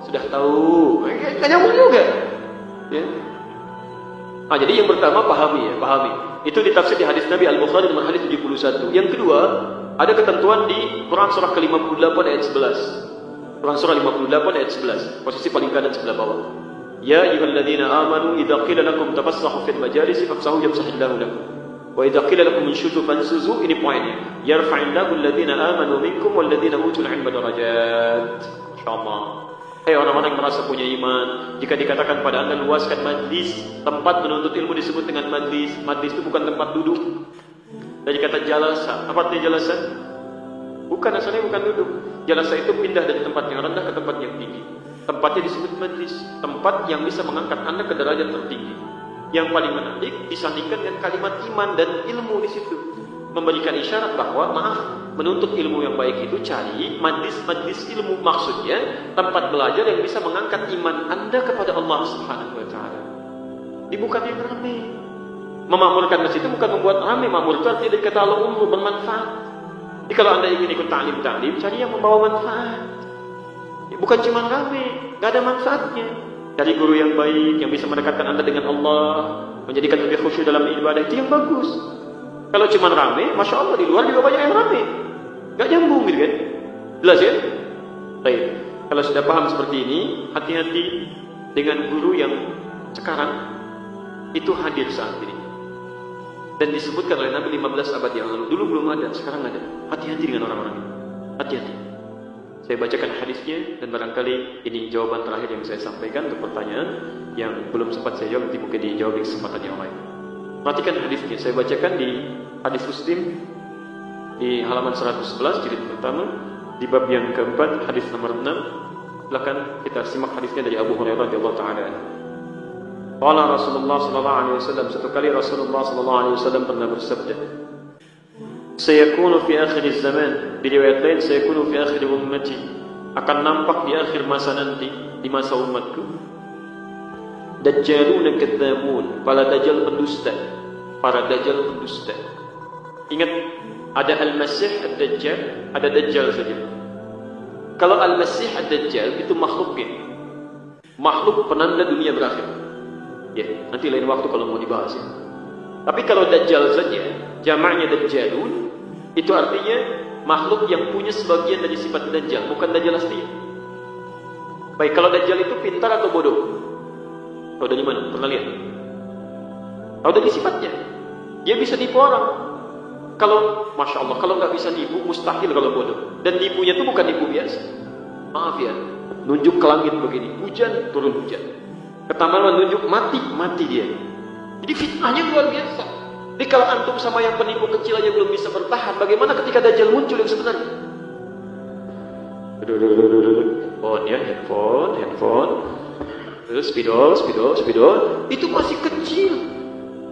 sudah tahu, nggak nyambung juga. Ya. Jadi yang pertama pahami ya, pahami. Itu ditafsir di hadis Nabi Al-Bukhari nomor hadis 71. Yang kedua, ada ketentuan di Quran surah ke-58 ayat 11. Quran surah 58 ayat 11, posisi paling kanan sebelah bawah. Ya ayyuhalladzina amanu idza qila lakum tafassahu fil majalisi fafsahu yafsahillahu lakum. Wa idza qila lakum inshuzu fansuzu, ini poinnya. Yarfa'illahu alladzina amanu minkum walladzina utul 'ilma darajat. Insyaallah. Hai orang-orang yang merasa punya iman, jika dikatakan pada anda luaskan majlis, tempat menuntut ilmu disebut dengan majlis. Majlis itu bukan tempat duduk. Dari kata jalasa, apa artinya jalasa? Bukan, asalnya bukan duduk. Jalasa itu pindah dari tempat yang rendah ke tempat yang tinggi. Tempatnya disebut majlis, tempat yang bisa mengangkat anda ke derajat tertinggi. Yang paling menarik disandingkan dengan kalimat iman dan ilmu di situ. Memberikan isyarat bahwa menuntut ilmu yang baik itu cari majlis ilmu, maksudnya tempat belajar yang bisa mengangkat iman anda kepada Allah Subhanahu wa taala. Bukan yang ramai. Memakmurkan masjid itu bukan membuat ramai, makmur itu artinya dari kata Allah umur, bermanfaat. Jadi kalau anda ingin ikut ta'lim, cari yang membawa manfaat. Bukan cuma ramai, nggak ada manfaatnya. Cari guru yang baik, yang bisa mendekatkan anda dengan Allah, menjadikan lebih khusyuk dalam ibadah, itu yang bagus. Kalau cuma rame, Masya Allah, di luar juga banyak yang rame. Gak nyambung gitu kan. Jelas ya? Baik. Kalau sudah paham seperti ini, hati-hati dengan guru yang sekarang itu hadir saat ini. Dan disebutkan oleh Nabi 15 abad yang lalu. Dulu belum ada, sekarang ada. Hati-hati dengan orang-orang ini. Hati-hati. Saya bacakan hadisnya, dan barangkali ini jawaban terakhir yang saya sampaikan untuk pertanyaan yang belum sempat saya jawab, nanti mungkin dijawab di kesempatan yang lain. Perhatikan hadisnya, saya bacakan di hadis Muslim di halaman 111 jilid pertama di bab yang keempat hadis nomor 6. Silakan kita simak hadisnya dari Abu Hurairah radhiyallahu taala anhu. Qala Rasulullah sallallahu alaihi wasallam, satu kali Rasulullah sallallahu alaihi wasallam pernah bersabda, sayakunu fi akhir zaman, di riwayat lain sayakunu fi akhir ummati, akan nampak di akhir masa nanti, di masa umatku, Dajjalun kadzabun, para dajjal pendusta, para dajjal pendusta. Ingat, ada Al-Masih Ad-Dajjal, ada Dajjal saja. Kalau Al-Masih Ad-Dajjal itu makhluknya, makhluk penanda dunia berakhir. Ya, nanti lain waktu kalau mau dibahas ya. Tapi kalau Dajjal saja, jamaknya Dajjalun, itu artinya makhluk yang punya sebagian dari sifat Dajjal, bukan Dajjal asli. Baik, kalau Dajjal itu pintar atau bodoh? Tahu dari mana? Pernah lihat? Tahu dari sifatnya. Dia bisa nipu orang. Kalau, Masya Allah, kalau nggak bisa nipu, mustahil kalau bodoh. Dan nipunya itu bukan nipu biasa. Maaf ya, nunjuk ke langit begini, hujan, turun hujan. Pertama nunjuk mati dia. Jadi fitnahnya luar biasa. Jadi kalau antum sama yang penipu kecil aja belum bisa bertahan, bagaimana ketika Dajjal muncul yang sebenarnya? Handphone ya, handphone. Terus spidol. Itu masih kecil.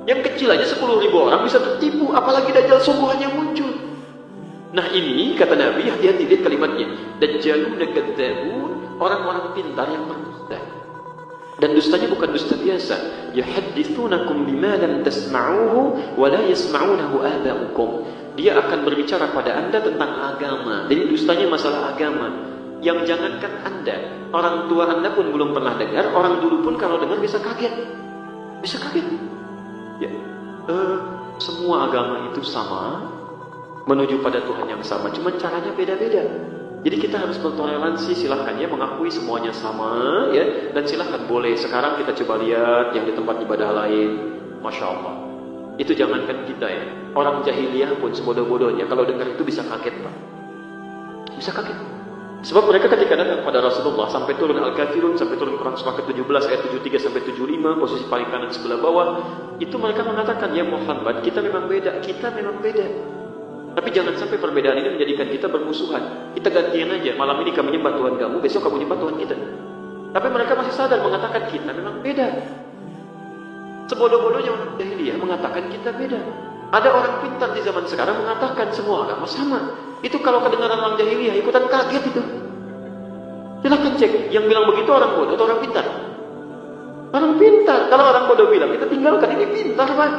Yang kecil aja 10.000 orang bisa tertipu, apalagi Dajjal sungguhannya muncul. Nah ini kata Nabi, hati-hati lihat kalimatnya. Dajjaluna kadzdzabun, orang-orang pintar yang berdusta. Dan dustanya bukan dusta biasa. Yuhadditsunakum bima lam tasma'uhu wa la yasma'unahu aba'ukum. Dia akan berbicara pada Anda tentang agama. Jadi dustanya masalah agama. Yang jangankan Anda, orang tua Anda pun belum pernah dengar, orang dulu pun kalau dengar bisa kaget. Bisa kaget. Ya. Semua agama itu sama, menuju pada Tuhan yang sama, cuma caranya beda-beda. Jadi kita harus bertoleransi, silahkan ya mengakui semuanya sama ya, dan silahkan boleh. Sekarang kita coba lihat yang di tempat ibadah lain, Masya Allah. Itu jangankan kita ya, orang jahiliyah pun sebodoh-bodohnya kalau dengar itu bisa kaget Pak. Bisa kaget. Sebab mereka ketika datang pada Rasulullah sampai turun Al-Kafirun, sampai turun Quran surah ke-17 ayat 73 sampai 75, posisi paling kanan sebelah bawah, itu mereka mengatakan, ya Muhammad, kita memang beda. Tapi jangan sampai perbedaan ini menjadikan kita bermusuhan. Kita gantian aja, malam ini kami nyembah Tuhan kamu, besok kamu nyembah Tuhan kita. Tapi mereka masih sadar mengatakan kita memang beda. Sebodoh-bodohnya orang jahiliyah mengatakan kita beda. Ada orang pintar di zaman sekarang mengatakan semua agama sama. Itu kalau kedengaran orang jahiliyah ikutan kaget itu. Silahkan cek, yang bilang begitu orang bodoh atau orang pintar? Orang pintar. Kalau orang bodoh bilang, kita tinggalkan, ini pintar Pak.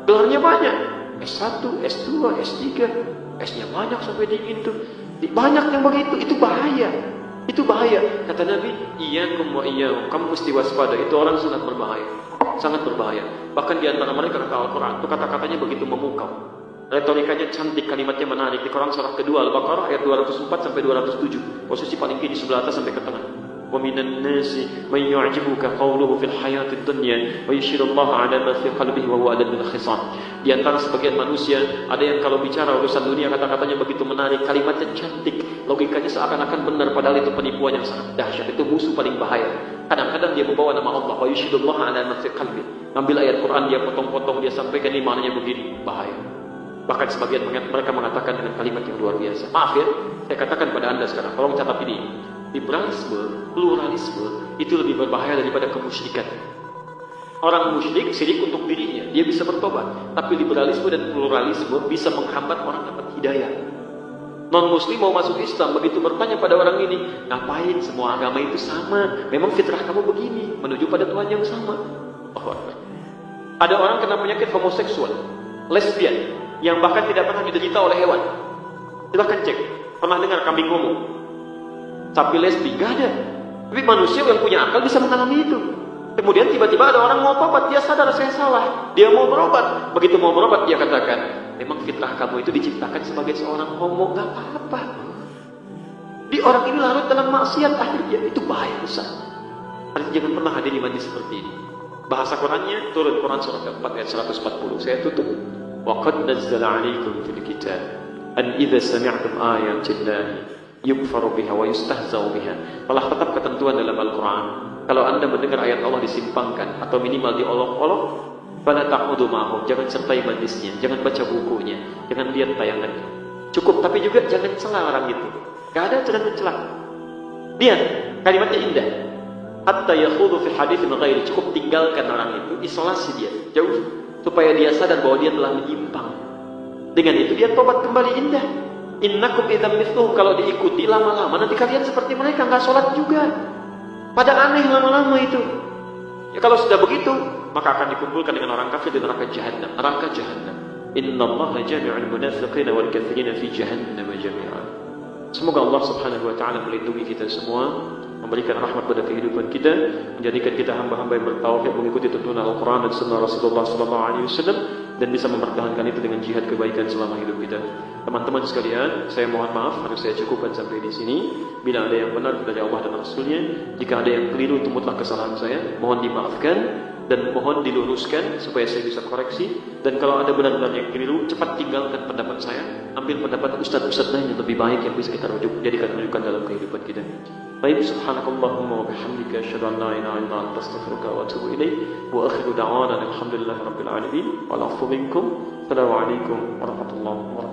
Gelarnya banyak. S1, S2, S3, S-nya banyak sampai dingin tuh. Banyak yang begitu, itu bahaya. Itu bahaya. Kata Nabi, iyyakum wa iyyahum, kamu mesti waspada. Itu orang sangat berbahaya. Sangat berbahaya. Bahkan di antara mereka kata Al-Quran, itu kata-katanya begitu memukau. Retorikanya cantik, kalimatnya menarik. Di Quran surah kedua Al-Baqarah ayat 204 sampai 207. Posisi paling kiri sebelah atas sampai ke tengah. وَمِنَ النَّاسِ مَنْ يُعْجِبُكَ قَوْلُهُ فِي الْحَيَاةِ الدُّنْيَا وَيُشْهِدُ اللَّهَ عَلَى مَا فِي قَلْبِهِ وَهُوَ أَلَدُّ الْخِصَامِ. Di antara sebagian manusia ada yang kalau bicara urusan dunia kata-katanya begitu menarik, kalimatnya cantik, logikanya seakan-akan benar, padahal itu penipuan yang sangat dahsyat. Itu musuh paling bahaya. Kadang-kadang dia membawa nama Allah, وَيُشْهِدُ اللَّهَ عَلَى مَا فِي قَلْبِهِ. Ambil ayat Quran dia potong-potong, dia sampaikan ini maknanya begini, bahaya. Bahkan sebagian mereka mengatakan dengan kalimat yang luar biasa. Maaf ya, saya katakan pada Anda sekarang, tolong catat ini. Liberalisme, pluralisme itu lebih berbahaya daripada kemusyrikan. Orang musyrik syirik untuk dirinya, dia bisa bertobat. Tapi liberalisme dan pluralisme bisa menghambat orang dapat hidayah. Non-muslim mau masuk Islam, begitu bertanya pada orang ini, ngapain semua agama itu sama? Memang fitrah kamu begini, menuju pada Tuhan yang sama. Ada orang kena penyakit homoseksual, lesbian, yang bahkan tidak pernah diderita oleh hewan. Silahkan cek, pernah dengar kambing ngomong? Sapi lesbi, gak ada. Tapi manusia yang punya akal bisa mengalami itu. Kemudian tiba-tiba ada orang mau berobat, dia sadar saya salah, dia mau berobat. Begitu mau berobat dia katakan, memang fitrah kamu itu diciptakan sebagai seorang homo, gak apa-apa. Di orang ini larut dalam maksiat, akhirnya itu bahaya besar. Artinya jangan pernah hadir di majlis seperti ini. Bahasa Qurannya turun Quran surah keempat ayat 140. Saya tutup. Wa qad nazzala 'alaikum fil kitab an idza sami'tum ayatillahi yukfaru biha wa yustahzau biha. Telah tetap ketentuan dalam Al-Quran, kalau anda mendengar ayat Allah disimpangkan atau minimal diolok-olok, fala taqudu ma'hum, jangan sertai majlisnya, jangan baca bukunya, jangan lihat tayangannya. Cukup, tapi juga jangan celah orang itu. Gak ada jangan mencela. Lihat, kalimatnya indah. Hatta yakhudu fi haditsin ghairi, cukup tinggalkan orang itu, isolasi dia, jauh, supaya dia sadar bahwa dia telah menyimpang. Dengan itu dia tobat kembali, indah. Innakum idzam mithluhum, kalau diikuti lama-lama nanti kalian seperti mereka, nggak sholat juga. Pada aneh lama-lama itu. Ya kalau sudah begitu, maka akan dikumpulkan dengan orang kafir di neraka Jahannam. Neraka Jahannam. Innallaha jami'ul munafiqina wal kafirina fi jahannam jami'an. Semoga Allah Subhanahu wa taala melindungi kita semua, memberikan rahmat pada kehidupan kita, menjadikan kita hamba-hamba yang bertauhid, mengikuti tuntunan Al-Quran dan Sunnah Rasulullah sallallahu alaihi wasallam. dan bisa mempertahankan itu dengan jihad kebaikan selama hidup kita. Teman-teman sekalian, saya mohon maaf harus saya cukupkan sampai di sini. Bila ada yang benar dari Allah dan Rasulnya, jika ada yang keliru itu mutlak kesalahan saya, mohon dimaafkan dan mohon diluruskan supaya saya bisa koreksi. Dan kalau ada benar-benar yang keliru, cepat tinggalkan pendapat saya, ambil pendapat ustaz-ustaz lain yang lebih baik yang bisa kita jadikan rujukan dalam kehidupan kita. Baik, subhanakallahumma wa bihamdika asyhadu an la ilaha illa anta astaghfiruka wa atubu ilaik. Wa akhiru da'wana alhamdulillahi rabbil alamin. Wal 'afwu minkum. Assalamualaikum warahmatullahi wabarakatuh.